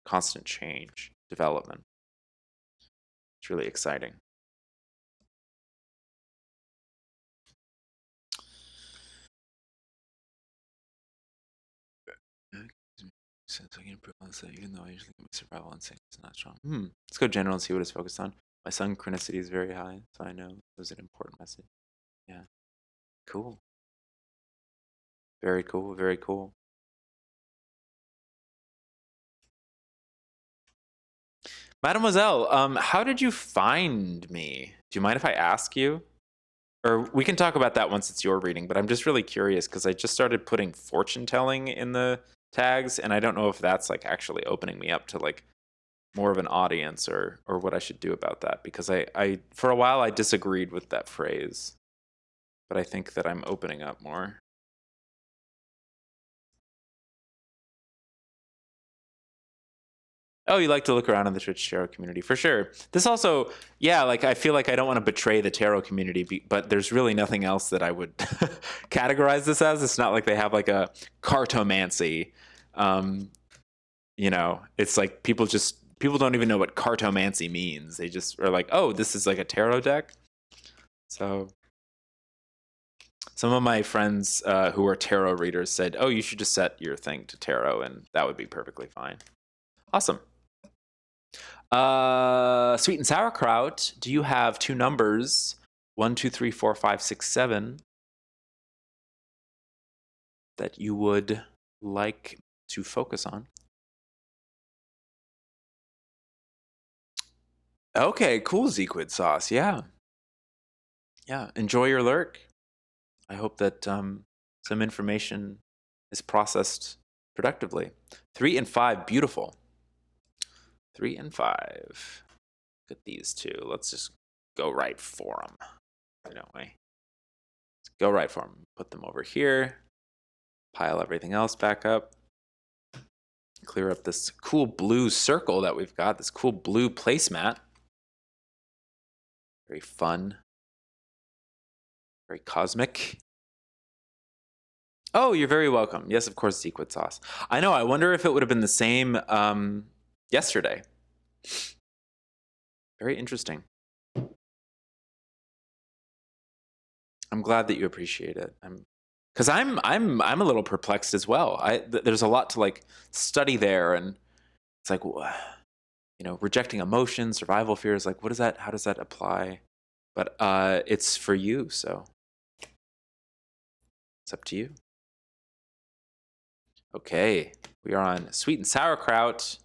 constant change, development. It's really exciting. Since I can improve on this, even though I usually get my survival instinct is not strong. Let's go general and see what it's focused on. My synchronicity is very high, so I know it was an important message. Yeah. Cool. Very cool, very cool. Mademoiselle, how did you find me? Do you mind if I ask you? Or we can talk about that once it's your reading, but I'm just really curious because I just started putting fortune telling in the tags, and I don't know if that's like actually opening me up to like more of an audience or what I should do about that, because I for a while I disagreed with that phrase, but I think that I'm opening up more. Oh, you like to look around in the Twitch tarot community for sure. This also, yeah, like I feel like I don't want to betray the tarot community, but there's really nothing else that I would categorize this as. It's not like they have like a cartomancy. You know, it's like people don't even know what cartomancy means. They just are like, oh, this is like a tarot deck. So some of my friends who are tarot readers said, oh, you should just set your thing to tarot, and that would be perfectly fine. Awesome. Sweet and sauerkraut, do you have two numbers, 1, 2, 3, 4, 5, 6, 7, that you would like to focus on? Okay, cool, Zequid sauce. Yeah. Yeah, enjoy your lurk. I hope that some information is processed productively. 3 and 5, beautiful. 3 and 5. Look at these two. Let's just go right for them. Don't we? Let's go right for them. Put them over here. Pile everything else back up. Clear up this cool blue circle that we've got. This cool blue placemat. Very fun. Very cosmic. Oh, you're very welcome. Yes, of course, Zequid sauce. I know. I wonder if it would have been the same yesterday. Very interesting. I'm glad that you appreciate it. Because I'm a little perplexed as well. There's a lot to like study there, and it's like, you know, rejecting emotions, survival fears. Like, what is that? How does that apply? But it's for you, so it's up to you. Okay, we are on sweet and sauerkraut.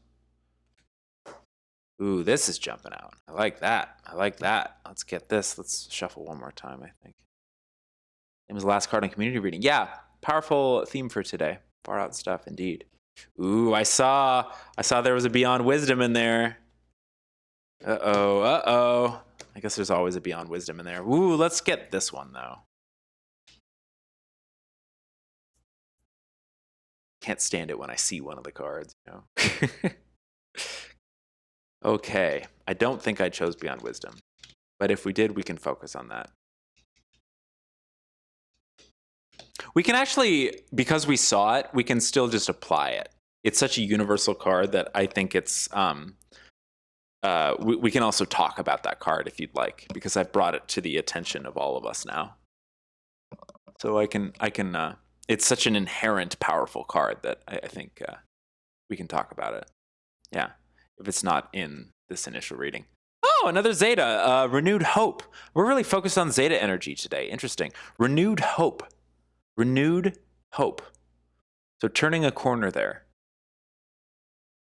Ooh, this is jumping out. I like that. I like that. Let's get this. Let's shuffle one more time, I think. It was the last card on community reading. Yeah, powerful theme for today. Far out stuff, indeed. Ooh, I saw there was a Beyond Wisdom in there. Uh-oh. I guess there's always a Beyond Wisdom in there. Ooh, let's get this one, though. Can't stand it when I see one of the cards, you know? Okay, I don't think I chose Beyond Wisdom. But if we did, we can focus on that. We can actually, because we saw it, we can still just apply it. It's such a universal card that I think it's, we can also talk about that card if you'd like, because I've brought it to the attention of all of us now. So I can, it's such an inherent powerful card that I think we can talk about it. Yeah, if it's not in this initial reading. Oh, another Zeta, renewed hope. We're really focused on Zeta energy today. Interesting. Renewed hope. Renewed hope. So turning a corner there.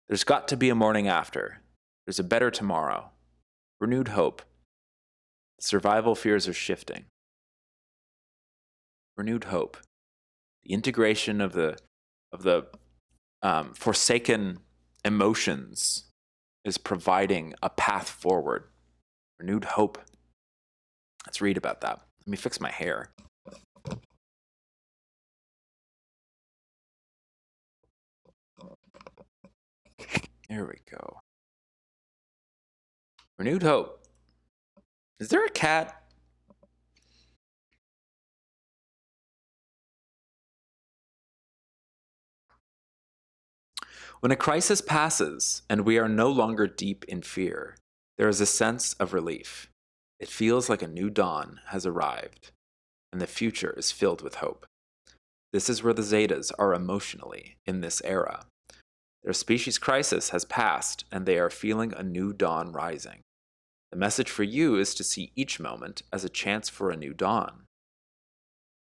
There's got to be a morning after. There's a better tomorrow. Renewed hope. Survival fears are shifting. Renewed hope. The integration of the forsaken emotions is providing a path forward. Renewed hope. Let's read about that. Let me fix my hair. There we go. Renewed hope. Is there a cat? When a crisis passes and we are no longer deep in fear, there is a sense of relief. It feels like a new dawn has arrived, and the future is filled with hope. This is where the Zetas are emotionally in this era. Their species crisis has passed, and they are feeling a new dawn rising. The message for you is to see each moment as a chance for a new dawn.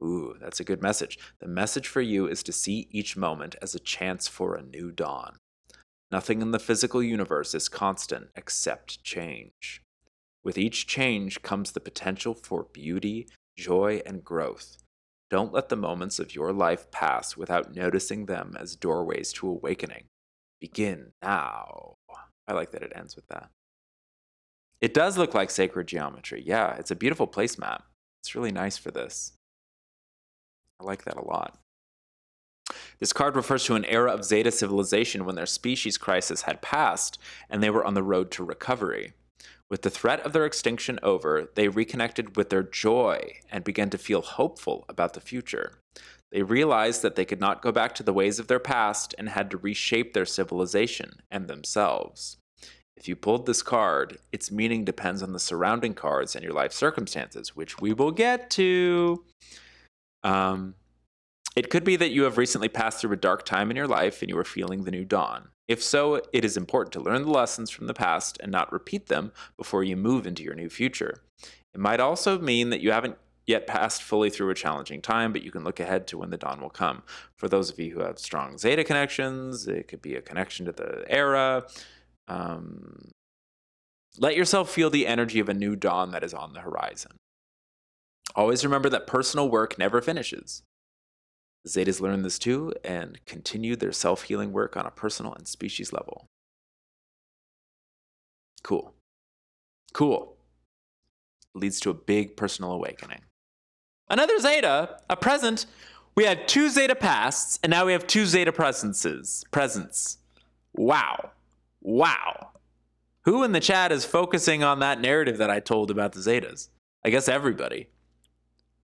Ooh, that's a good message. The message for you is to see each moment as a chance for a new dawn. Nothing in the physical universe is constant except change. With each change comes the potential for beauty, joy, and growth. Don't let the moments of your life pass without noticing them as doorways to awakening. Begin now. I like that it ends with that. It does look like sacred geometry. Yeah, it's a beautiful placemat. It's really nice for this. I like that a lot. This card refers to an era of Zeta civilization when their species crisis had passed and they were on the road to recovery. With the threat of their extinction over, they reconnected with their joy and began to feel hopeful about the future. They realized that they could not go back to the ways of their past and had to reshape their civilization and themselves. If you pulled this card, its meaning depends on the surrounding cards and your life circumstances, which we will get to. It could be that you have recently passed through a dark time in your life and you are feeling the new dawn. If so, it is important to learn the lessons from the past and not repeat them before you move into your new future. It might also mean that you haven't yet passed fully through a challenging time, but you can look ahead to when the dawn will come. For those of you who have strong Zeta connections, it could be a connection to the era. Let yourself feel the energy of a new dawn that is on the horizon. Always remember that personal work never finishes. The Zetas learned this too and continued their self-healing work on a personal and species level. Cool. Cool. Leads to a big personal awakening. Another Zeta, a present. We had 2 Zeta pasts, and now we have 2 Zeta presents. Wow. Wow. Who in the chat is focusing on that narrative that I told about the Zetas? I guess everybody.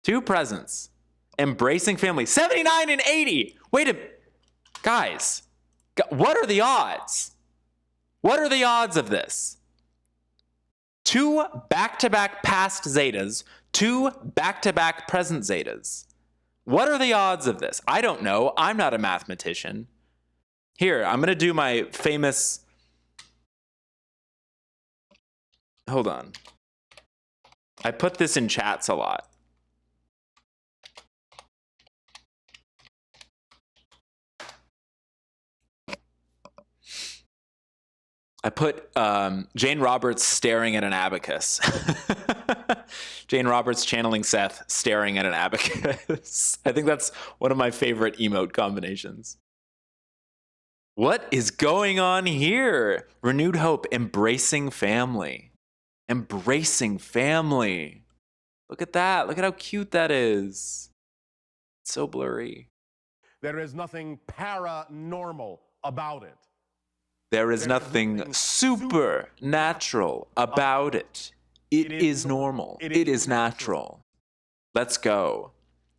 2 presents. Embracing family. 79 and 80. Wait a guys. What are the odds? What are the odds of this? 2 back-to-back past Zetas, 2 back-to-back present Zetas. What are the odds of this? I don't know. I'm not a mathematician. Here, I'm going to do my famous... Hold on. I put this in chats a lot. I put Jane Roberts staring at an abacus. Jane Roberts channeling Seth staring at an abacus. I think that's one of my favorite emote combinations. What is going on here? Renewed hope, embracing family. Embracing family. Look at that. Look at how cute that is. It's so blurry. There is nothing paranormal about it. There is nothing supernatural about it. It is normal. It is natural. Let's go.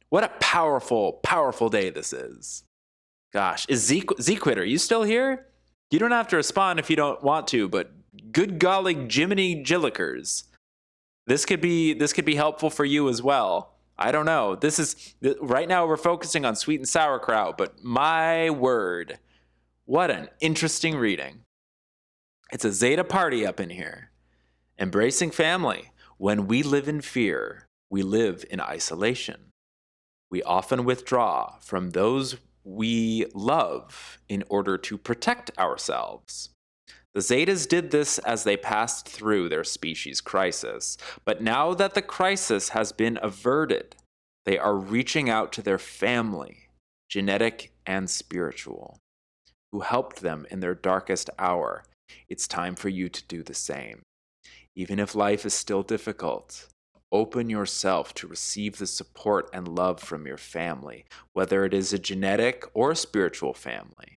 What a powerful, powerful day this is. Gosh, is Z-Quid, are you still here? You don't have to respond if you don't want to, but good golly Jiminy Jillikers. This could be helpful for you as well. I don't know. Right now we're focusing on sweet and sauerkraut, but my word, what an interesting reading. It's a Zeta party up in here. Embracing family. When we live in fear, we live in isolation. We often withdraw from those we love in order to protect ourselves. The Zetas did this as they passed through their species crisis, but now that the crisis has been averted, they are reaching out to their family, genetic and spiritual, who helped them in their darkest hour. It's time for you to do the same. Even if life is still difficult, open yourself to receive the support and love from your family, whether it is a genetic or a spiritual family.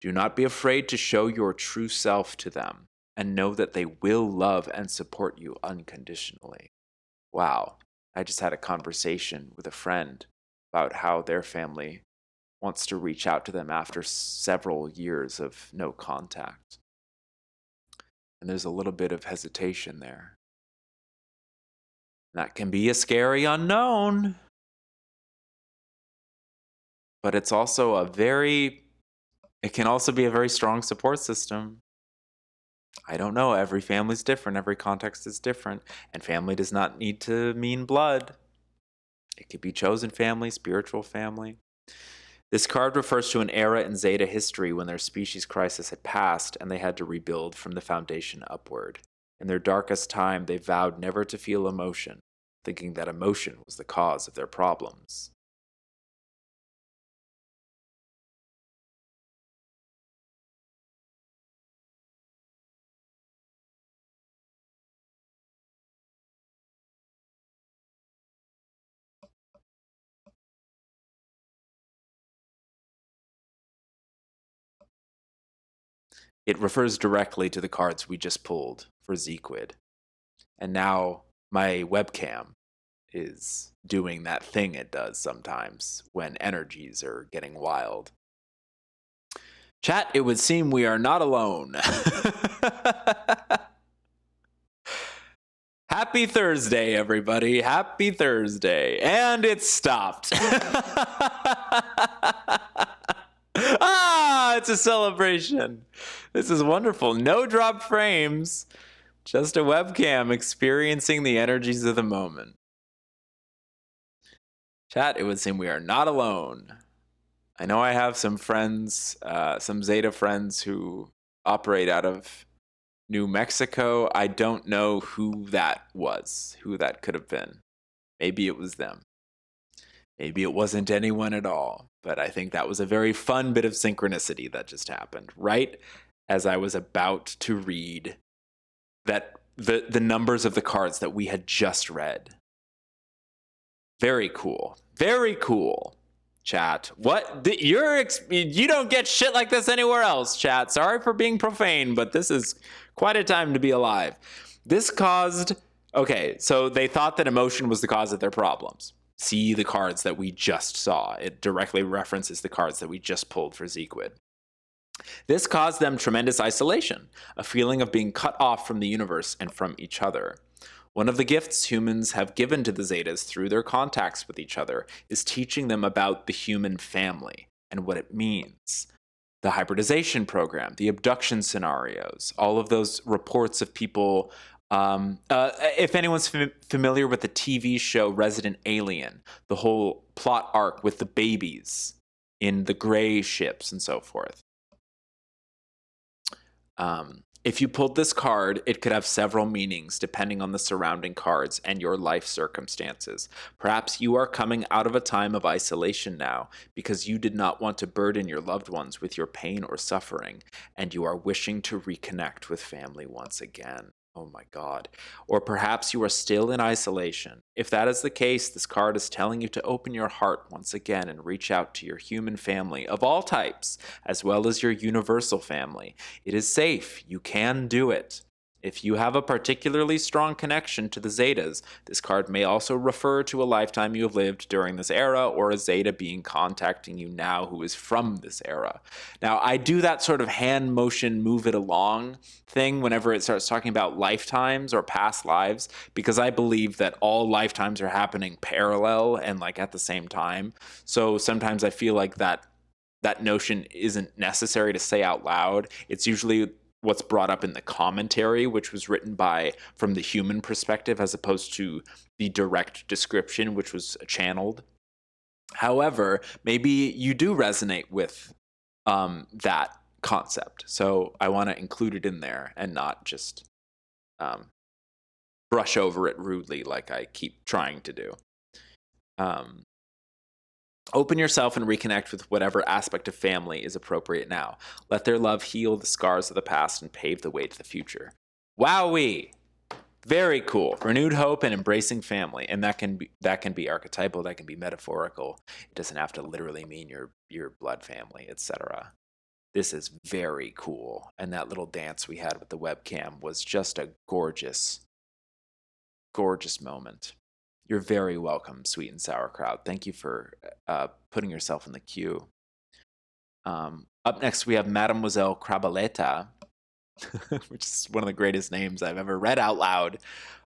Do not be afraid to show your true self to them, and know that they will love and support you unconditionally. Wow, I just had a conversation with a friend about how their family wants to reach out to them after several years of no contact. And there's a little bit of hesitation there. That can be a scary unknown. But it's also it can also be a very strong support system. I don't know. Every family's different. Every context is different. And family does not need to mean blood. It could be chosen family, spiritual family. This card refers to an era in Zeta history when their species crisis had passed and they had to rebuild from the foundation upward. In their darkest time, they vowed never to feel emotion, thinking that emotion was the cause of their problems. It refers directly to the cards we just pulled for Z-Quid. And now my webcam is doing that thing it does sometimes when energies are getting wild. Chat, it would seem we are not alone. Happy Thursday, everybody. Happy Thursday. And it stopped. It's a celebration. This is wonderful. No drop frames. Just a webcam experiencing the energies of the moment. Chat, it would seem we are not alone. I know I have some friends, some Zeta friends who operate out of New Mexico. I don't know who that was, who that could have been. Maybe it was them. Maybe it wasn't anyone at all. But I think that was a very fun bit of synchronicity that just happened, right as I was about to read that the numbers of the cards that we had just read. Very cool. Very cool, chat. What? You don't get shit like this anywhere else, chat. Sorry for being profane, but this is quite a time to be alive. This caused... Okay, so they thought that emotion was the cause of their problems. See the cards that we just saw. It directly references the cards that we just pulled for Z-Quid. This caused them tremendous isolation, a feeling of being cut off from the universe and from each other. One of the gifts humans have given to the Zetas through their contacts with each other is teaching them about the human family and what it means. The hybridization program, the abduction scenarios, all of those reports of people. If anyone's familiar with the TV show Resident Alien, the whole plot arc with the babies in the gray ships and so forth. If you pulled this card, it could have several meanings depending on the surrounding cards and your life circumstances. Perhaps you are coming out of a time of isolation now because you did not want to burden your loved ones with your pain or suffering, and you are wishing to reconnect with family once again. Oh my God. Or perhaps you are still in isolation. If that is the case, this card is telling you to open your heart once again and reach out to your human family of all types, as well as your universal family. It is safe. You can do it. If you have a particularly strong connection to the Zetas, this card may also refer to a lifetime you have lived during this era or a Zeta being contacting you now who is from this era. Now, I do that sort of hand motion, move it along thing whenever it starts talking about lifetimes or past lives, because I believe that all lifetimes are happening parallel and like at the same time. So sometimes I feel like that notion isn't necessary to say out loud. It's usually what's brought up in the commentary, which was written from the human perspective as opposed to the direct description, which was channeled. However, maybe you do resonate with that concept. So I want to include it in there and not just brush over it rudely like I keep trying to do. Open yourself and reconnect with whatever aspect of family is appropriate now. Let their love heal the scars of the past and pave the way to the future. Wowee! Very cool. Renewed hope and embracing family, and that can be archetypal, that can be metaphorical. It doesn't have to literally mean your blood family, etc. This is very cool, and that little dance we had with the webcam was just a gorgeous, gorgeous moment. You're very welcome, Sweet and Sauerkraut. Thank you for putting yourself in the queue. Up next, we have Mademoiselle Crabaleta, which is one of the greatest names I've ever read out loud.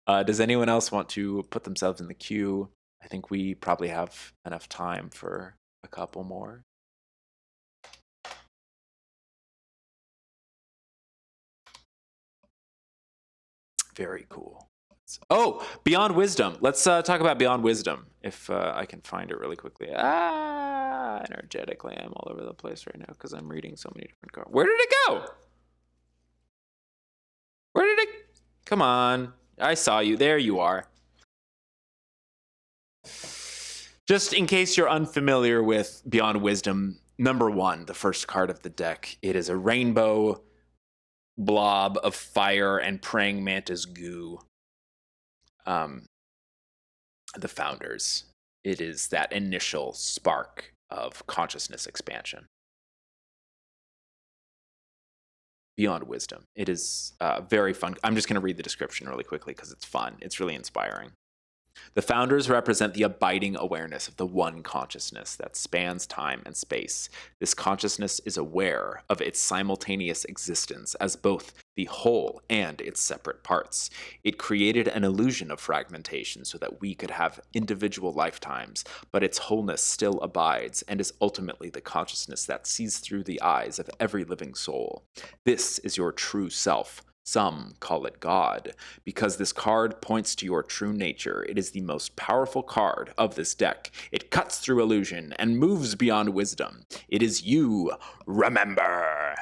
Does anyone else want to put themselves in the queue? I think we probably have enough time for a couple more. Very cool. Oh, Beyond Wisdom. Let's talk about Beyond Wisdom, if I can find it really quickly. Energetically, I'm all over the place right now because I'm reading so many different cards. Where did it go? Where did it? Come on. I saw you. There you are. Just in case you're unfamiliar with Beyond Wisdom, number 1, the first card of the deck. It is a rainbow blob of fire and praying mantis goo. The founders. It is that initial spark of consciousness expansion. Beyond Wisdom. It is very fun. I'm just going to read the description really quickly because it's fun. It's really inspiring. The founders represent the abiding awareness of the one consciousness that spans time and space. This consciousness is aware of its simultaneous existence as both the whole and its separate parts. It created an illusion of fragmentation so that we could have individual lifetimes, but its wholeness still abides and is ultimately the consciousness that sees through the eyes of every living soul. This is your true self. Some call it God. Because this card points to your true nature, it is the most powerful card of this deck. It cuts through illusion and moves beyond wisdom. It is you. Remember.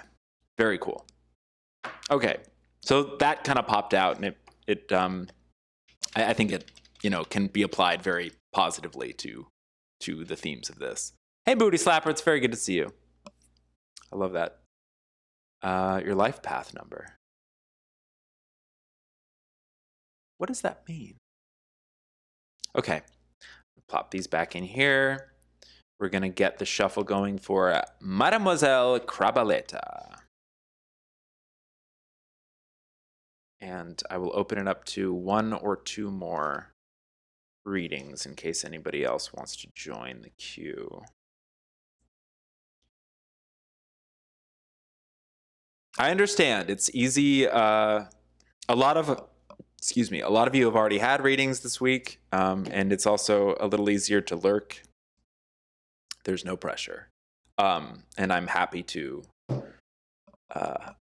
Very cool. Okay, so that kind of popped out, and I think it can be applied very positively to the themes of this. Hey, Booty Slapper, it's very good to see you. I love that. Your life path number. What does that mean? Okay, plop these back in here. We're going to get the shuffle going for Mademoiselle Crabaleta. And I will open it up to 1 or 2 more readings in case anybody else wants to join the queue. I understand. It's easy. A lot of you have already had readings this week, and it's also a little easier to lurk. There's no pressure. And I'm happy to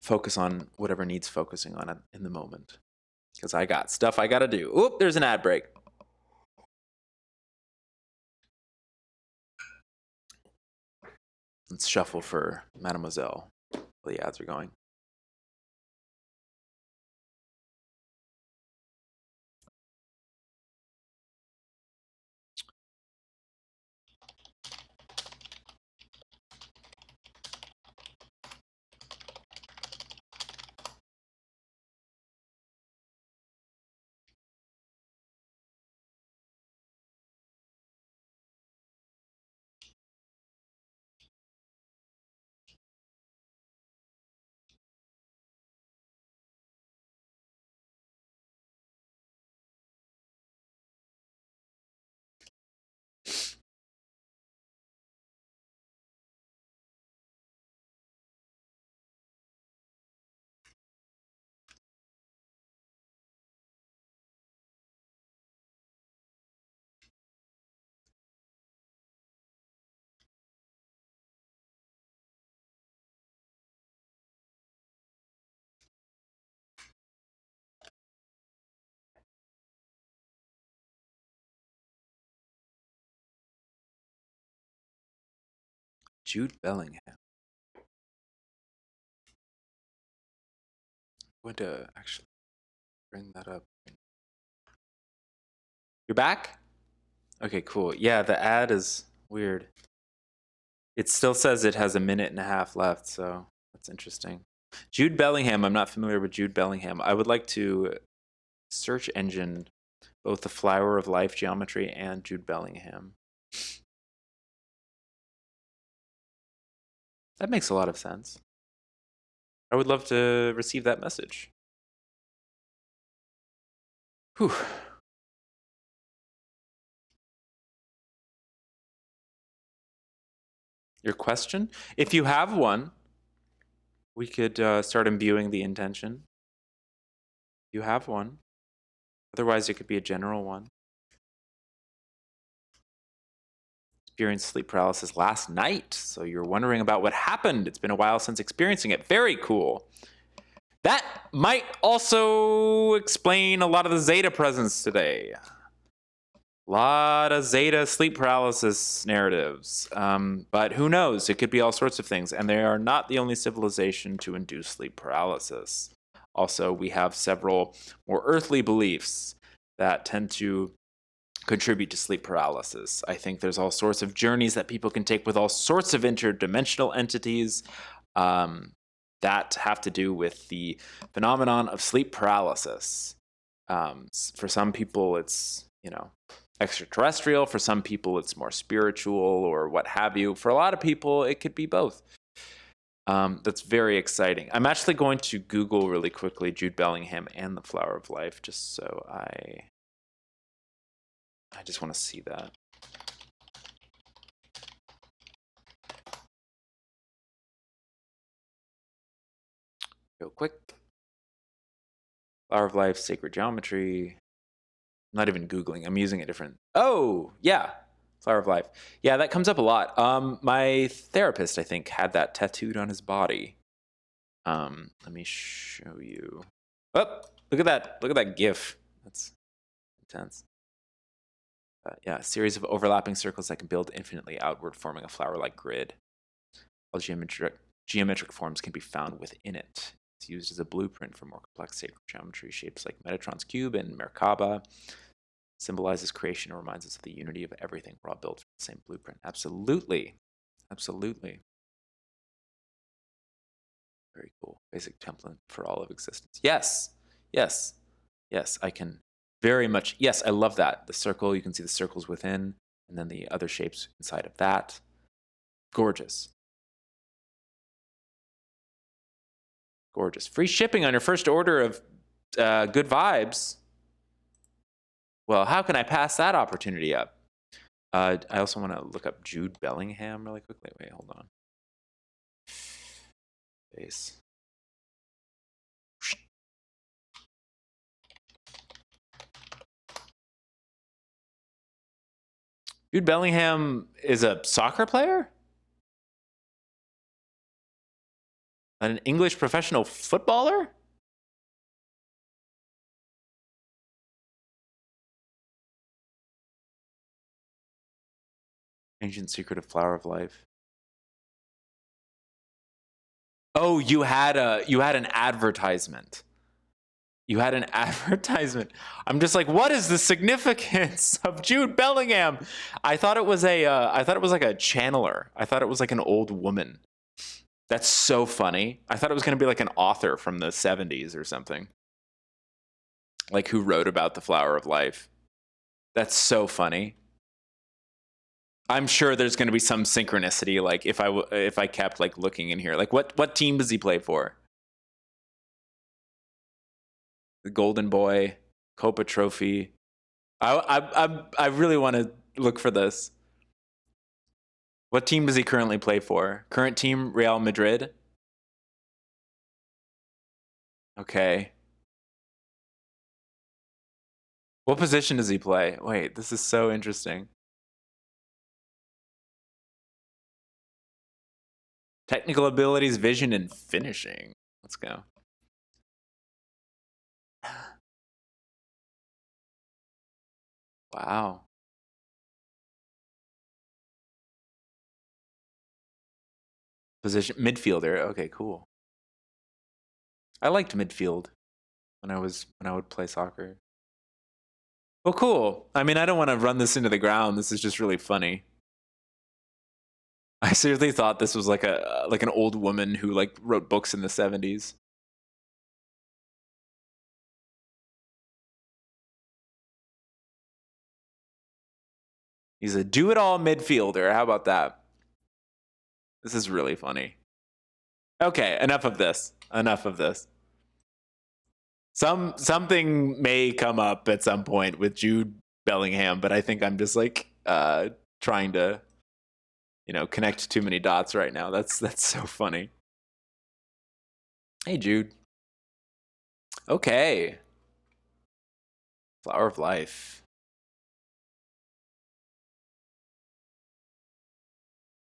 focus on whatever needs focusing on in the moment. Because I got stuff I got to do. Oop, there's an ad break. Let's shuffle for Mademoiselle while the ads are going. Jude Bellingham. I'm going to actually bring that up. You're back? Okay, cool. Yeah, the ad is weird. It still says it has a minute and a half left, so that's interesting. Jude Bellingham. I'm not familiar with Jude Bellingham. I would like to search engine both the Flower of Life geometry and Jude Bellingham. That makes a lot of sense. I would love to receive that message. Whew. Your question? If you have one, we could start imbuing the intention. You have one. Otherwise, it could be a general one. Experienced sleep paralysis last night, so you're wondering about what happened. It's been a while since experiencing it. Very cool. That might also explain a lot of the Zeta presence today. A lot of Zeta sleep paralysis narratives. But who knows? It could be all sorts of things. And they are not the only civilization to induce sleep paralysis. Also, we have several more earthly beliefs that tend to contribute to sleep paralysis. I think there's all sorts of journeys that people can take with all sorts of interdimensional entities that have to do with the phenomenon of sleep paralysis. For some people, it's, extraterrestrial. For some people, it's more spiritual or what have you. For a lot of people, it could be both. That's very exciting. I'm actually going to Google really quickly Jude Bellingham and the Flower of Life, just so I just want to see that. Real quick. Flower of Life, Sacred Geometry. I'm not even Googling. I'm using a different. Oh, yeah. Flower of Life. Yeah, that comes up a lot. My therapist, I think, had that tattooed on his body. Let me show you. Oh, look at that. Look at that GIF. That's intense. Yeah, a series of overlapping circles that can build infinitely outward, forming a flower-like grid. All geometric forms can be found within it. It's used as a blueprint for more complex sacred geometry. Shapes like Metatron's cube and Merkaba symbolizes creation and reminds us of the unity of everything. We're all built from the same blueprint. Absolutely. Absolutely. Very cool. Basic template for all of existence. Yes. Yes. Yes, I can very much. Yes, I love that. The circle, you can see the circles within, and then the other shapes inside of that. Gorgeous. Gorgeous. Free shipping on your first order of Good Vibes. Well, how can I pass that opportunity up? I also want to look up Jude Bellingham really quickly. Wait, hold on. Base. Jude Bellingham is a soccer player? An English professional footballer? Ancient Secret of Flower of Life. Oh, you had an advertisement. You had an advertisement. I'm just like, what is the significance of Jude Bellingham? I thought it was like a channeler. I thought it was like an old woman. That's so funny. I thought it was going to be like an author from the 70s or something. Like who wrote about the Flower of Life. That's so funny. I'm sure there's going to be some synchronicity. Like if I kept like looking in here, like what team does he play for? The Golden Boy, Copa Trophy. I really want to look for this. What team does he currently play for? Current team, Real Madrid. Okay. What position does he play? Wait, this is so interesting. Technical abilities, vision, and finishing. Let's go. Wow. Position midfielder. Okay, cool. I liked midfield when I would play soccer. Well, cool. I mean, I don't want to run this into the ground. This is just really funny. I seriously thought this was like an old woman who like wrote books in the 70s. He's a do-it-all midfielder. How about that? This is really funny. Okay, enough of this. Enough of this. Something may come up at some point with Jude Bellingham, but I think I'm just like trying to, connect too many dots right now. That's so funny. Hey, Jude. Okay. Flower of Life.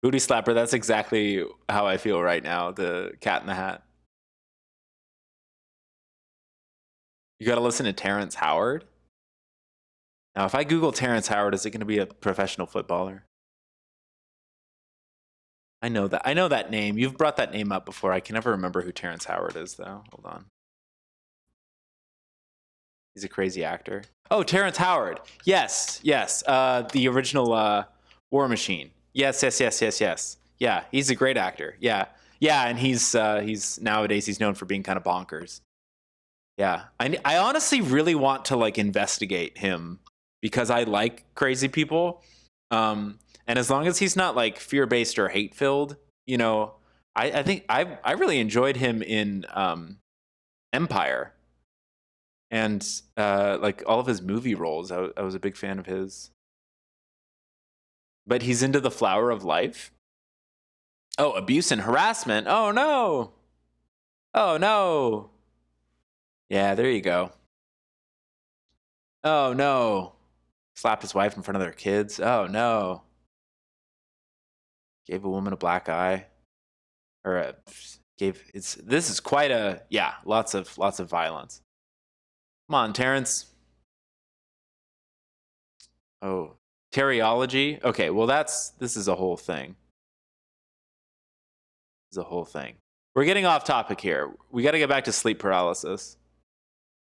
Booty slapper, that's exactly how I feel right now, the Cat in the Hat. You gotta listen to Terrence Howard. Now, if I Google Terrence Howard, is it gonna be a professional footballer? I know that name. You've brought that name up before. I can never remember who Terrence Howard is, though. Hold on. He's a crazy actor. Oh, Terrence Howard. Yes. The original War Machine. Yes. Yeah, he's a great actor. Yeah, and he's nowadays he's known for being kind of bonkers. Yeah, I honestly really want to like investigate him because I like crazy people. And as long as he's not like fear-based or hate-filled, I think I really enjoyed him in Empire. And like all of his movie roles, I was a big fan of his. But he's into the Flower of Life. Oh, abuse and harassment. Oh no. Oh no. Yeah, there you go. Oh no. Slapped his wife in front of their kids. Oh no. Gave a woman a black eye. This is quite lots of violence. Come on, Terrence. Oh, teriology. Okay, well this is a whole thing. This is a whole thing. We're getting off topic here. We got to get back to sleep paralysis.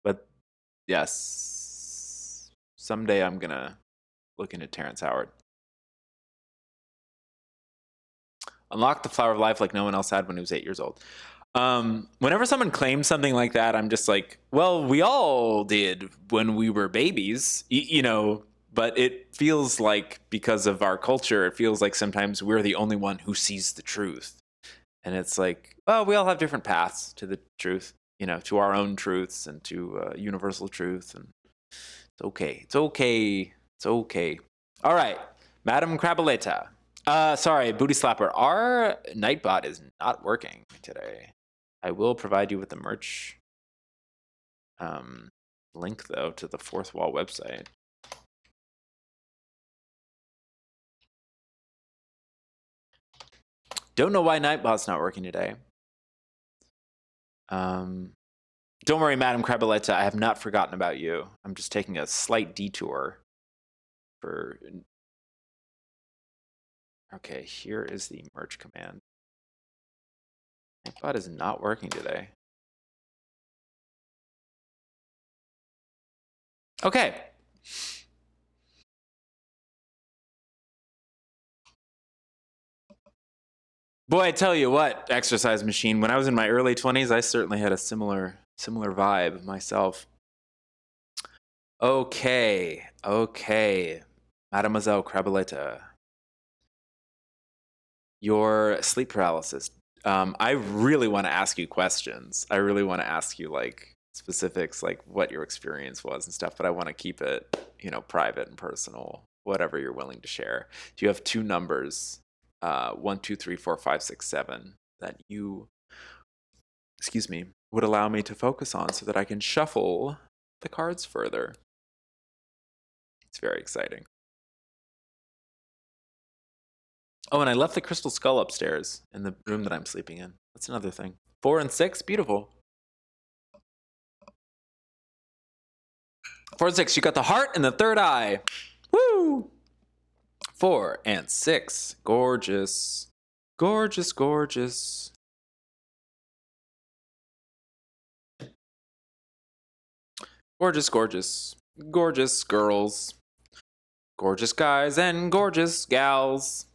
But yes, someday I'm gonna look into Terrence Howard. Unlock the Flower of Life like no one else had when he was 8 years old. Whenever someone claims something like that, I'm just like, well, we all did when we were babies, but it feels like because of our culture, it feels like sometimes we're the only one who sees the truth. And it's like, well, we all have different paths to the truth, to our own truths and to universal truth. And it's okay. It's okay. It's okay. All right. Madam Crabaleta. Sorry, Booty Slapper. Our Nightbot is not working today. I will provide you with the merch link, though, to the Fourth Wall website. Don't know why Nightbot's not working today. Don't worry, Madam Crabaleta. I have not forgotten about you. I'm just taking a slight detour for... Okay, here is the merch command. Nightbot is not working today. Okay. Boy, I tell you what, exercise machine. When I was in my early 20s, I certainly had a similar vibe myself. Okay. Mademoiselle Crabaleta. Your sleep paralysis. I really want to ask you questions. I really want to ask you like specifics, like what your experience was and stuff, but I want to keep it, private and personal, whatever you're willing to share. Do you have two numbers, 1, 2, 3, 4, 5, 6, 7, that you, would allow me to focus on so that I can shuffle the cards further? It's very exciting. Oh, and I left the crystal skull upstairs in the room that I'm sleeping in. That's another thing. 4 and 6, beautiful. 4 and 6, you got the heart and the third eye. Woo! 4 and 6, gorgeous. Gorgeous, gorgeous. Gorgeous, gorgeous. Gorgeous girls. Gorgeous guys and gorgeous gals.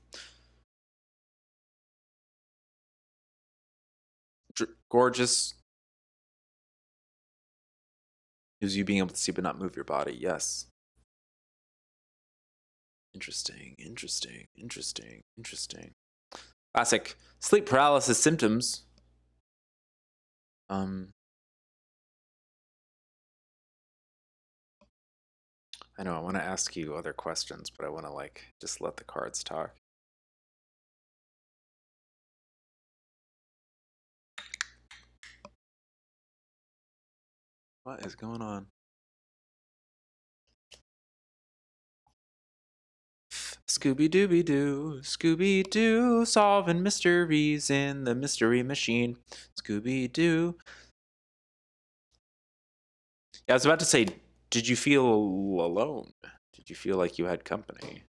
Gorgeous is you being able to see but not move your body. Yes. Interesting, interesting, interesting, interesting. Classic sleep paralysis symptoms. I know I want to ask you other questions, but I want to just let the cards talk. What is going on? Scooby-Dooby-Doo, Scooby-Doo, solving mysteries in the mystery machine. Scooby-Doo. Yeah, I was about to say, did you feel alone? Did you feel like you had company?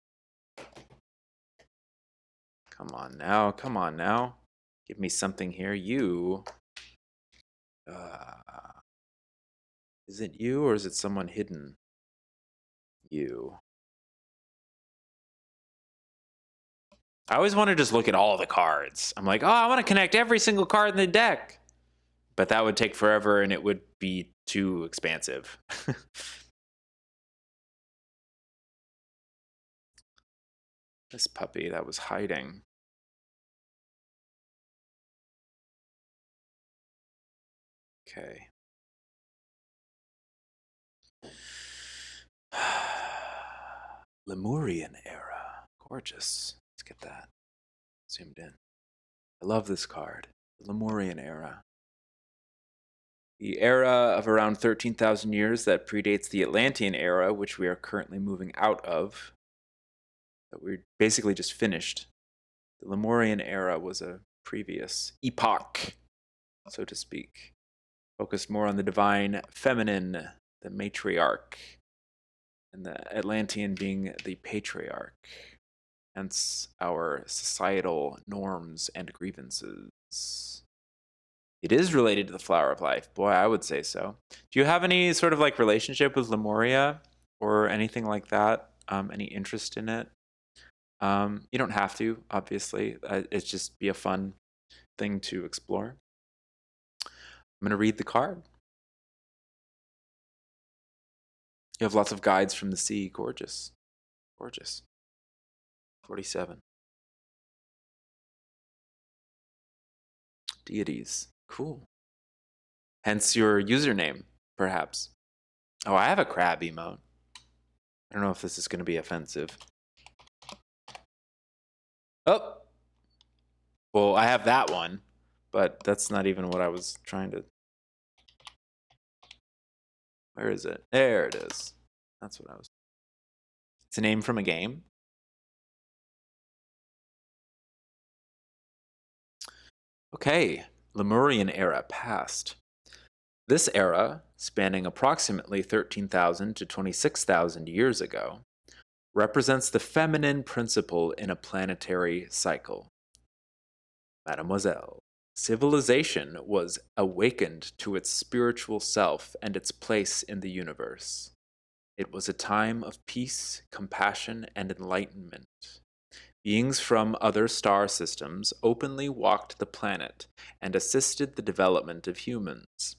Come on now, come on now. Give me something here. You. Is it you or is it someone hidden? You. I always want to just look at all the cards. I'm like, oh, I want to connect every single card in the deck. But that would take forever and it would be too expansive. This puppy that was hiding. Okay. Lemurian era. Gorgeous. Let's get that zoomed in. I love this card. The Lemurian era. The era of around 13,000 years that predates the Atlantean era, which we are currently moving out of. But we're basically just finished. The Lemurian era was a previous epoch, so to speak. Focused more on the divine feminine, the matriarch, and the Atlantean being the patriarch. Hence our societal norms and grievances. It is related to the flower of life. Boy, I would say so. Do you have any sort of relationship with Lemuria or anything like that? Any interest in it? You don't have to, obviously. It's just be a fun thing to explore. I'm going to read the card. You have lots of guides from the sea. Gorgeous. Gorgeous. 47. Deities. Cool. Hence your username, perhaps. Oh, I have a crab emote. I don't know if this is going to be offensive. Oh! Well, I have that one, but that's not even what I was trying to... Where is it? There it is. That's what I was... It's a name from a game. Okay, Lemurian era past. This era, spanning approximately 13,000 to 26,000 years ago, represents the feminine principle in a planetary cycle. Mademoiselle, civilization was awakened to its spiritual self and its place in the universe. It was a time of peace, compassion, and enlightenment. Beings from other star systems openly walked the planet and assisted the development of humans.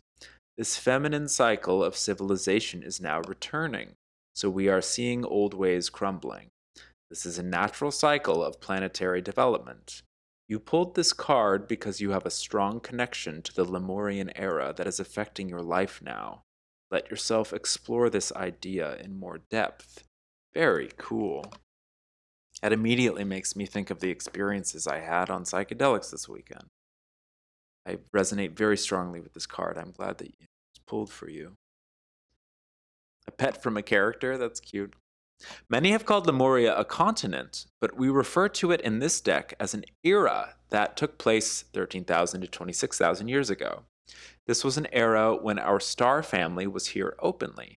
This feminine cycle of civilization is now returning, so we are seeing old ways crumbling. This is a natural cycle of planetary development. You pulled this card because you have a strong connection to the Lemurian era that is affecting your life now. Let yourself explore this idea in more depth. Very cool. That immediately makes me think of the experiences I had on psychedelics this weekend. I resonate very strongly with this card. I'm glad that it's pulled for you. A pet from a character? That's cute. Many have called Lemuria a continent, but we refer to it in this deck as an era that took place 13,000 to 26,000 years ago. This was an era when our star family was here openly.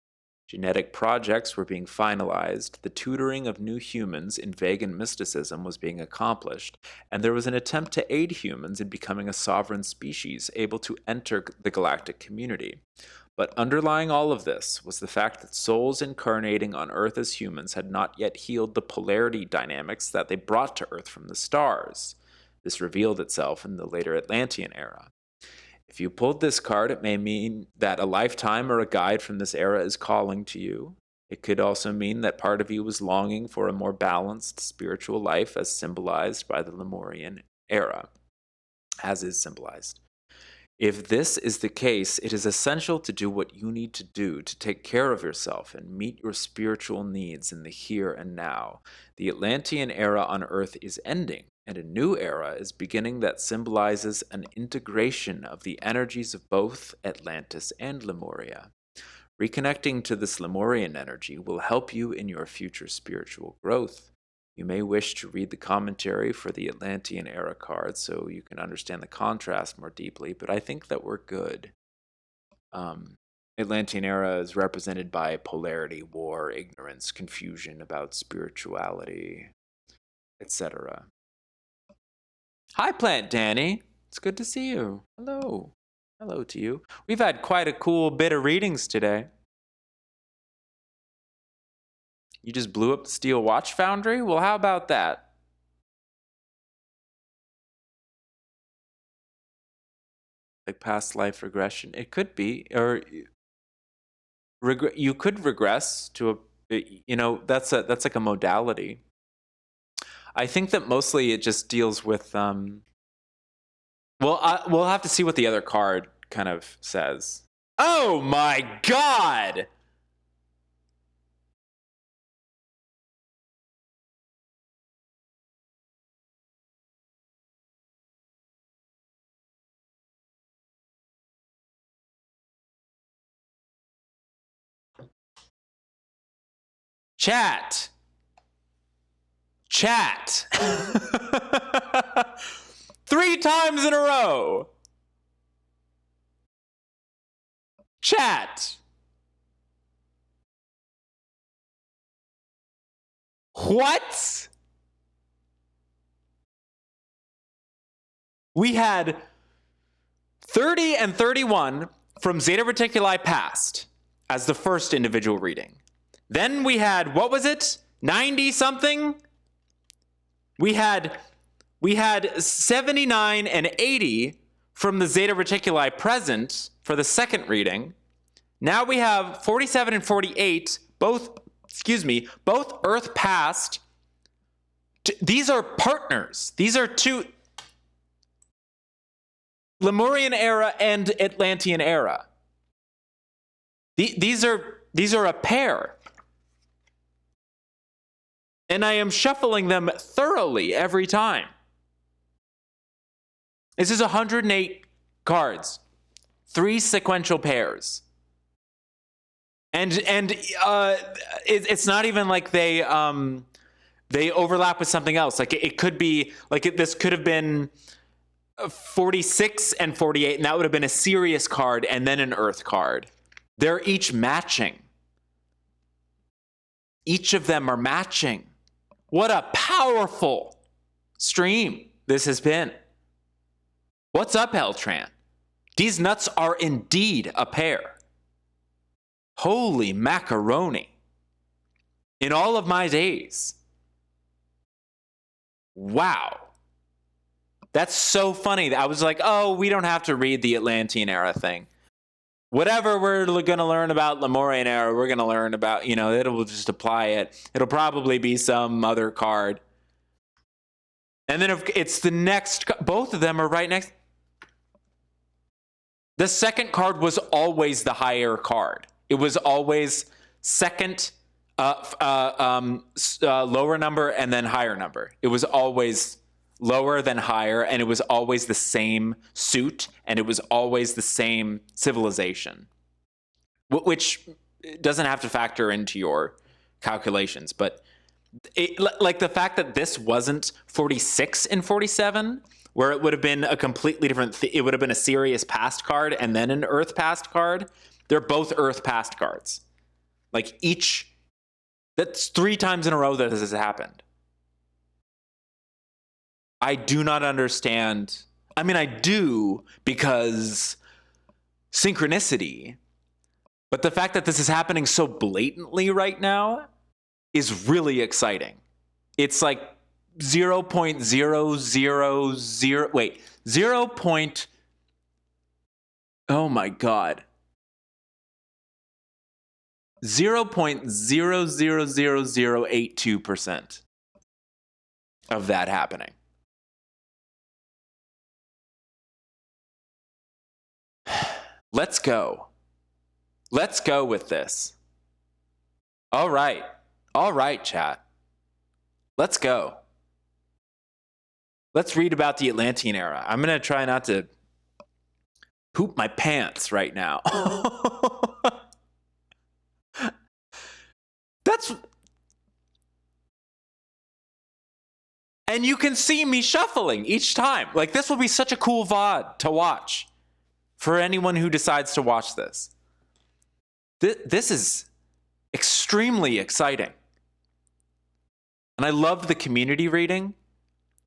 Genetic projects were being finalized, the tutoring of new humans in vegan mysticism was being accomplished, and there was an attempt to aid humans in becoming a sovereign species able to enter the galactic community. But underlying all of this was the fact that souls incarnating on Earth as humans had not yet healed the polarity dynamics that they brought to Earth from the stars. This revealed itself in the later Atlantean era. If you pulled this card, it may mean that a lifetime or a guide from this era is calling to you. It could also mean that part of you was longing for a more balanced spiritual life as symbolized by the Lemurian era, as is symbolized. If this is the case, it is essential to do what you need to do to take care of yourself and meet your spiritual needs in the here and now. The Atlantean era on Earth is ending, and a new era is beginning that symbolizes an integration of the energies of both Atlantis and Lemuria. Reconnecting to this Lemurian energy will help you in your future spiritual growth. You may wish to read the commentary for the Atlantean era card so you can understand the contrast more deeply, but I think that we're good. Atlantean era is represented by polarity, war, ignorance, confusion about spirituality, etc. Hi, Plant Danny. It's good to see you. Hello. Hello to you. We've had quite a cool bit of readings today. You just blew up the steel watch foundry? Well, how about that? Like past life regression. It could be, or you could regress to that's like a modality. I think that mostly it just deals with we'll have to see what the other card kind of says. Oh my god! Chat. 3 times in a row. Chat. What? We had 30 and 31 from Zeta Reticuli past as the first individual reading. Then we had, what was it? 90 something? We had 79 and 80 from the Zeta Reticuli present for the second reading. Now we have 47 and 48, both Earth past. These are partners. These are two Lemurian era and Atlantean era. These are a pair. And I am shuffling them thoroughly every time. This is 108 cards, 3 sequential pairs, and it's not even like they overlap with something else. Like it could be like this could have been 46 and 48, and that would have been a Sirius card and then an Earth card. They're each matching. Each of them are matching. What a powerful stream this has been. What's up, Eltran? These nuts are indeed a pair. Holy macaroni. In all of my days. Wow. That's so funny. I was like, oh, we don't have to read the Atlantean era thing. Whatever we're going to learn about Lemurian era, we're going to learn about, it'll just apply it. It'll probably be some other card. And then if it's the next, both of them are right next. The second card was always the higher card. It was always second, lower number and then higher number. It was always lower than higher, and it was always the same suit, and it was always the same civilization, which doesn't have to factor into your calculations. But like the fact that this wasn't 46 and 47, where it would have been a completely different, it would have been a Sirius past card and then an Earth past card. They're both Earth past cards. Like that's 3 times in a row that this has happened. I do not understand. I mean, I do, because synchronicity, but the fact that this is happening so blatantly right now is really exciting. It's like 0.000, wait, 0. Oh my God. 0.00082% of that happening. Let's go. Let's go with this. All right. All right, chat. Let's go. Let's read about the Atlantean era. I'm going to try not to poop my pants right now. And you can see me shuffling each time. Like, this will be such a cool VOD to watch for anyone who decides to watch this. This is extremely exciting. And I loved the community reading,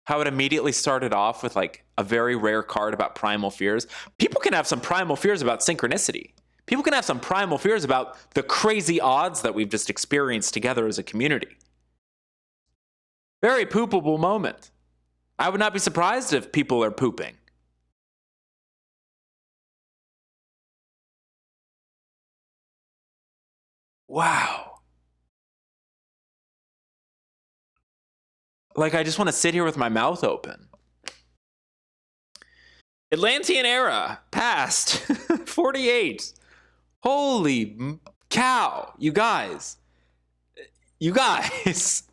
how it immediately started off with like a very rare card about primal fears. People can have some primal fears about synchronicity. People can have some primal fears about the crazy odds that we've just experienced together as a community. Very poopable moment. I would not be surprised if people are pooping. Wow. Like, I just want to sit here with my mouth open. Atlantean era, past, 48. Holy cow, you guys. You guys.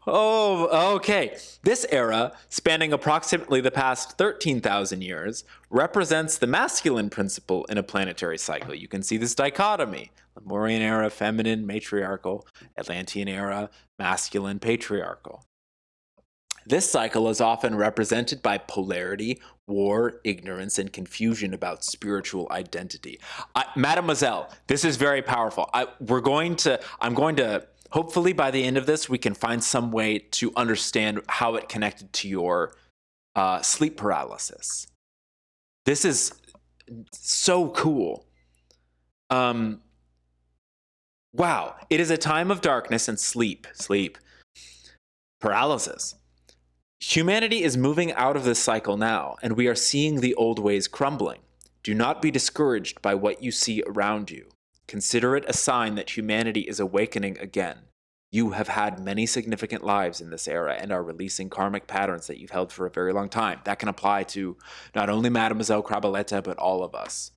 Oh, okay. This era, spanning approximately the past 13,000 years, represents the masculine principle in a planetary cycle. You can see this dichotomy. Lemurian era, feminine, matriarchal. Atlantean era, masculine, patriarchal. This cycle is often represented by polarity, war, ignorance, and confusion about spiritual identity. Mademoiselle, this is very powerful. I'm going to, hopefully by the end of this, we can find some way to understand how it connected to your sleep paralysis. This is so cool. Wow. It is a time of darkness and sleep paralysis. Humanity is moving out of this cycle now, and we are seeing the old ways crumbling. Do not be discouraged by what you see around you. Consider it a sign that humanity is awakening again. You have had many significant lives in this era and are releasing karmic patterns that you've held for a very long time. That can apply to not only Mademoiselle Crabaletta, but all of us.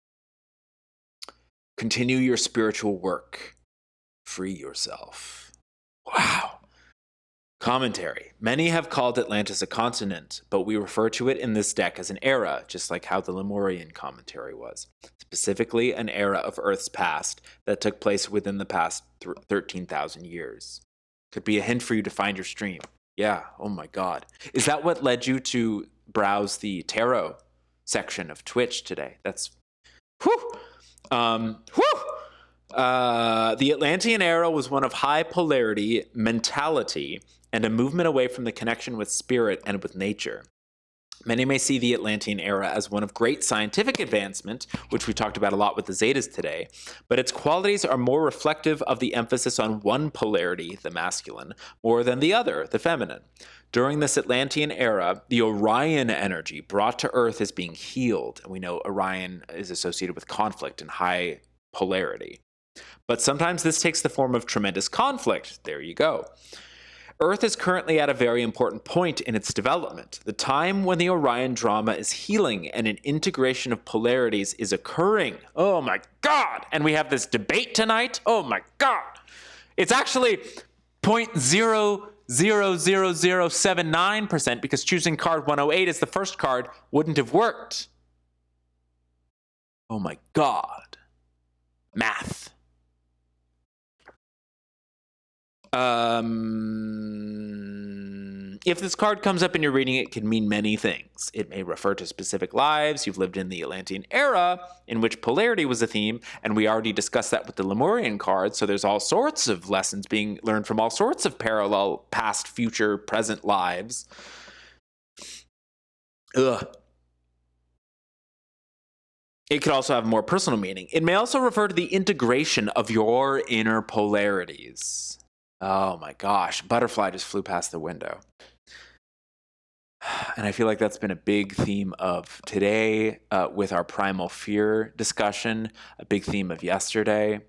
Continue your spiritual work. Free yourself. Wow. Commentary. Many have called Atlantis a continent, but we refer to it in this deck as an era, just like how the Lemurian commentary was. Specifically, an era of Earth's past that took place within the past 13,000 years. Could be a hint for you to find your stream. Yeah, oh my God. Is that what led you to browse the tarot section of Twitch today? That's, whew. The Atlantean era was one of high polarity, mentality, and a movement away from the connection with spirit and with nature. Many may see the Atlantean era as one of great scientific advancement, which we talked about a lot with the Zetas today, but its qualities are more reflective of the emphasis on one polarity, the masculine, more than the other, the feminine. During this Atlantean era, the Orion energy brought to Earth is being healed, and we know Orion is associated with conflict and high polarity. But sometimes this takes the form of tremendous conflict. There you go. Earth is currently at a very important point in its development, the time when the Orion drama is healing and an integration of polarities is occurring. Oh my God! And we have this debate tonight. Oh my God! It's actually 0.00079% because choosing card 108 as the first card wouldn't have worked. Oh my God. Math. If this card comes up in your reading, it can mean many things. It may refer to specific lives you've lived in the Atlantean era, in which polarity was a theme, and we already discussed that with the Lemurian card, so there's all sorts of lessons being learned from all sorts of parallel past, future, present lives. Ugh. It could also have more personal meaning. It may also refer to the integration of your inner polarities. Oh my gosh, butterfly just flew past the window. And I feel like that's been a big theme of today with our primal fear discussion, a big theme of yesterday.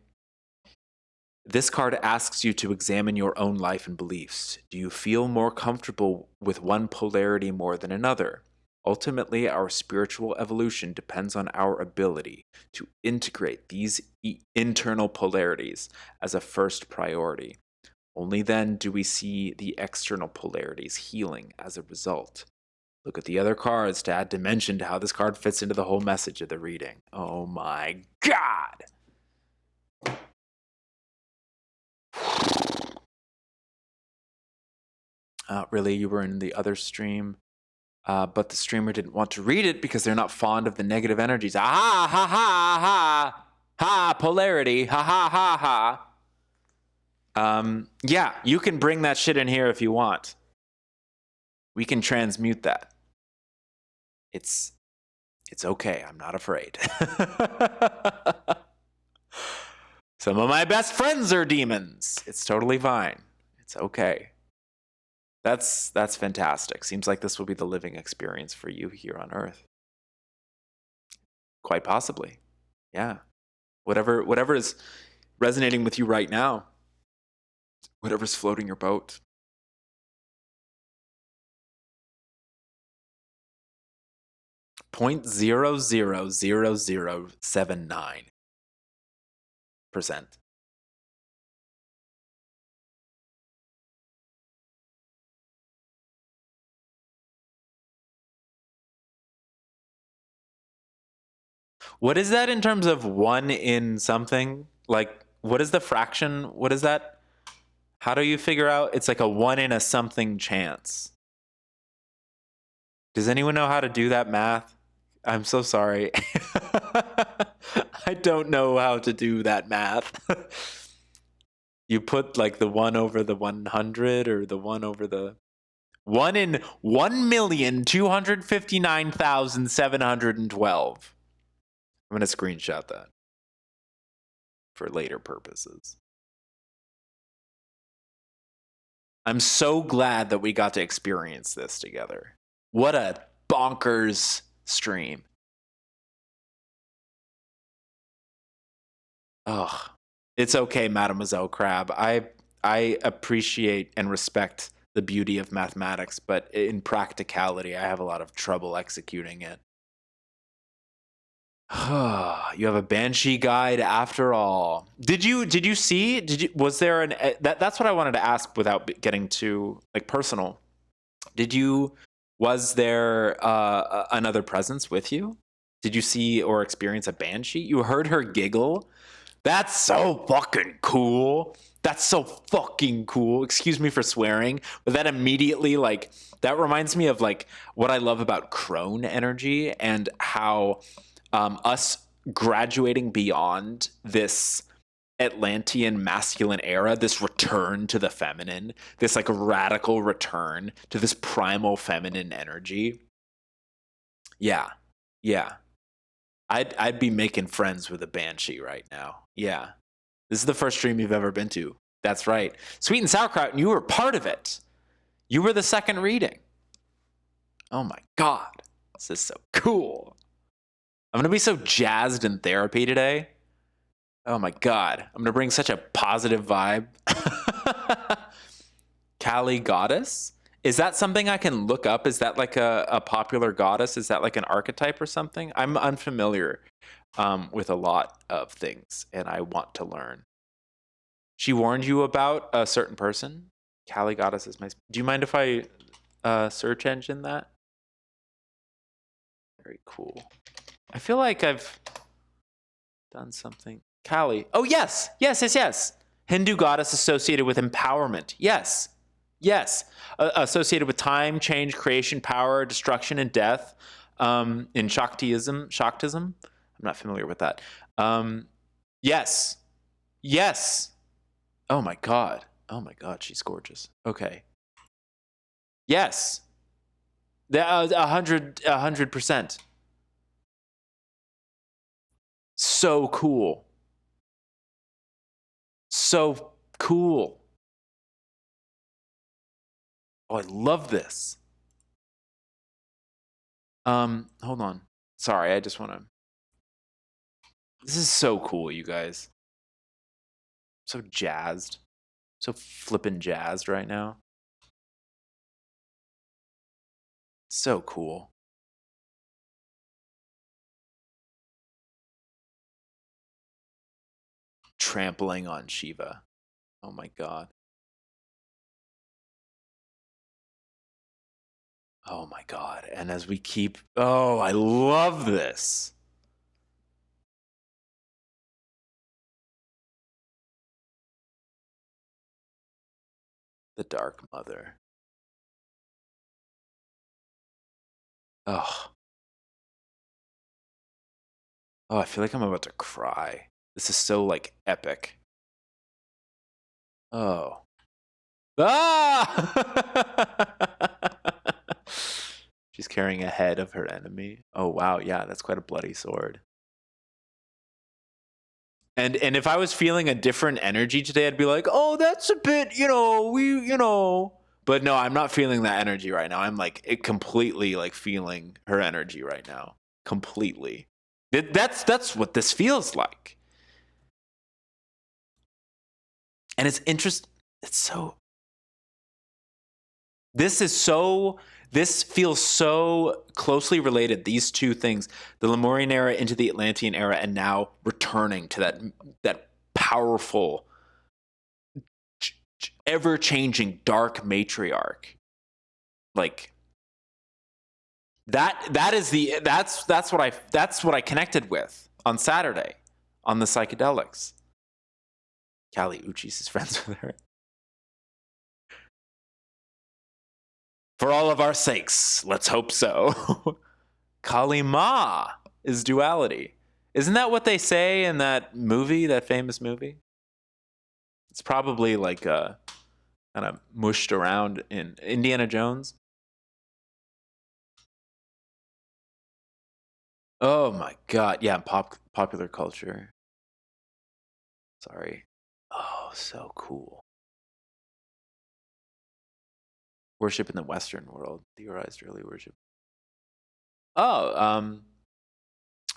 This card asks you to examine your own life and beliefs. Do you feel more comfortable with one polarity more than another? Ultimately, our spiritual evolution depends on our ability to integrate these internal polarities as a first priority. Only then do we see the external polarities healing as a result. Look at the other cards to add dimension to how this card fits into the whole message of the reading. Oh my God! Really, you were in the other stream, but the streamer didn't want to read it because they're not fond of the negative energies. Ah ha ha ha ha! Ha! Polarity! Ha ha ha ha! Yeah, you can bring that shit in here if you want. We can transmute that. It's okay. I'm not afraid. Some of my best friends are demons. It's totally fine. It's okay. That's fantastic. Seems like this will be the living experience for you here on Earth. Quite possibly. Yeah. Whatever is resonating with you right now. Whatever's floating your boat. .0000079%. What is that in terms of 1 in something? Like, what is the fraction? What is that? How do you figure out? It's like a 1 in a something chance. Does anyone know how to do that math? I'm so sorry. I don't know how to do that math. You put like the 1 over the 100 or the 1 over the 1 in 1,259,712. I'm going to screenshot that for later purposes. I'm so glad that we got to experience this together. What a bonkers stream. Ugh. It's okay, Mademoiselle Crab. I appreciate and respect the beauty of mathematics, but in practicality, I have a lot of trouble executing it. You have a Banshee guide after all. Did you see, was there that's what I wanted to ask without getting too like personal. Was there another presence with you? Did you see or experience a Banshee? You heard her giggle? That's so fucking cool. That's so fucking cool. Excuse me for swearing, but that immediately, like, that reminds me of, like, what I love about crone energy and how us graduating beyond this Atlantean masculine era, this return to the feminine, this, like, radical return to this primal feminine energy. Yeah. Yeah. I'd be making friends with a Banshee right now. Yeah. This is the first stream you've ever been to. That's right. Sweet and Sauerkraut, and you were part of it. You were the second reading. Oh my God. This is so cool. I'm going to be so jazzed in therapy today. Oh my God. I'm going to bring such a positive vibe. Kali Goddess? Is that something I can look up? Is that like a popular goddess? Is that like an archetype or something? I'm unfamiliar with a lot of things, and I want to learn. She warned you about a certain person? Kali Goddess is my... Do you mind if I search engine that? Very cool. I feel like I've done something. Kali. Oh, yes. Yes. Hindu goddess associated with empowerment. Yes. Yes, associated with time, change, creation, power, destruction, and death. In Shaktism. I'm not familiar with that. Yes, yes. Oh my god. Oh my god, she's gorgeous. Okay. Yes. 100%. So cool. So cool. Oh, I love this. Hold on. Sorry, I just want to. This is so cool, you guys. So jazzed. So flippin' jazzed right now. So cool. Trampling on Shiva. Oh my god. Oh my god. And as we keep. Oh, I love this. The Dark Mother. Oh. Oh, I feel like I'm about to cry. This is so like epic. Oh. Ah! She's carrying a head of her enemy. Oh wow, yeah, that's quite a bloody sword. And if I was feeling a different energy today, I'd be like, "Oh, that's a bit, But no, I'm not feeling that energy right now. I'm like completely like feeling her energy right now. Completely. That's what this feels like. And it's interesting. It's so this feels so closely related, these two things, the Lemurian era into the Atlantean era, and now returning to that powerful, ever-changing dark matriarch. Like that's what I connected with on Saturday on the psychedelics. Kali Uchis is friends with her. For all of our sakes, let's hope so. Kali Ma is duality. Isn't that what they say in that movie, that famous movie? It's probably like kind of mushed around in Indiana Jones. Oh my god, yeah, popular culture. Sorry. Oh, so cool. Worship in the Western world, theorized early worship. Oh,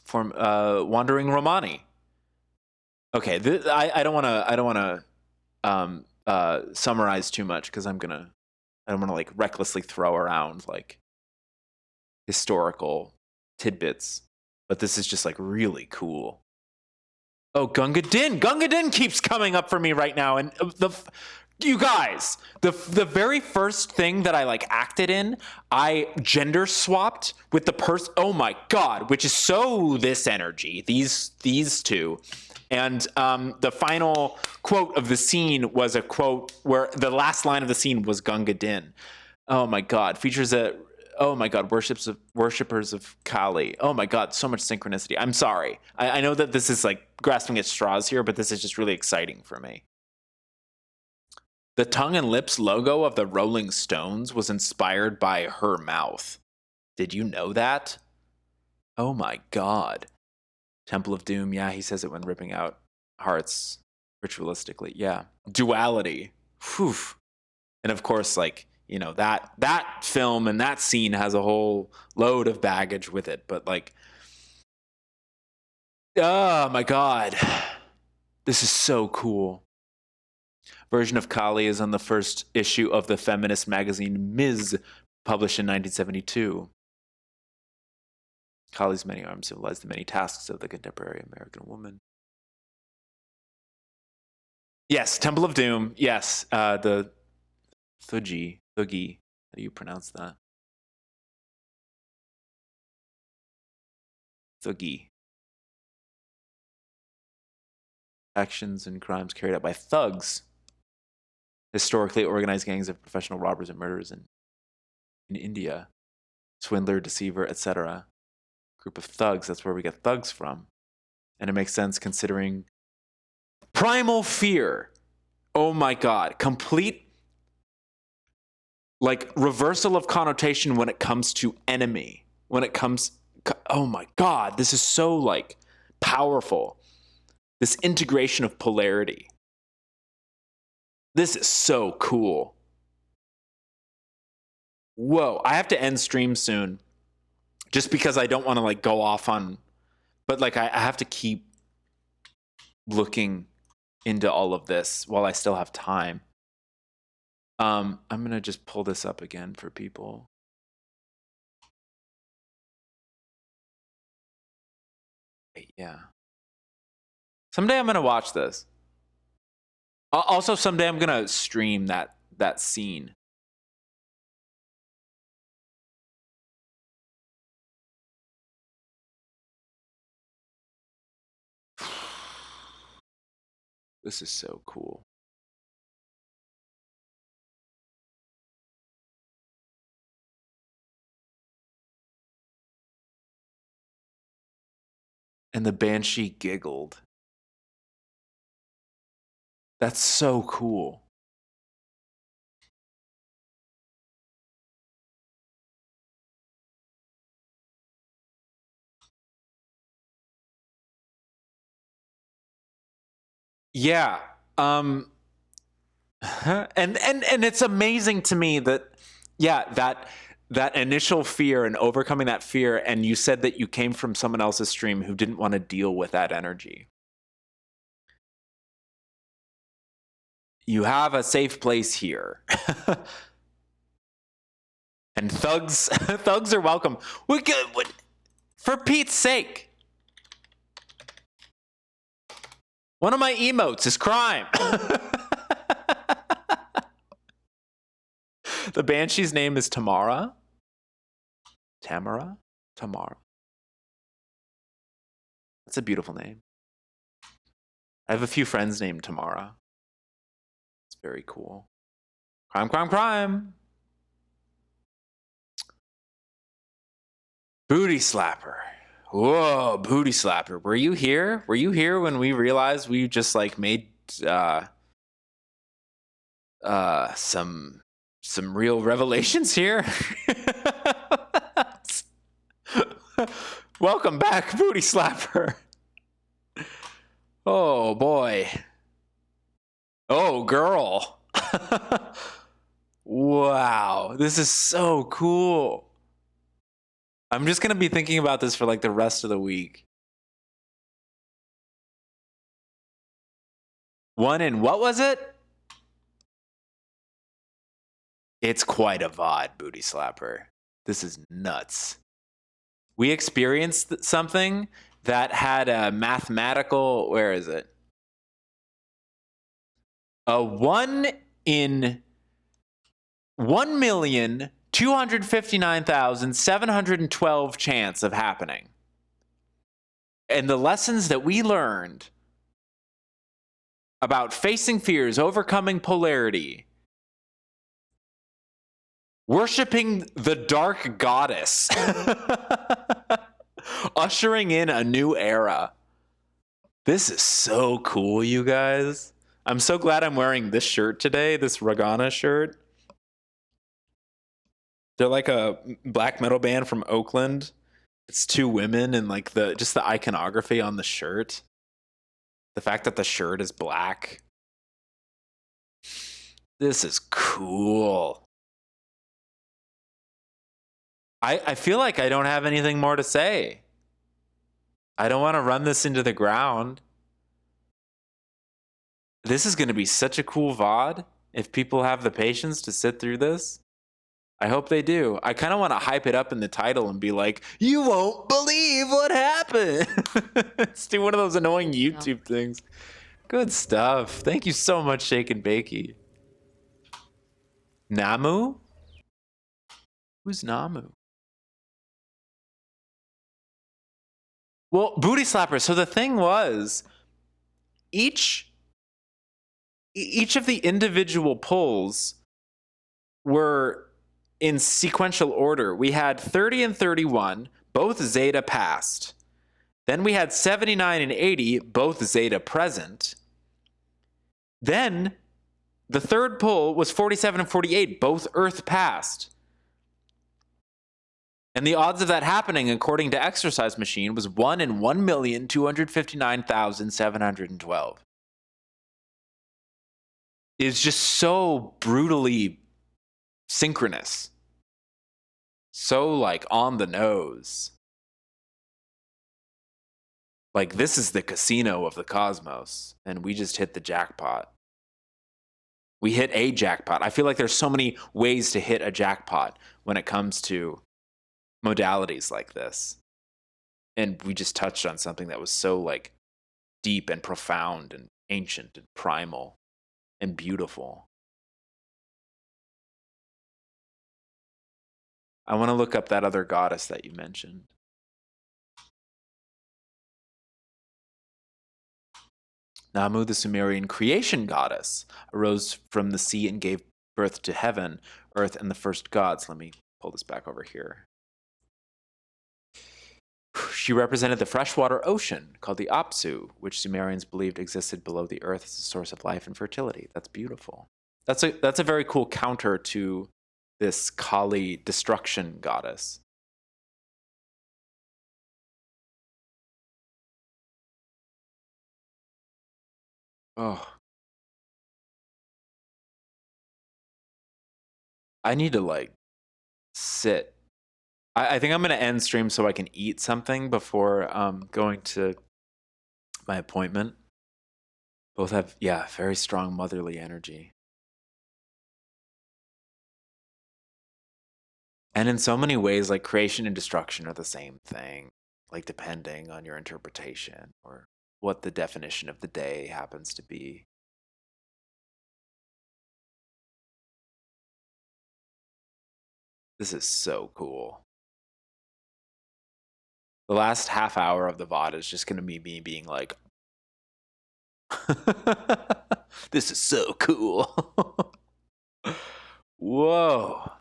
from Wandering Romani. Okay, I don't want to summarize too much because I don't want to like recklessly throw around like historical tidbits, but this is just like really cool. Oh, Gunga Din. Gunga Din keeps coming up for me right now, and you guys, the very first thing that I like acted in, I gender swapped with the person. Oh my god, which is so this energy. These two. And the final quote of the scene was a quote where the last line of the scene was Gunga Din. Oh my god, features a oh my god, worshippers of Kali. Oh my god, so much synchronicity. I'm sorry. I know that this is like grasping at straws here, but this is just really exciting for me. The tongue and lips logo of the Rolling Stones was inspired by her mouth. Did you know that? Oh my god. Temple of Doom, yeah, he says it when ripping out hearts ritualistically. Yeah. Duality. Whew. And of course, like, that film and that scene has a whole load of baggage with it. But like, oh my god. This is so cool. Version of Kali is on the first issue of the feminist magazine Ms., published in 1972. Kali's many arms symbolize the many tasks of the contemporary American woman. Yes, Temple of Doom. Yes, the Thugi. How do you pronounce that? Thugi. Actions and crimes carried out by thugs. historically organized gangs of professional robbers and murderers in India, swindler, deceiver, etc. Group of thugs. That's where we get thugs from. And it makes sense considering primal fear. Oh my God. Complete like reversal of connotation when it comes to enemy. When it comes, oh my God, this is so like powerful. This integration of polarity. This is so cool. Whoa, I have to end stream soon just because I don't want to like go off on, but like I have to keep looking into all of this while I still have time. I'm going to just pull this up again for people. Yeah. Someday I'm going to watch this. Also, someday I'm going to stream that scene. This is so cool. And the Banshee giggled. That's so cool. Yeah. And it's amazing to me that that initial fear and overcoming that fear, and you said that you came from someone else's stream who didn't want to deal with that energy. You have a safe place here. And thugs thugs are welcome. For Pete's sake. One of my emotes is crime. The Banshee's name is Tamara. Tamara? Tamara. That's a beautiful name. I have a few friends named Tamara. It's very cool. Crime, crime, crime. Booty slapper. Whoa, booty slapper. Were you here? Were you here when we realized we just like made some real revelations here? Welcome back, booty slapper. Oh boy. Oh girl. Wow, this is so cool. I'm just gonna be thinking about this for like the rest of the week. One in what was it? It's quite a VOD, booty slapper. This is nuts. We experienced something that had a mathematical, where is it? A 1 in 1,259,712 chance of happening. And the lessons that we learned about facing fears, overcoming polarity, worshiping the dark goddess, ushering in a new era. This is so cool, you guys. I'm so glad I'm wearing this shirt today, this Ragana shirt. They're like a black metal band from Oakland. It's two women and like just the iconography on the shirt. The fact that the shirt is black. This is cool. I feel like I don't have anything more to say. I don't want to run this into the ground. This is going to be such a cool VOD if people have the patience to sit through this. I hope they do. I kind of want to hype it up in the title and be like, you won't believe what happened. Let's do one of those annoying YouTube things. Good stuff. Thank you so much, Shake and Bakey. Namu? Who's Namu? Well, booty slapper. So the thing was, each each of the individual pulls were in sequential order. We had 30 and 31, both zeta passed. Then we had 79 and 80, both zeta present. Then the third pull was 47 and 48, both Earth passed. And the odds of that happening, according to Exercise Machine, was 1 in 1,259,712. It's just so brutally synchronous. So, like, on the nose. Like, this is the casino of the cosmos, and we just hit the jackpot. We hit a jackpot. I feel like there's so many ways to hit a jackpot when it comes to modalities like this. And we just touched on something that was so, like, deep and profound and ancient and primal and beautiful. I want to look up that other goddess that you mentioned. Namu, the Sumerian creation goddess, arose from the sea and gave birth to heaven, earth, and the first gods. Let me pull this back over here. She represented the freshwater ocean called the Apsu, which Sumerians believed existed below the earth as a source of life and fertility. That's beautiful. That's a very cool counter to this Kali destruction goddess. Oh. I need to, like, sit. I think I'm going to end stream so I can eat something before going to my appointment. Both have, yeah, very strong motherly energy. And in so many ways, like, creation and destruction are the same thing, like, depending on your interpretation or what the definition of the day happens to be. This is so cool. The last half hour of the VOD is just going to be me being like, this is so cool. Whoa.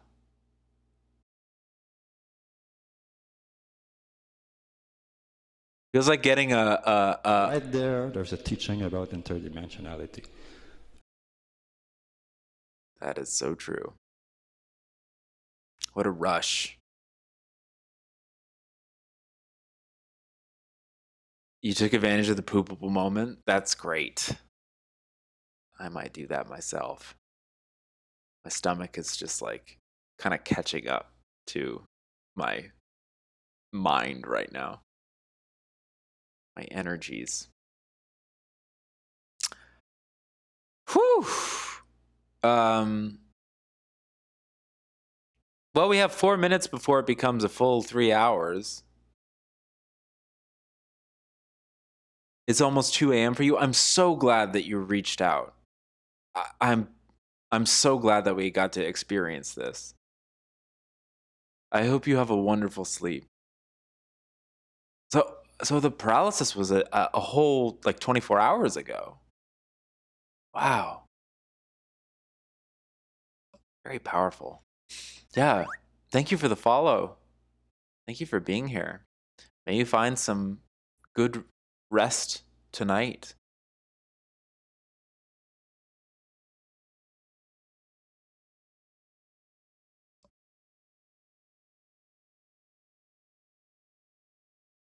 Feels like getting a Right there's a teaching about interdimensionality. That is so true. What a rush. You took advantage of the poopable moment. That's great. I might do that myself. My stomach is just, like, kind of catching up to my mind right now. My energies. Whew. Well, we have 4 minutes before it becomes a full 3 hours. It's almost 2 a.m. for you. I'm so glad that you reached out. I'm so glad that we got to experience this. I hope you have a wonderful sleep. So the paralysis was a whole, like, 24 hours ago. Wow. Very powerful. Yeah. Thank you for the follow. Thank you for being here. May you find some good rest tonight.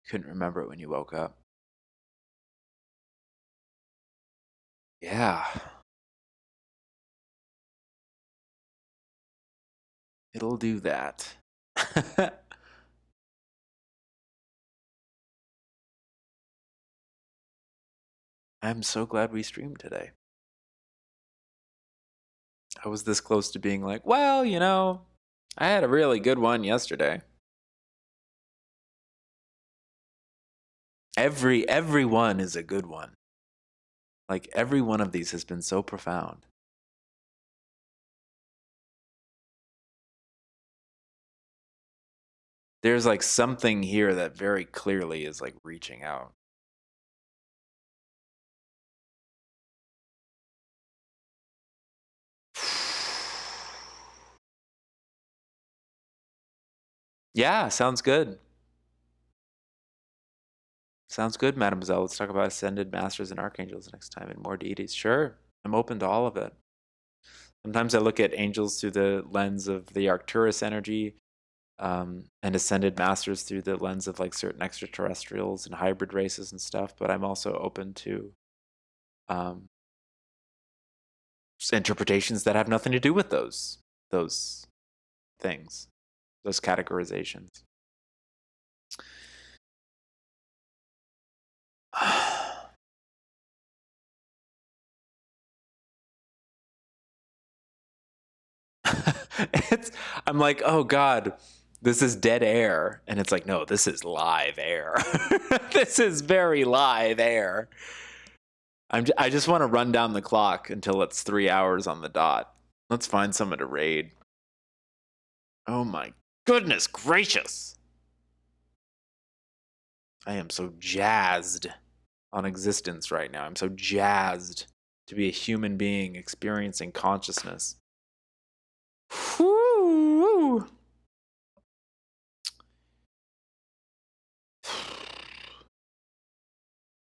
Couldn't remember it when you woke up. Yeah. It'll do that. I'm so glad we streamed today. I was this close to being like, well, you know, I had a really good one yesterday. Every one is a good one. Like, every one of these has been so profound. There's, like, something here that very clearly is, like, reaching out. Yeah, sounds good. Sounds good, Mademoiselle. Let's talk about ascended masters and archangels next time and more deities. Sure, I'm open to all of it. Sometimes I look at angels through the lens of the Arcturus energy, and ascended masters through the lens of like certain extraterrestrials and hybrid races and stuff. But I'm also open to interpretations that have nothing to do with those things, those categorizations. I'm like, oh God, this is dead air. And it's like, no, this is live air. This is very live air. I just want to run down the clock until it's 3 hours on the dot. Let's find someone to raid. Oh my goodness gracious. I am so jazzed on existence right now. I'm so jazzed to be a human being experiencing consciousness. Whoo!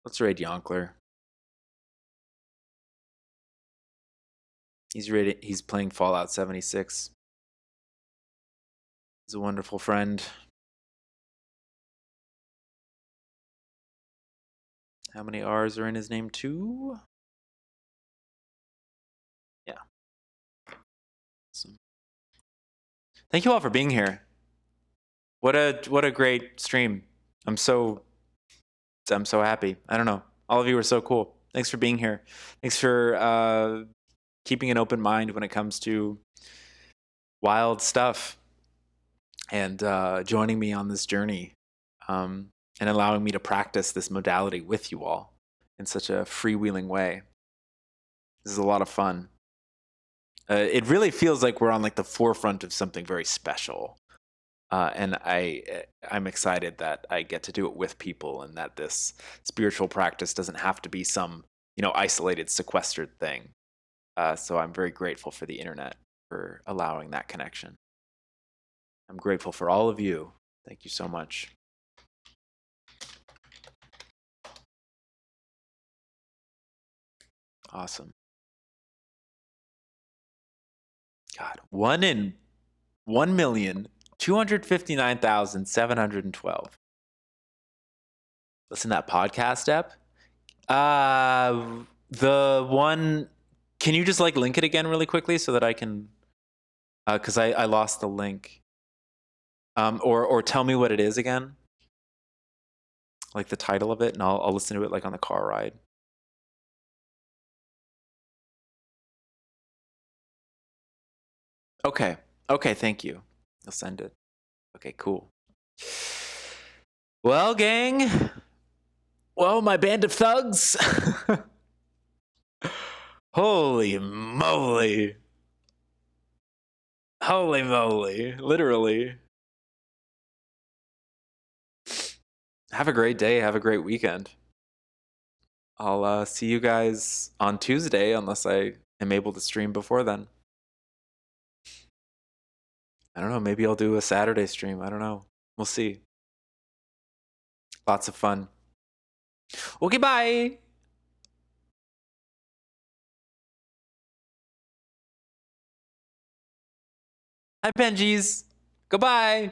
Let's raid Yonkler. He's playing Fallout 76. He's a wonderful friend. How many R's are in his name too? Yeah. Awesome. Thank you all for being here. What a great stream. I'm so happy. I don't know. All of you are so cool. Thanks for being here. Thanks for keeping an open mind when it comes to wild stuff and joining me on this journey, and allowing me to practice this modality with you all in such a freewheeling way. This is a lot of fun. It really feels like we're on like the forefront of something very special. And I'm excited that I get to do it with people, and that this spiritual practice doesn't have to be some, isolated, sequestered thing. So I'm very grateful for the internet for allowing that connection. I'm grateful for all of you. Thank you so much. Awesome. God, 1,259,712. Listen to that podcast app. The one. Can you just link it again really quickly so that I can? Because I lost the link. Or tell me what it is again. Like the title of it, and I'll listen to it on the car ride. Okay. Okay, thank you. I'll send it. Okay, cool. Well, gang. Well, my band of thugs. Holy moly. Holy moly. Literally. Have a great day. Have a great weekend. I'll see you guys on Tuesday unless I am able to stream before then. I don't know. Maybe I'll do a Saturday stream. I don't know. We'll see. Lots of fun. Okay, bye. Hi, Benjis. Goodbye.